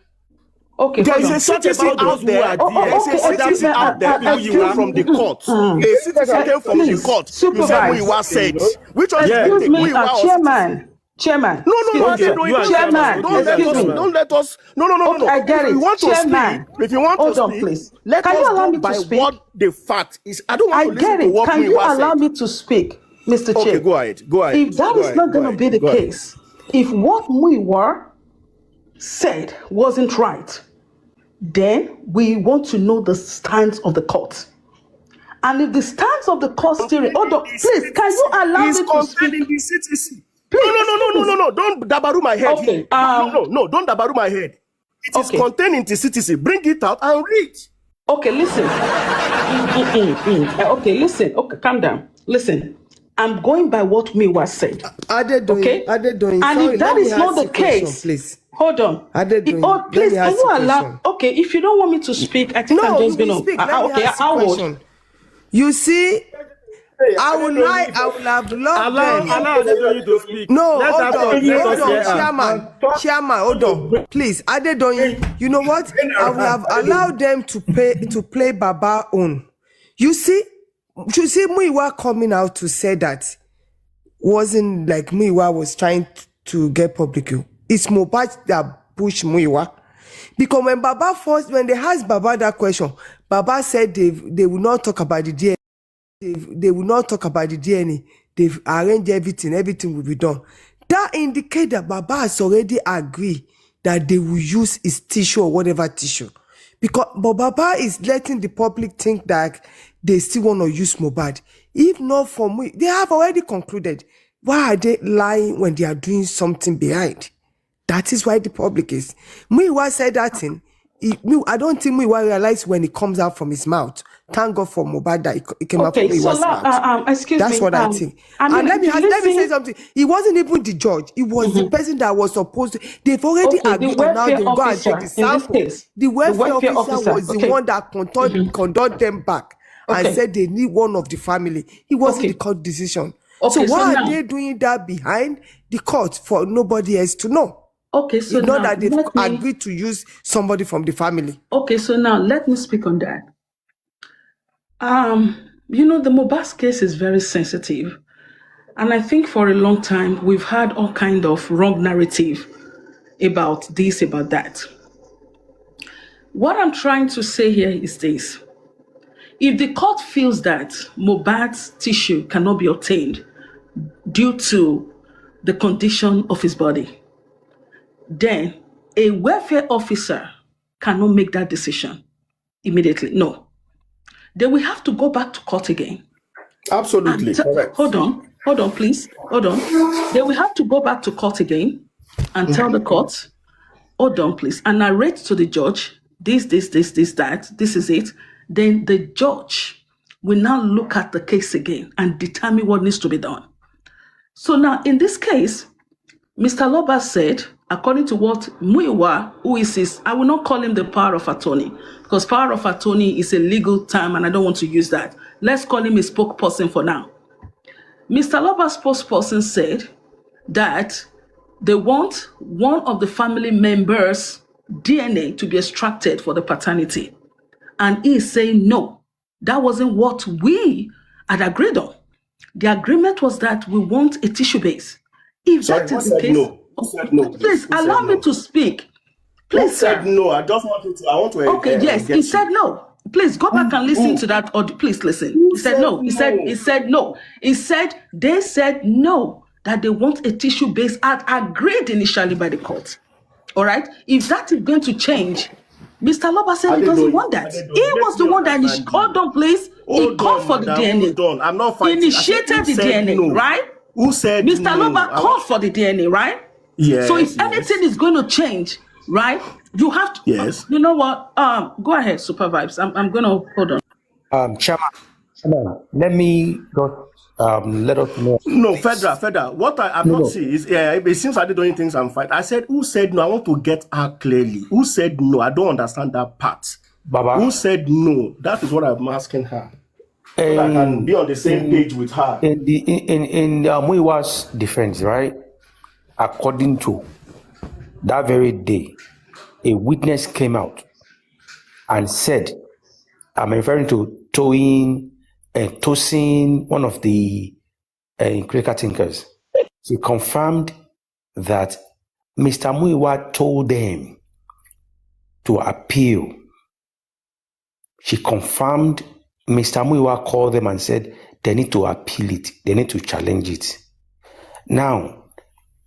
Okay, there is a citizen out there. There's a citizen out there who came from the court. A citizen came from the court. Muiwa said, which one? Excuse me, Chairman. No. Chairman. Don't let us. No. I get it. If you want to speak, if you want to speak, please. Let us go by what the fact is. I don't want to listen to what Muiwa said. Can you allow me to speak, Mr. Chair? Okay, go ahead. If that is not going to be the case, if what Muiwa said wasn't right, then we want to know the stance of the court. And if the stance of the court still, please, can you allow me to speak? In the CTC. Please, No. Don't dabaru my head. Okay. No, don't dabaru my head. It is contained in the CTC. Bring it out and read. Okay, listen. Okay, listen. Okay, calm down. Listen. I'm going by what Miwa said. Okay? And if that is not the case, please. Hold on. Please, can you allow? Okay, if you don't want me to speak, I think I'm just going to. Okay, I will. You see, I would have loved them. To speak. No, hold on, Chairman, hold on. Please, Adedoyin, you know what? I would have allowed them to play Baba on. You see Muiwa coming out to say that wasn't like Muiwa was trying to get public. It's Mohbad that pushed Muiwa. Because when they asked Baba that question, Baba said they will not talk about the DNA. They will not talk about the DNA. They've arranged everything will be done. That indicates that Baba has already agreed that they will use his tissue or whatever tissue. But Baba is letting the public think that they still want to use Mohbad. If not for me, they have already concluded. Why are they lying when they are doing something behind? That is why the public is. Muiwa said that thing. I don't think Muiwa realized when it comes out from his mouth. Thank God for Mohbad that it came out from Muiwa's mouth. Excuse me. That's what I think. And let me say something. It wasn't even the judge. It was the person that was supposed to. They've already agreed on how they go and take the sample. The welfare officer was the one that conducted them back and said they need one of the family. It wasn't the court decision. So why are they doing that behind the court for nobody else to know? Okay, so now that they've agreed to use somebody from the family. Okay, so now let me speak on that. The Mohbad case is very sensitive. And I think for a long time, we've had all kind of wrong narrative about this, about that. What I'm trying to say here is this. If the court feels that Mohbad's tissue cannot be obtained due to the condition of his body, then a welfare officer cannot make that decision immediately. No. Then we have to go back to court again. Absolutely. Correct. Hold on, please. Hold on. Then we have to go back to court again and tell the court, hold on, please, and narrate to the judge, this, that, this is it. Then the judge will now look at the case again and determine what needs to be done. So now, in this case, Mr. Loba said, according to what Muiwa, who is his, I will not call him the power of attorney, because power of attorney is a legal term and I don't want to use that. Let's call him a spokesperson for now. Mr. Loba's spokesperson said that they want one of the family members' DNA to be extracted for the paternity. And he is saying no, that wasn't what we had agreed on. The agreement was that we want a tissue base. If that is the case, please allow me to speak. Please, sir. No, I just want to. I want to. Okay, yes, he said no. Please go back and listen to that. Or please listen. He said no. He said no. He said they said no, that they want a tissue base as agreed initially by the court. All right. If that is going to change, Mr. Loba said he doesn't want that. He was the one that called on, please. He called for the DNA. I'm not fighting. Initiated the DNA, right? Who said Mr. Loba called for the DNA, right? Yes. So if anything is going to change, right? You have to. Yes. You know what? Go ahead, Supervibez. I'm going to hold on. Chairman, let me go. Let us know. No, Federal. What I'm not saying is, it seems I did doing things I'm fighting. I said, who said no? I want to get her clearly. Who said no? I don't understand that part. Baba. Who said no? That is what I'm asking her. So I can be on the same page with her. In Muiwa's defense, right? According to that very day, a witness came out and said, I'm referring to Tosin, one of the critical thinkers. She confirmed that Mr. Muiwa told them to appeal. She confirmed Mr. Muiwa called them and said they need to appeal it. They need to challenge it. Now,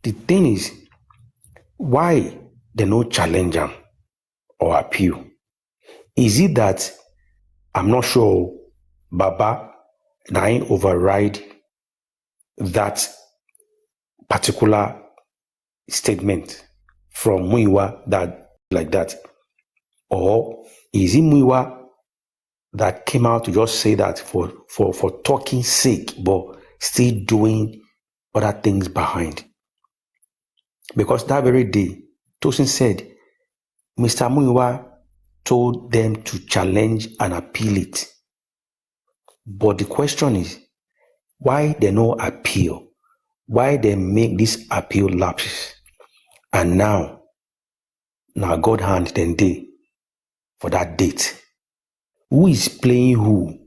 the thing is, why they no challenge them or appeal? Is it that I'm not sure Baba now override that particular statement from Muiwa that like that? Or is it Muiwa that came out to just say that for talking sake, but still doing other things behind? Because that very day, Tosin said, Mr. Muiwa told them to challenge and appeal it. But the question is, why they no appeal? Why they make this appeal lapses? And now God hand then day for that date. Who is playing who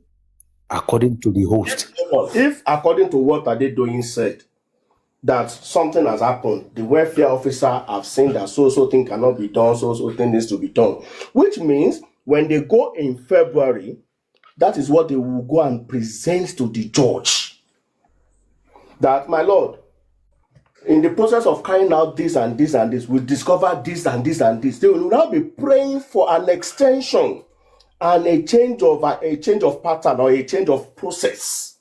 according to the host? If according to what Adedoyin said, that something has happened, the welfare officer have seen that so thing cannot be done, so thing needs to be done, which means when they go in February, that is what they will go and present to the judge. That, my lord, in the process of carrying out this and this and this, we discover this and this and this. They will now be praying for an extension and a change of pattern or a change of process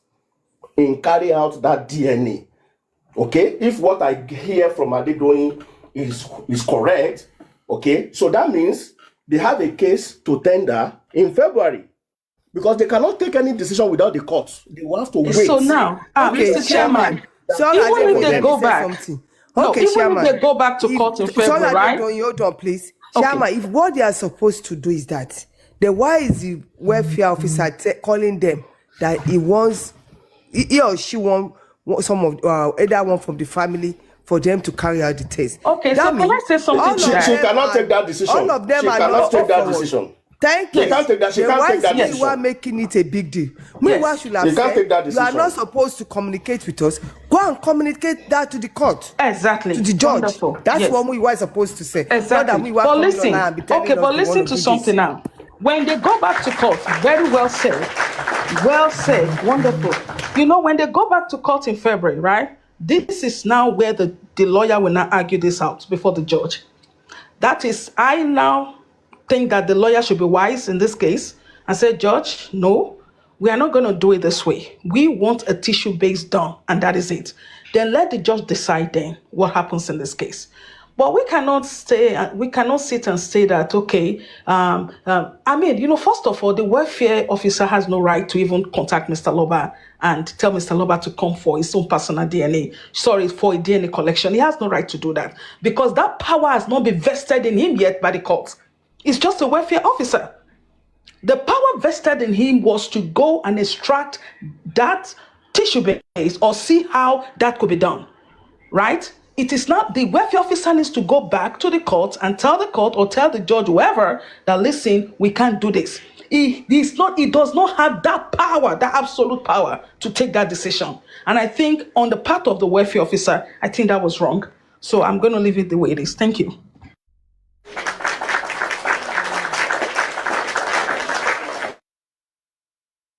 in carrying out that DNA. Okay, if what I hear from Adedoyin is correct, okay, so that means they have a case to tender in February because they cannot take any decision without the court. They will have to wait. So now, Mr. Chairman, even if they go back, okay, even if they go back to court in February, right? Hold on, please. Chairman, if what they are supposed to do is that, then why is the welfare officer calling them that he wants, he or she wants some of either one from the family for them to carry out the test? Okay, that so can I say something? She cannot take that decision. All of them she are cannot take that forward. decision. Thank you. She can't take that. She can't take that decision. You are making it a big deal. Meanwhile, should have said you are not supposed to communicate with us. Go and communicate that to the court. Exactly. To the judge. Wonderful. That's what we were supposed to say. Exactly. But listen, but listen to something now. When they go back to court, very well said, wonderful. You know, when they go back to court in February, right? This is now where the lawyer will now argue this out before the judge. That is, I now think that the lawyer should be wise in this case and say, Judge, no, we are not going to do it this way. We want a tissue-based done, and that is it. Then let the judge decide then what happens in this case. But we cannot sit and say that, okay, I mean, you know, first of all, the welfare officer has no right to even contact Mr. Loba and tell Mr. Loba to come for his own personal DNA. Sorry, for a DNA collection. He has no right to do that because that power has not been vested in him yet by the court. It's just a welfare officer. The power vested in him was to go and extract that tissue base or see how that could be done, right? It is not, the welfare officer needs to go back to the court and tell the court or tell the judge, whoever, that listen, we can't do this. He does not have that power, that absolute power to take that decision. And I think on the part of the welfare officer, I think that was wrong. So I'm going to leave it the way it is. Thank you.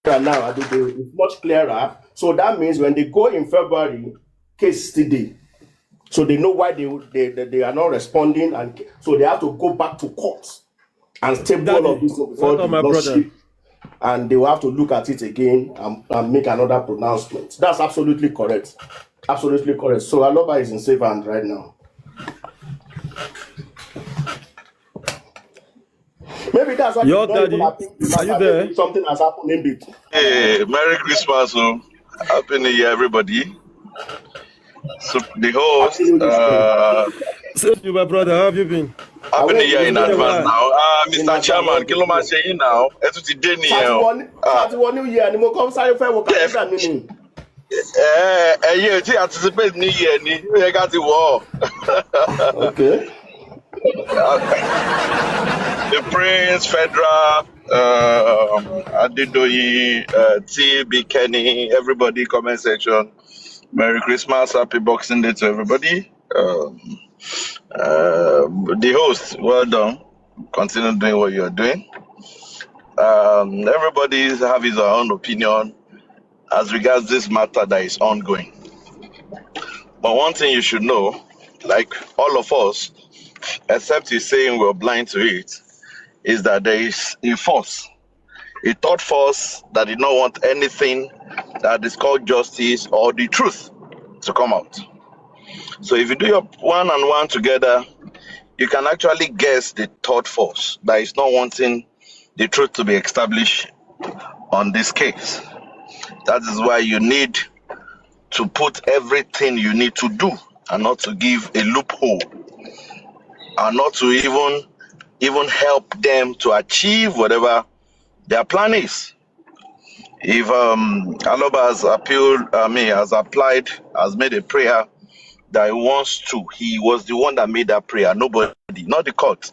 Now, it's much clearer. So that means when they go in February, case today. So they know why they are not responding, and so they have to go back to court and table all of this before the lordship, and they will have to look at it again and make another pronouncement. That's absolutely correct. Absolutely correct. So Aloba is in safe hand right now. Maybe that's why Your daddy, are you there? Something has happened in between. Hey, Merry Christmas, Happy New Year, everybody. So the host, Thank you, my brother. How have you been? Happy New Year in advance now. Mr. Chairman, kí ló máa ṣe yín now? Ẹ tún ti dé nìyẹn o. Àtiwọ́ New Year ni mo kọ́ sáré fẹ́ wo kàlẹ́ndà mi ni. Ẹ̀yin ò tí anticipate New Year ni, ó yẹ ká ti wọ̀ ọ́. Okay. The Prince, Federal, Adedoyin, TB, Kenny, everybody, comment section. Merry Christmas, Happy Boxing Day to everybody. The host, well done. Continue doing what you're doing. Everybody have his own opinion as regards this matter that is ongoing. But one thing you should know, like all of us, except he's saying we're blind to it, is that there is a force, a third force that did not want anything that is called justice or the truth to come out. So if you do your one and one together, you can actually guess the third force that is not wanting the truth to be established on this case. That is why you need to put everything you need to do and not to give a loophole and not to even help them to achieve whatever their plan is. If Aloba has made a prayer that he wants to, he was the one that made that prayer, nobody, not the court,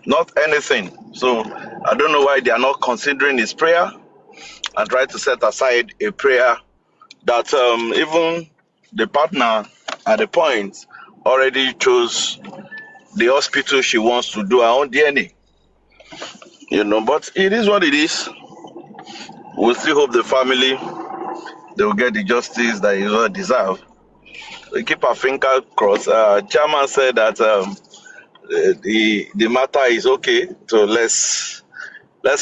not anything. So I don't know why they are not considering his prayer and try to set aside a prayer that even the partner at the point already chose the hospital she wants to do her own DNA. But it is what it is. We still hope the family, they will get the justice that they deserve. We keep our finger crossed. Chairman said that the matter is okay, so let's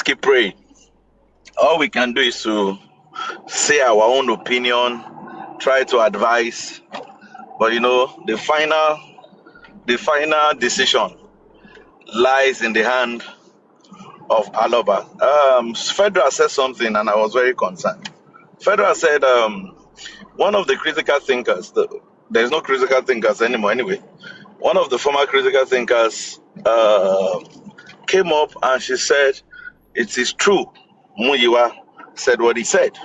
keep praying. All we can do is to say our own opinion, try to advise, but the final decision lies in the hand of Aloba. Federal said something and I was very concerned. Federal said one of the critical thinkers, there's no critical thinkers anymore anyway, one of the former critical thinkers came up and she said, it is true, Muyiwa said what he said.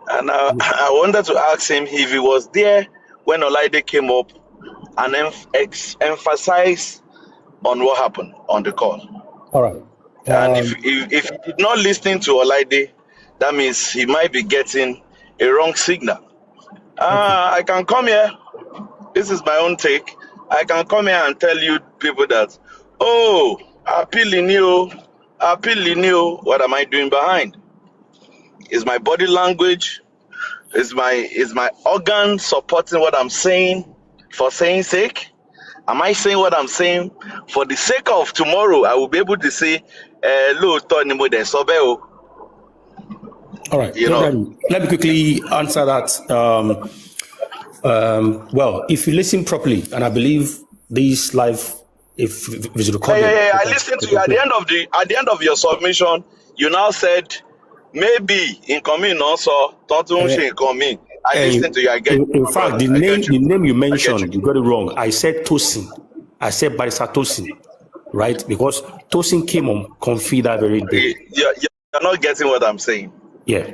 And I wanted to ask him if he was there when Olaide came up and emphasized on what happened on the call. All right. And if he did not listen to Olaide, that means he might be getting a wrong signal. I can come here. This is my own take. I can come here and tell you people that, appealing you. What am I doing behind? Is my body language? Is my organ supporting what I'm saying for saying sake? Am I saying what I'm saying for the sake of tomorrow? I will be able to say, all right. Let me quickly answer that. Well, if you listen properly, and I believe this live, if it's recorded. I listened to you at the end of your submission. You now said maybe in coming also, in coming. I listened to you. I get. In fact, the name you mentioned, you got it wrong. I said Tosin. I said Barrister Tosin, right? Because Tosin came on Confi that very day. You're not getting what I'm saying. Yeah.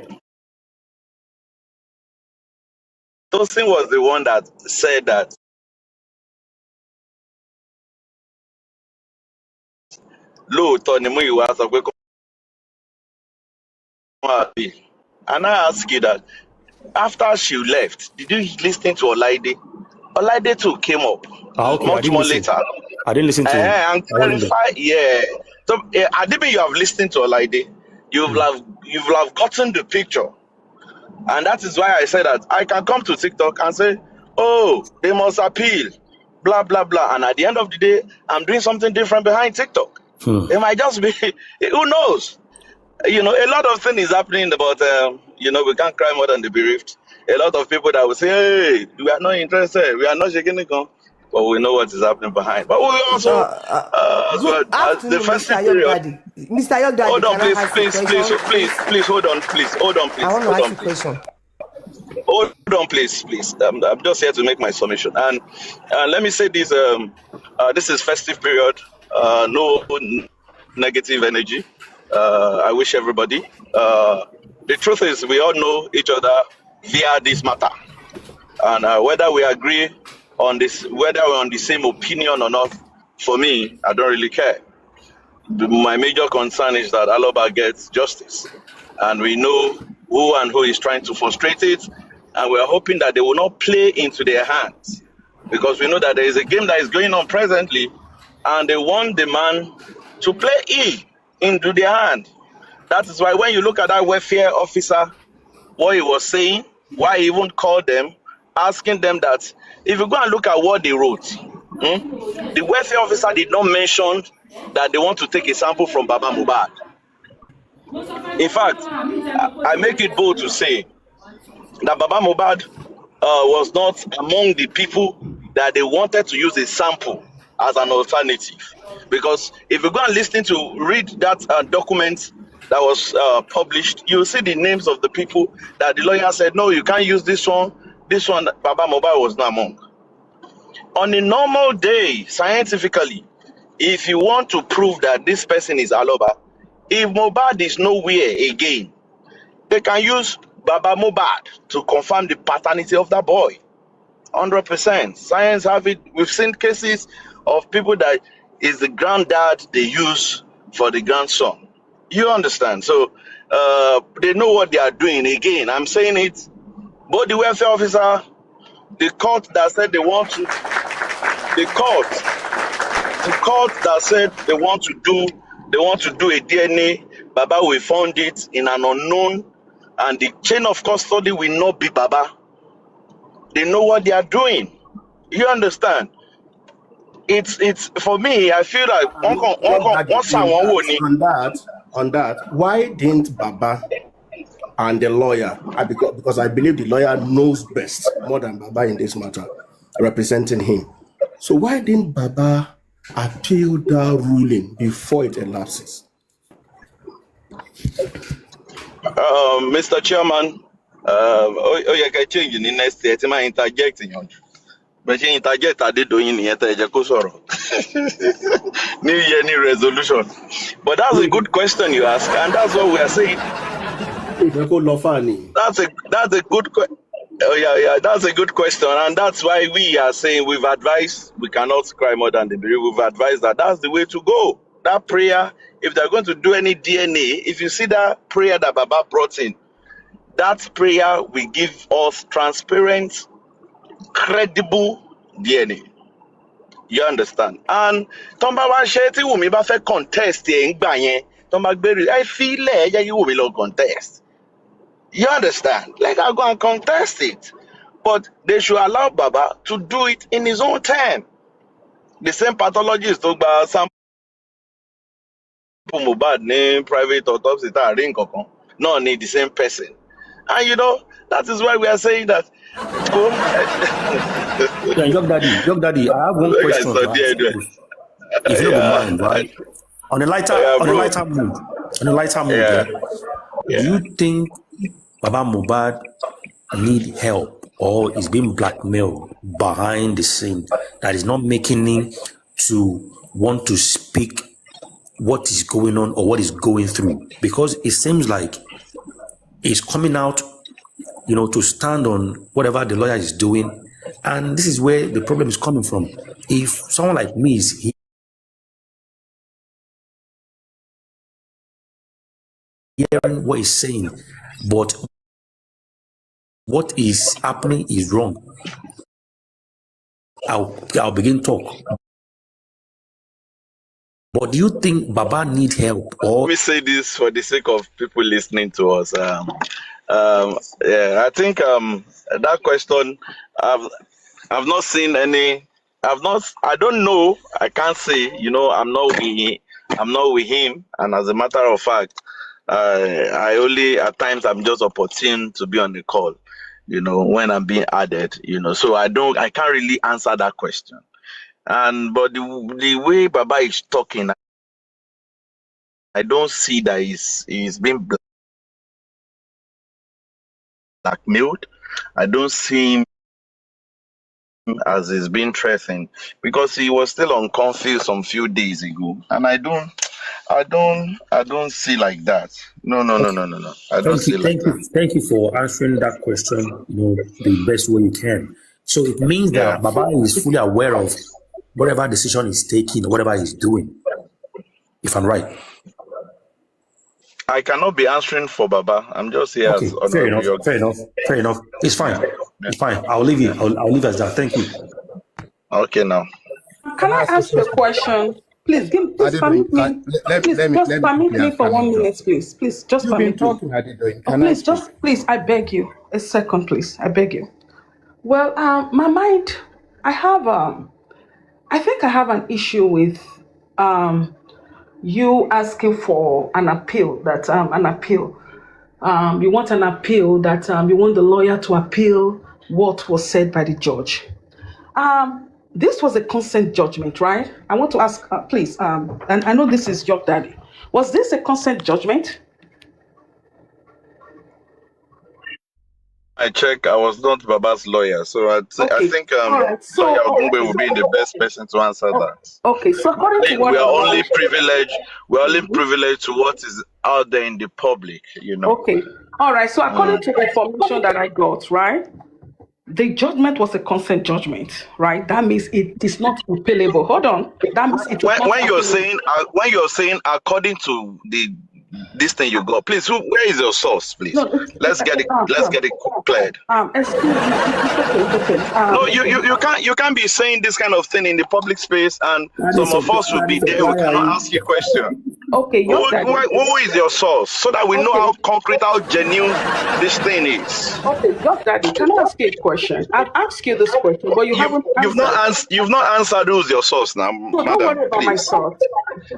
Tosin was the one that said that and I ask you that after she left, did you listen to Olaide? Olaide too came up much more later. I didn't listen to him. And clarify, So Adibi, you have listened to Olaide. You've have gotten the picture. And that is why I said that I can come to TikTok and say, they must appeal, blah, blah, blah. And at the end of the day, I'm doing something different behind TikTok. It might just be, who knows? A lot of things is happening about, we can't cry more than the bereaved. A lot of people that will say, hey, we are not interested, we are not shaking the gun. But we know what is happening behind. But we also, the first period. Mr. Yogdadi, hold on, please, hold on, please. I want to ask you a question. Hold on, please. I'm just here to make my submission. And let me say this: this is festive period. No negative energy. I wish everybody. The truth is, we all know each other via this matter, and whether we agree on this, whether we're on the same opinion or not, for me, I don't really care. My major concern is that Aloba gets justice, and we know who is trying to frustrate it, and we're hoping that they will not play into their hands, because we know that there is a game that is going on presently, and they want the man to play into their hand. That is why when you look at that welfare officer, what he was saying, why he even called them, asking them that if you go and look at what they wrote, The welfare officer did not mention that they want to take a sample from Baba Mohbad. In fact, I make it bold to say that Baba Mohbad was not among the people that they wanted to use a sample as an alternative. Because if you go and read that document that was published, you'll see the names of the people that the lawyer said, no, you can't use this one. This one, Baba Mohbad was not among. On a normal day, scientifically, if you want to prove that this person is Aloba, if Mohbad is nowhere again, they can use Baba Mohbad to confirm the paternity of that boy. 100%. Science have it. We've seen cases of people that is the granddad they use for the grandson. You understand? So they know what they are doing. Again, I'm saying it. Both the welfare officer, the court that said they want to, the court that said they want to do a DNA. Baba will found it in an unknown, and the chain of custody will not be Baba. They know what they are doing. You understand? It's for me. I feel like on that, why didn't Baba and the lawyer, because I believe the lawyer knows best more than Baba in this matter, representing him. So why didn't Baba appeal that ruling before it elapses? Mr. Chairman, you can change in the next year. I'm interjecting you. But you interject, I did doing the New Year, new resolution. But that's a good question you ask, and that's what we are saying. That's a good question. Oh yeah, that's a good question, and that's why we are saying we've advised we cannot cry more than the bereaved. We've advised that that's the way to go. That prayer, if they're going to do any DNA, if you see that prayer that Baba brought in, that prayer will give us transparent, credible DNA. You understand? And Tomba wa sheti wumi ba fe contest ye ngba yen. Tomba gberi I feel like you will lo contest. You understand? Like I go and contest it. But they should allow Baba to do it in his own time. The same pathologist talk about sample Mohbad name, private autopsy, no need the same person. And you know, that is why we are saying that. Yeah, Young Daddy, I have one question to ask you. If you don't mind, right? On a lighter mood, yeah. Do you think Baba Mohbad need help or is being blackmailed behind the scene that is not making him to want to speak what is going on or what is going through? Because it seems like he's coming out, to stand on whatever the lawyer is doing, and this is where the problem is coming from. If someone like me is hearing what he's saying, but what is happening is wrong, I'll begin talk. But do you think Baba need help? Or let me say this for the sake of people listening to us. I think that question, I've not seen any. I don't know. I can't say. I'm not with him. And as a matter of fact, I only at times I'm just opportune to be on the call. When I'm being added. So I can't really answer that question. But the way Baba is talking, I don't see that he's being blackmailed. I don't see him as he's being threatened because he was still on curfew some few days ago, and I don't see like that. No. I don't see like that. Thank you for answering that question. The best way you can. So it means that Baba is fully aware of whatever decision he's taking or whatever he's doing. If I'm right. I cannot be answering for Baba. I'm just here as fair enough. It's fine. It's fine. I'll leave you. I'll leave as that. Thank you. Okay, now. Can I ask you a question? Please, permit me. Just permit me for 1 minute, please. Please, just permit me. Please, I beg you. A second, please. I beg you. Well, my mind, I have I think I have an issue with you asking for an appeal. You want an appeal that you want the lawyer to appeal what was said by the judge. This was a consent judgment, right? I want to ask, please, and I know this is your daddy. Was this a consent judgment? I check. I was not Baba's lawyer, so I think Alright, so lawyer Ogungbe will be the best person to answer that. Okay, so according to what We are only privileged. We are only privileged to what is out there in the public. Okay, all right. So according to the information that I got, right, the judgment was a consent judgment, right? That means it is not appealable. Hold on. That means it is not When you're appealable. saying according to this thing you got, please, where is your source, please? No, Let's get it cleared. Excuse me. It's okay. No, you can't be saying this kind of thing in the public space, and some of us will be there. We cannot ask you question. Okay, who is your source, so that we know how concrete, how genuine this thing is. Okay, your daddy, can I ask you a question? I've asked you this question, but you've not answered who's your source now, so madam. don't worry about my Please. source.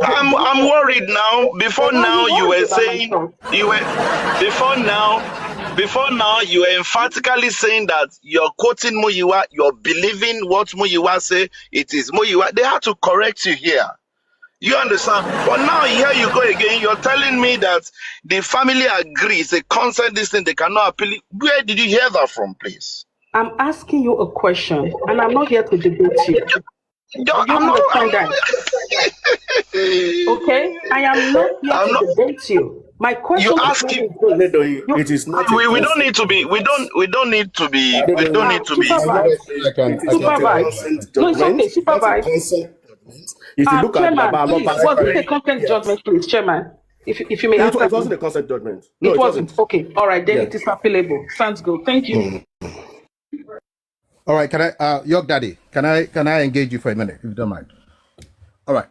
I'm worried now. Before now, you were emphatically saying that you're quoting Muyiwa, you're believing what Muyiwa say. It is Muyiwa. They had to correct you here. You understand? But now here you go again. You're telling me that the family agrees, they consent this thing, they cannot appeal it. Where did you hear that from, please? I'm asking you a question, and I'm not here to debate you. You understand that? Okay, I am not here to debate you. My question You ask him. It is not. We don't need to be. We don't need to be. Supervise. No, it's okay. Supervise. If you look at Chairman, please, was it a consent judgment, please, Chairman? If you may answer. It wasn't a consent judgment. No, it wasn't. Okay, all right, then Yeah. it is appealable. Sounds good. Thank you. All right, can I, York Daddy, can I engage you for a minute, if you don't mind? All right.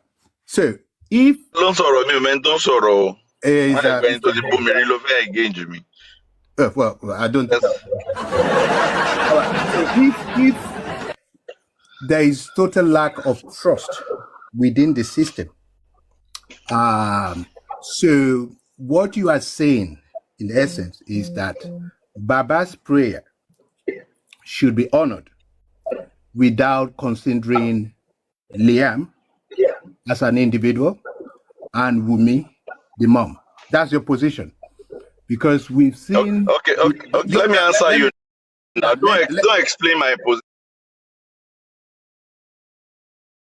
So if Don't sorrow me, man. Don't sorrow. is When I went to the Bumiri Love engage me. well, I don't. All right. So if there is total lack of trust within the system, so what you are saying, in essence, is that Baba's prayer should be honored without considering Liam as an individual and Wumi, the mom. That's your position. Because we've seen... Okay. Let me answer you. Now, don't explain my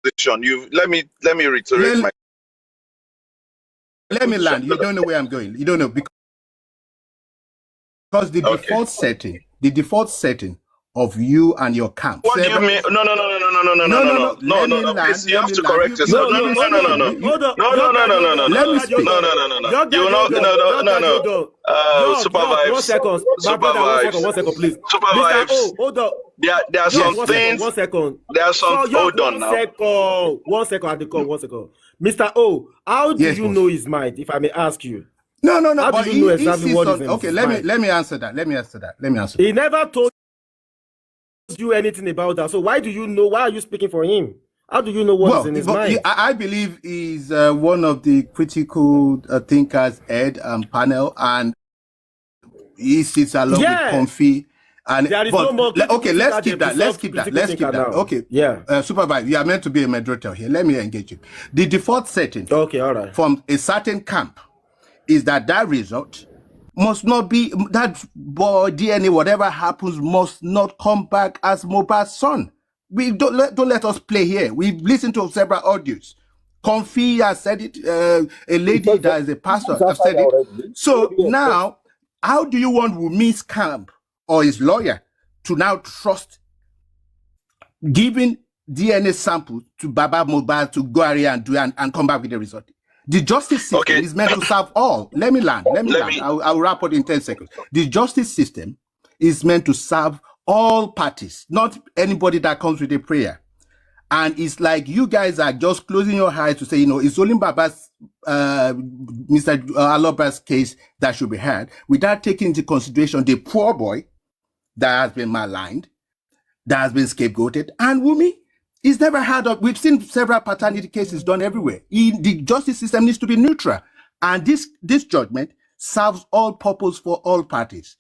position. Let me reiterate my... Let me land. You don't know where I'm going. You don't know. Because the default setting of you and your camp. What do you mean? No. Please, you have to correct yourself. No. Let me speak. No. Supervibez. 1 second. Supervibez. 1 second, please. Supervibez. Mr. O, hold on. There are some things. 1 second. There are some. Hold on now. 1 second at the call. 1 second. Mr. O, how do you know his mind, if I may ask you? No. How do you know exactly what is in okay, his let mind? me answer that. He never told you anything about that. So why do you know? Why are you speaking for him? How do you know what is in his mind? I believe he's one of the critical thinkers head panel, and he sits along with Comfy. And there is no more okay, let's keep that. Okay, Supervise, you are meant to be a moderator here. Let me engage you. The default setting, okay, all right, from a certain camp is that result must not be, that boy DNA, whatever happens, must not come back as Mohbad's son. We don't let us play here. We've listened to several audios. Comfy has said it. A lady that is a pastor has said it. So now, how do you want Wumi's camp or his lawyer to now trust giving DNA sample to Baba Mohbad to go area and do and come back with the result? The justice system is meant to serve all. Let me land. I'll wrap up in 10 seconds. The justice system is meant to serve all parties, not anybody that comes with a prayer. And it's like you guys are just closing your eyes to say, it's only Baba's, Mr. Aloba's case that should be heard, without taking into consideration the poor boy that has been maligned, that has been scapegoated, and Wumi. It's never heard of. We've seen several paternity cases done everywhere. The justice system needs to be neutral. And this judgment serves all purpose for all parties.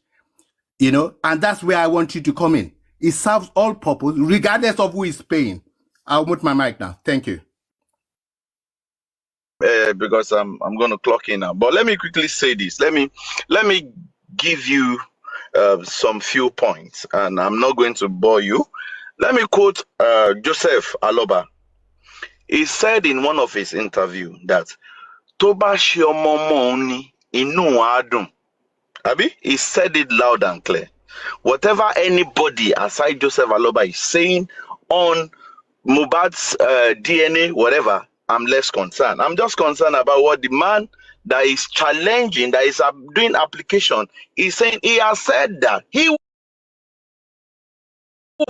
And that's where I want you to come in. It serves all purpose, regardless of who is paying. I'll mute my mic now. Thank you. Because I'm going to clock in now. But let me quickly say this. Let me give you some few points, and I'm not going to bore you. Let me quote Joseph Aloba. He said in one of his interviews that Toba Shiomomoni inu adum. Abi, he said it loud and clear. Whatever anybody aside Joseph Aloba is saying on Mohbad's DNA, whatever, I'm less concerned. I'm just concerned about what the man that is challenging, that is doing application, is saying. He has said that he will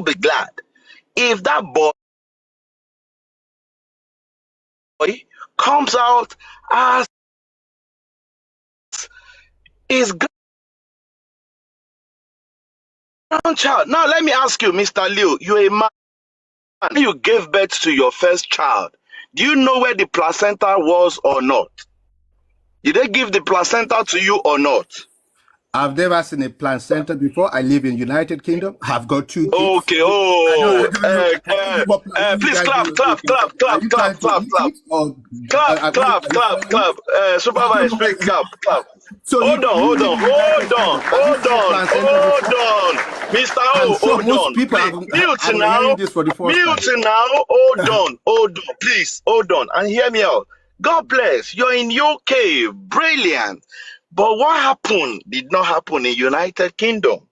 be glad if that boy comes out as his grandchild. Now, let me ask you, Mr. Liu, you're a man. You gave birth to your first child. Do you know where the placenta was or not? Did they give the placenta to you or not? I've never seen a placenta before. I live in United Kingdom. I've got 2 kids. Okay. Please clap. Supervibez, please clap. So hold on. Mr. O, hold on. Mute now. Hold on. Please, hold on. And hear me out. God bless. You're in UK. Brilliant. But what happened did not happen in United Kingdom.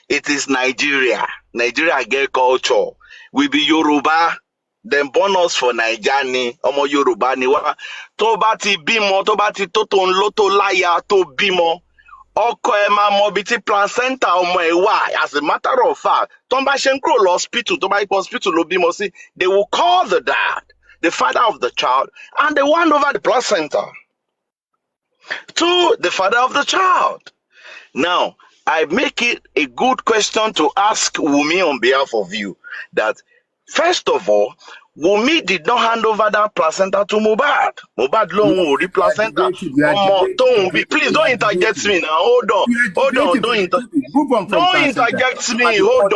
It is Nigeria. Nigeria get culture. We be Yoruba. Them born us for Nigeriani. Omo Yoruba ni wa. Tobati bimo. Tobati toton loto laya to bimo. Oko ema mobiti placenta omo ewa. As a matter of fact, Tomba Shenkro hospital. Tomba hospital lo bimo si. They will call the dad, the father of the child, and they hand over the placenta to the father of the child. Now, I make it a good question to ask Wumi on behalf of you that, first of all, Wumi did not hand over that placenta to Mohbad. Mohbad long the placenta. Please don't interject me now. Hold on. Don't interject me. Hold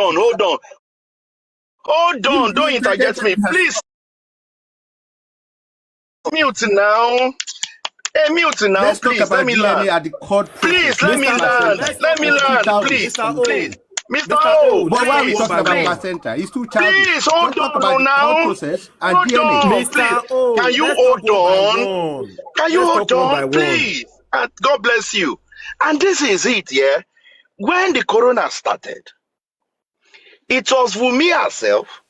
on. Don't interject me. Please. Mute now. Hey, mute now, Let's please. Let me land. At the court please, let me land. Let me land, please. Please. Mr. O, but why are we talking about placenta? It's too childish. Please, hold on now. Process and hold DNA. on, please. Can you hold on? Can you hold on, please? And God bless you. And this is it, yeah? When the corona started, it was Wumi herself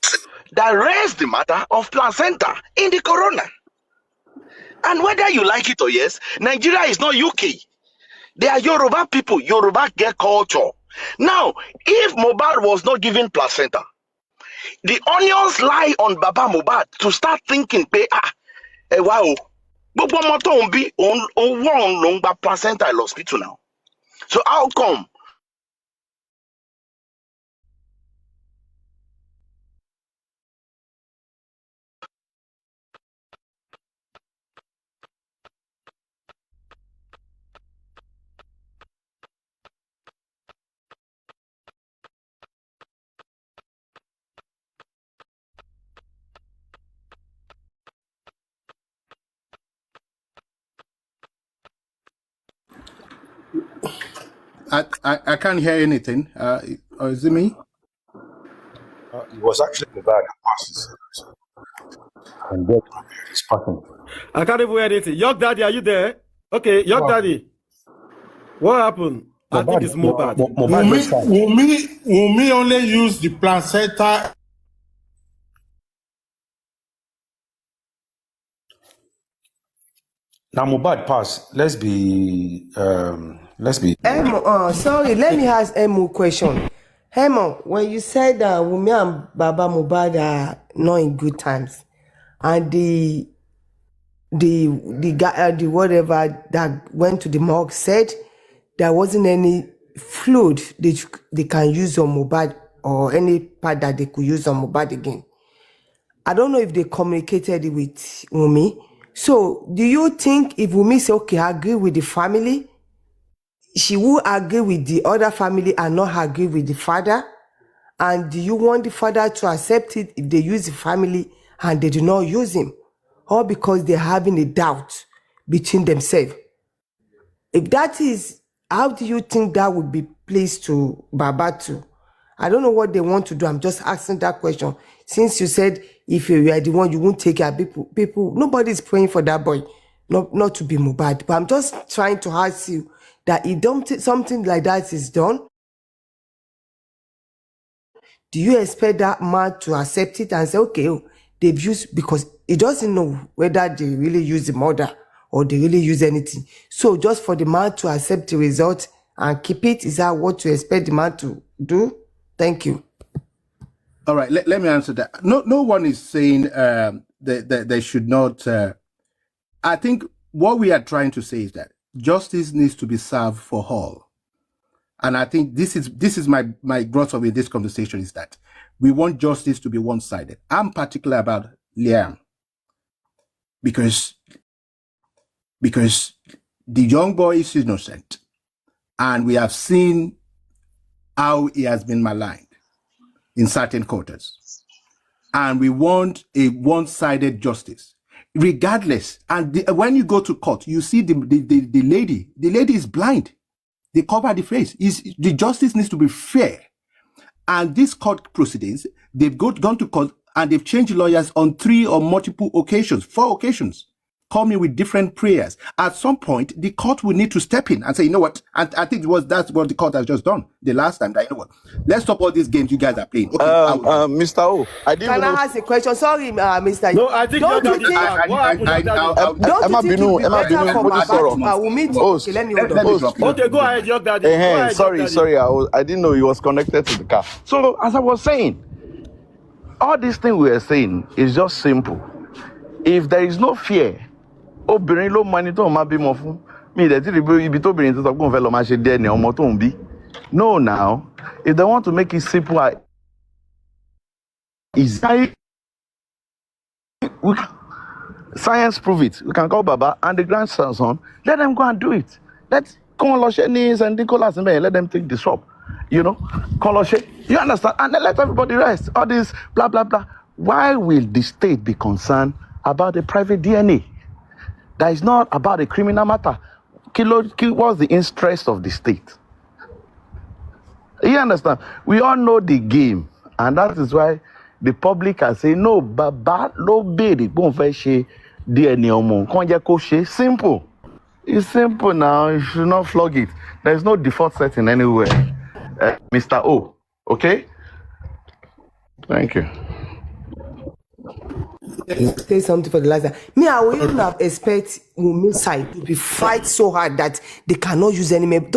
that raised the matter of placenta in the corona. And whether you like it or yes, Nigeria is not UK. They are Yoruba people. Yoruba get culture. Now, if Mohbad was not given placenta, the onions lie on Baba Mohbad to start thinking, wow, placenta in hospital now. So how come? I can't hear anything. Or is it me? It was actually the bag that passes. And that is passing. I can't even hear anything. York Daddy, are you there? Okay, York Daddy. What happened? I think it's Mohbad. Wumi only used the placenta. Now Mohbad pass. Let's be. Sorry, let me ask Emu question. Emu, when you said that Wumi and Baba Mohbad are not in good times, and the guy, the whatever that went to the morgue said there wasn't any fluid they can use on Mohbad or any part that they could use on Mohbad again. I don't know if they communicated it with Wunmi. So, do you think if Wunmi say, okay, I agree with the family, she will agree with the other family and not agree with the father? And do you want the father to accept it if they use the family and they do not use him? Or because they're having a doubt between themselves? If that is, how do you think that would be placed to Baba too? I don't know what they want to do. I'm just asking that question. Since you said if you are the one, you won't take care of people, nobody's praying for that boy, not to be Mohbad. But I'm just trying to ask you that if something like that is done, do you expect that man to accept it and say, okay, they've used, because he doesn't know whether they really use the mother or they really use anything. So just for the man to accept the result and keep it, is that what you expect the man to do? Thank you. All right, let me answer that. No one is saying that they should not. I think what we are trying to say is that justice needs to be served for all. And I think this is my growth of in this conversation is that we want justice to be one-sided. I'm particular about Liam because the young boy is innocent, and we have seen how he has been maligned in certain quarters, and we want a one-sided justice, regardless. And when you go to court, you see the lady. The lady is blind. They cover the face. The justice needs to be fair. And these court proceedings, they've gone to court and they've changed lawyers on 3 or multiple occasions, 4 occasions, coming with different prayers. At some point, the court will need to step in and say, you know what? And I think that's what the court has just done the last time. That, you know what? Let's stop all these games you guys are playing. Okay, Mr. O, I didn't Can know. I ask a question? Sorry, Mr. No, I think don't you think it would be better for Baba to let me hold on. Okay, go ahead, your daddy. Sorry, I didn't know he was connected to the car. So, as I was saying, all these things we are saying is just simple. If there is no fear, obìnrin ló mọ ẹni tó máa bímọ fún mi ìdẹ̀ tí ìrìbí ibi tó obìnrin tó sọ pé òun fẹ́ lọ máa ṣe DNA ọmọ tó ń bí. No, now, if they want to make it simple, science prove it. We can call Baba and the grandson. Let them go and do it. Let Koloshe and Nicholas and let them take the swap. You know, Koloshe. You understand? And then let everybody rest. All this blah blah blah. Why will the state be concerned about the private DNA? That is not about a criminal matter. What's the interest of the state? You understand? We all know the game, and that is why the public are saying, no, Baba, no baby, DNA omo. Simple. It's simple now. You should not flog it. There's no default setting anywhere. Mr. O, okay? Thank you. Say something for the last time. Me, I would even have expect Wunmi's side to be fight so hard that they cannot use any member.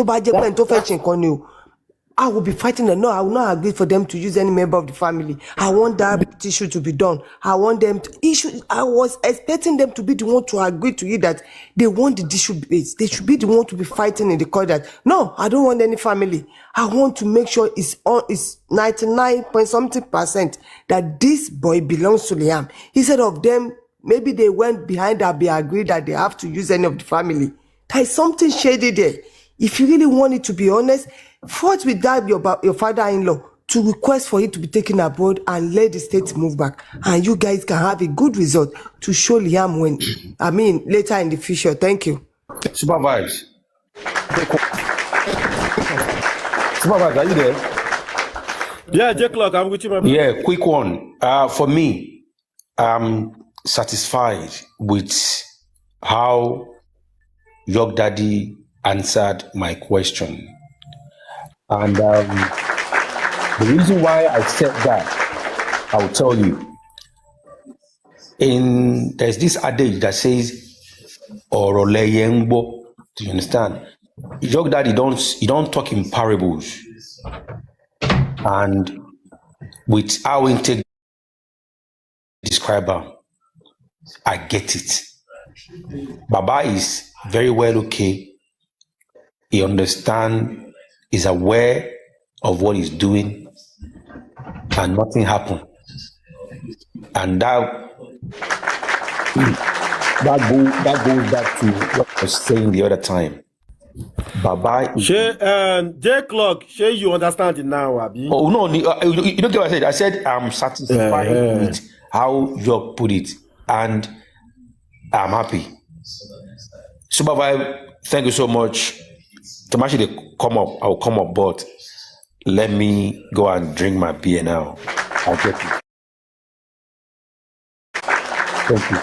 I will be fighting them. No, I will not agree for them to use any member of the family. I want that issue to be done. I want them to I was expecting them to be the one to agree to it that they want the issue based. They should be the one to be fighting in the court that no, I don't want any family. I want to make sure it's 99% that this boy belongs to Liam. Instead of them, maybe they went behind that, they agreed that they have to use any of the family. There is something shady there. If you really want it to be honest, fought with that your father-in-law to request for it to be taken abroad and let the state move back, and you guys can have a good result to show Liam when later in the future. Thank you. Supervibez. Supervibez, are you there? Yeah, J-Clock, I'm with you, my brother. Yeah, quick one. For me, I'm satisfied with how York Daddy answered my question. And the reason why I said that, I'll tell you. There's this adage that says, Oroleyengbo. Do you understand? York Daddy, you don't talk in parables. And with how we take describer, I get it. Baba is very well okay. He understands, is aware of what he's doing, and nothing happened. And that goes back to what I was saying the other time. Baba is... J Clock, you understand it now, Abi? Oh, no, you don't get what I said. I said I'm satisfied with how you put it, and I'm happy. Supervibez, thank you so much. To actually come up, I'll come up, but let me go and drink my beer now. I'll get it. Thank you.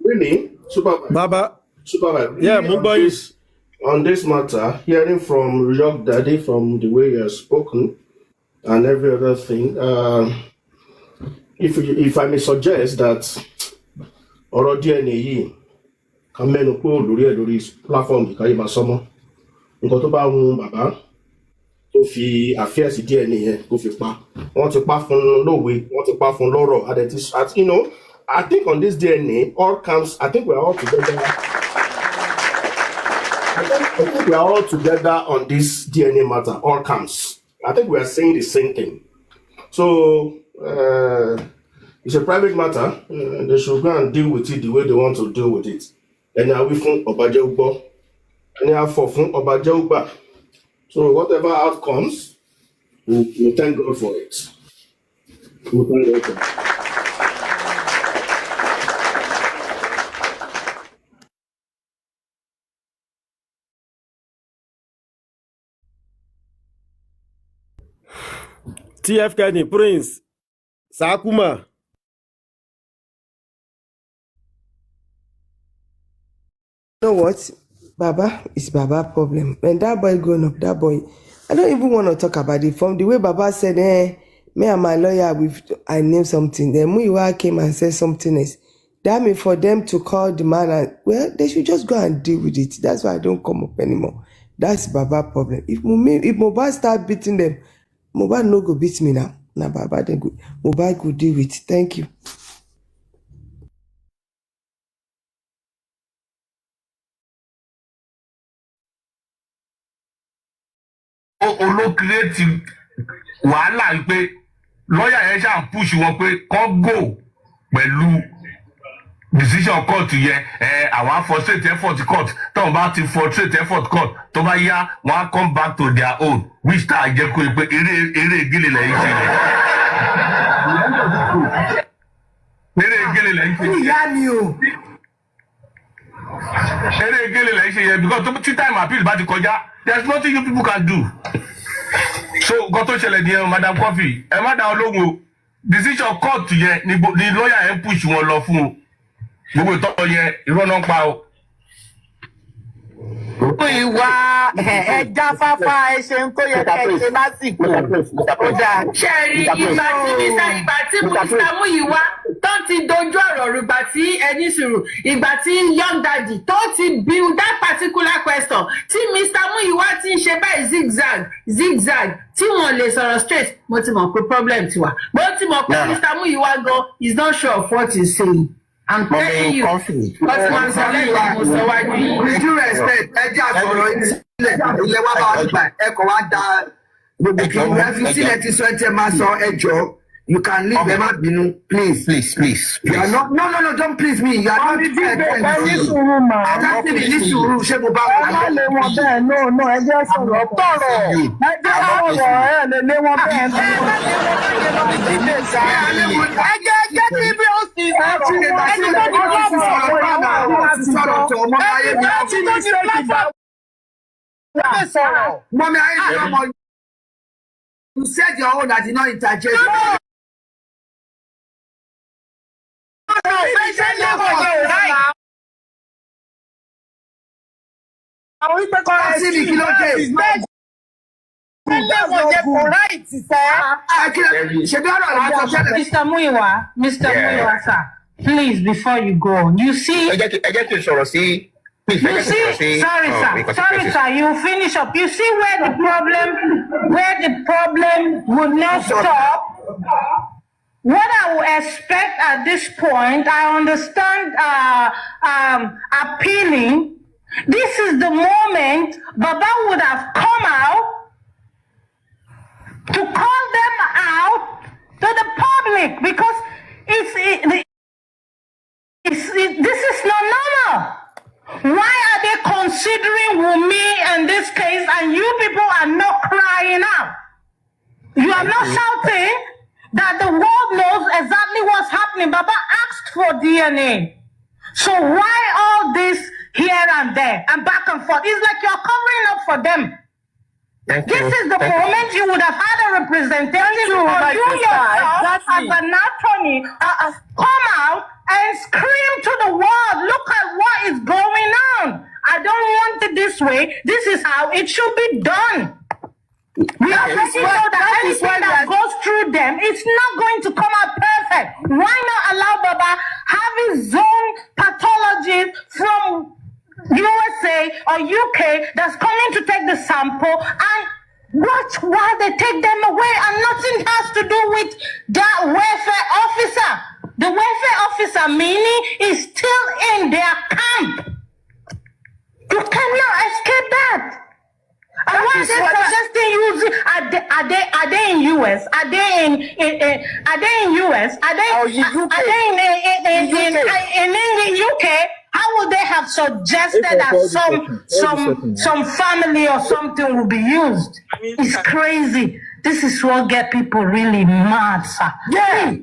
Really, Supervibez. Yeah, on this matter, hearing from Young Daddy, from the way he has spoken, and every other thing. If I may suggest that ọ̀rọ̀ DNA yìí ká mẹ́nu kúrò lórí platform ìkáyé máa sọ́mọ́ nǹkan tó bá wù bàbá tó fi àfíẹ́sì DNA yẹn kó fi pa wọ́n ti pa fún lówe wọ́n ti pa fún lọ́rọ̀ I think on this DNA all comes. I think we are all together. I think we are all together on this DNA matter. All comes. I think we are saying the same thing. So it's a private matter. They should go and deal with it the way they want to deal with it. And now we from Obajeubo. And now from Obajeuba. So whatever outcomes, we thank God for it. We thank God for it. TF Kenny, Prince, Sakuma. You know what? Baba is Baba problem. When that boy grown up, that boy, I don't even want to talk about it. From the way Baba said, me and my lawyer, I named something. Then Muiwa came and said something else. That means for them to call the man, and they should just go and deal with it. That's why I don't come up anymore. That's Baba problem. If Mohbad start beating them, Mohbad no go beat me now. Now Baba then go. Mohbad go deal with it. Thank you. Olókìrẹ́tì wàhálà wípé lọ́ọ̀yà yẹn ṣáà push wọn pé kọ́ go pẹ̀lú decision court yẹn àwọn frustrate effort court táwọn bá ti frustrate effort court tó bá yá wọn á come back to their own which tá a jẹ́ kó pé eré ìgélé lẹ́yìn ṣe yẹn. eré ìgélé lẹ́yìn ṣe yẹn. ìyá ni o. eré ìgélé lẹ́yìn ṣe yẹn because tí time appeal bá ti kọjá there is nothing you people can do. So nǹkan tó ṣẹlẹ̀ nìyẹn Madam Coffee ẹ má dá olóhùn o decision court yẹn ni lọ́ọ̀yà yẹn push wọn lọ fún o gbogbo ìtọ́jọ yẹn irọ́ náà ń pa o. ìwà ẹja fáfá ẹṣẹ ń tó yẹ kẹṣẹ lásìkò ọjà. ṣẹ́ẹ̀rì ìgbà tí Mr. Muyiwa tó ti dojú ọ̀rọ̀ rú ìgbà tí ẹni sùúrù ìgbà tí Young Daddy tó ti build that particular question tí Mr. Muyiwa ti ń ṣe báyìí zigzag tí wọn lè sọ̀rọ̀ straight mo ti mọ̀ pé problem ti wà mo ti mọ̀ pé Mr. Muyiwa gan is not sure of what he's saying. I'm telling you, with due respect, ẹ jẹ́ àgbọ̀rọ̀ ìsílẹ̀ ilé wa bá wà nígbà ẹ kọ̀ wá da gbogbo kí wọ́n fi sílẹ̀ tí sọ ẹ tẹ́ máa sọ ẹ jọ. You can leave them out, please. You are not, no, don't please me. You are not fair. Ṣé mo bá wọn? Ẹ lè wọn bẹ́ẹ̀ no ẹ jẹ́ sọ̀rọ̀ tọ̀rọ̀ ẹ jẹ́ sọ̀rọ̀ ẹ lè lé wọn bẹ́ẹ̀ no. Ẹ jẹ́ kí bí ó sì sọ̀rọ̀ ẹ jẹ́ kí bí ó sì sọ̀rọ̀ Mommy, I ain't know. You said your own that did not interject. Àwọn ìpè kan ẹ̀ sí mi kí ló dé. Mr. Muyiwa, sir, please, before you go, you see. Ẹ jẹ́ kí n sọ̀rọ̀ sí. You see, sorry, sir. You finish up. You see where the problem would not stop. what I would expect at this point, I understand appealing. This is the moment Baba would have come out to call them out to the public because this is not normal. Why are they considering Wunmi in this case and you people are not crying out? You are not shouting that the world knows exactly what's happening. Baba asked for DNA. So why all this here and there and back and forth? It's like you're covering up for them. This is the moment you would have had a representative or you yourself as an attorney come out and scream to the world, look at what is going on. I don't want it this way. This is how it should be done. We already know that anything that goes through them, it's not going to come out perfect. Why not allow Baba have his own pathologies from USA or UK that's coming to take the sample and watch while they take them away, and nothing has to do with that welfare officer. The welfare officer, meaning, is still in their camp. You cannot escape that. And why are they suggesting using? Are they in US? Are they in US? Are they in the UK? How would they have suggested that some family or something will be used? It's crazy. This is what get people really mad, sir. Yeah.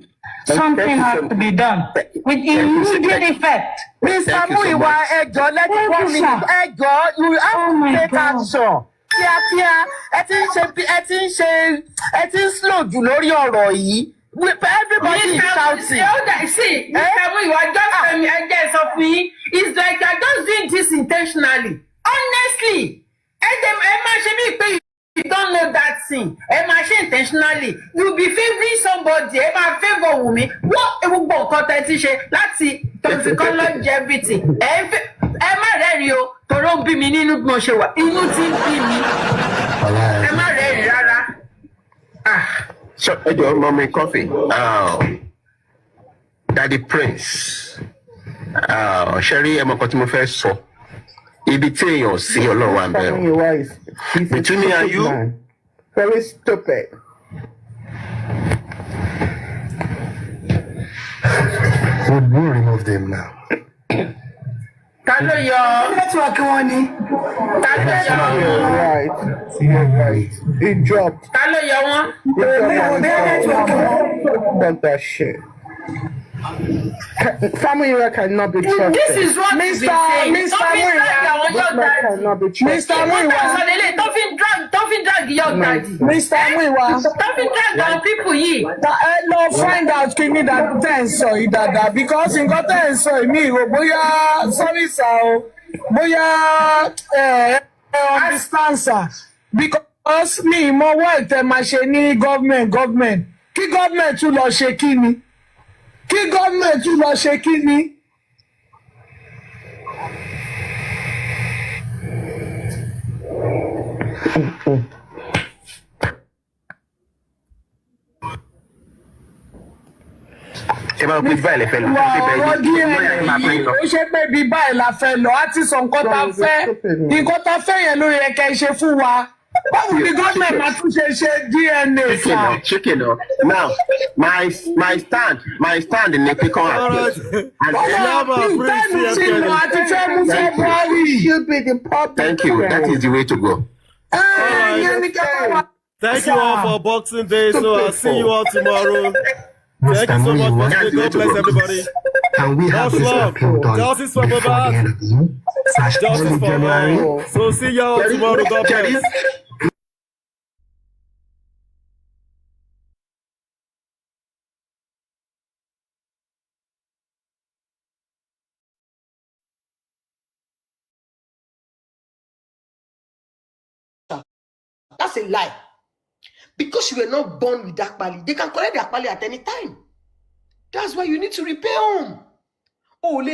Something has to be done with immediate effect. Mr. Muiwa, Ejo, let me go. Ejo, you have to take action. Ẹ ti ń slow jù lórí ọ̀rọ̀ yìí. Everybody is shouting. See, Mr. Muiwa, just it's like you're just doing this intentionally. Honestly, you don't know that thing. Intentionally, you'll be favoring somebody. Favor Wunmi. What a book láti toxical longevity. Rẹ́rìn o, tọrọ ń bí mi nínú bí mo ṣe wà. Inú ti ń bí mi. Ẹ má rẹ́rìn rárá. So, mommy coffee. Daddy Prince. Sherry, I'm going to first so. Ibi tí èèyàn sí Ọlọ́run wà ńbẹ̀. Between me and you, very stupid. We will remove them now. Talo yọ. Network wọn ni. Talo yọ. Right. It dropped. Talo yọ wọn. Fuck that shit. Family cannot be trusted. This is what Mr. Muiwa. Don't drag young daddy. Mr. Muiwa. Don't drag our people here. No, find out kí ni that tense so dada because in got tense so mi ro bóyá sorry sir bóyá understand because mi mo wa te ma ṣe ní government kí government tún lọ ṣe kíni. Kí government tún lọ ṣe kí ni? Ṣé máa ń pè báyìí lè fẹ́ lọ? Ó ṣe pé bí báyìí la fẹ́ lọ, á ti sọ nǹkan tá fẹ́. Nǹkan tá fẹ́ yẹn ló yẹ kẹ́ ṣe fún wa. Báwo ni government máa tún ṣe DNA fún? Chicken o. Now, my stand in the pickle house. Thank you. That is the way to go. Thank you all for Boxing Day. So I'll see you all tomorrow. Thank you so much for today. God bless everybody. Can we have this appeal done Justice for before the end of June? Justice for January. So see y'all tomorrow. God bless. That's a lie. Because you were not born with that pali, they can collect their pali at any time. That's why you need to repair home. Oh, one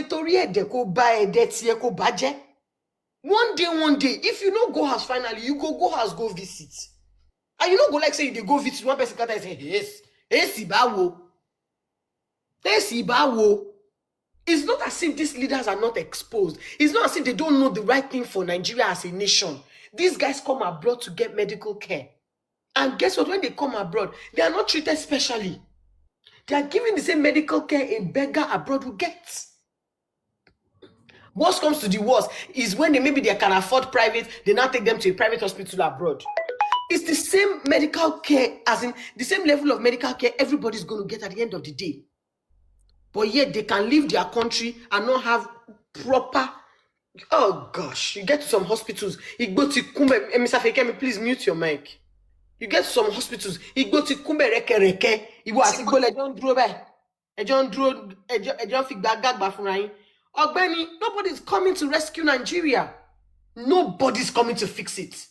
day, if you no go house finally, you go house, go visit. And you no go like say you go visit one person and say, yes, bawo. It's not as if these leaders are not exposed. It's not as if they don't know the right thing for Nigeria as a nation. These guys come abroad to get medical care. And guess what? When they come abroad, they are not treated specially. They are given the same medical care a beggar abroad will get. Worst comes to the worst is when maybe they can afford private, they now take them to a private hospital abroad. It's the same medical care, as in the same level of medical care everybody's going to get at the end of the day. But yet they can leave their country and not have proper. Oh gosh, you get to some hospitals. Mr. Fekemi, please mute your mic. You get to some hospitals. Nobody's coming to rescue Nigeria. Nobody's coming to fix it.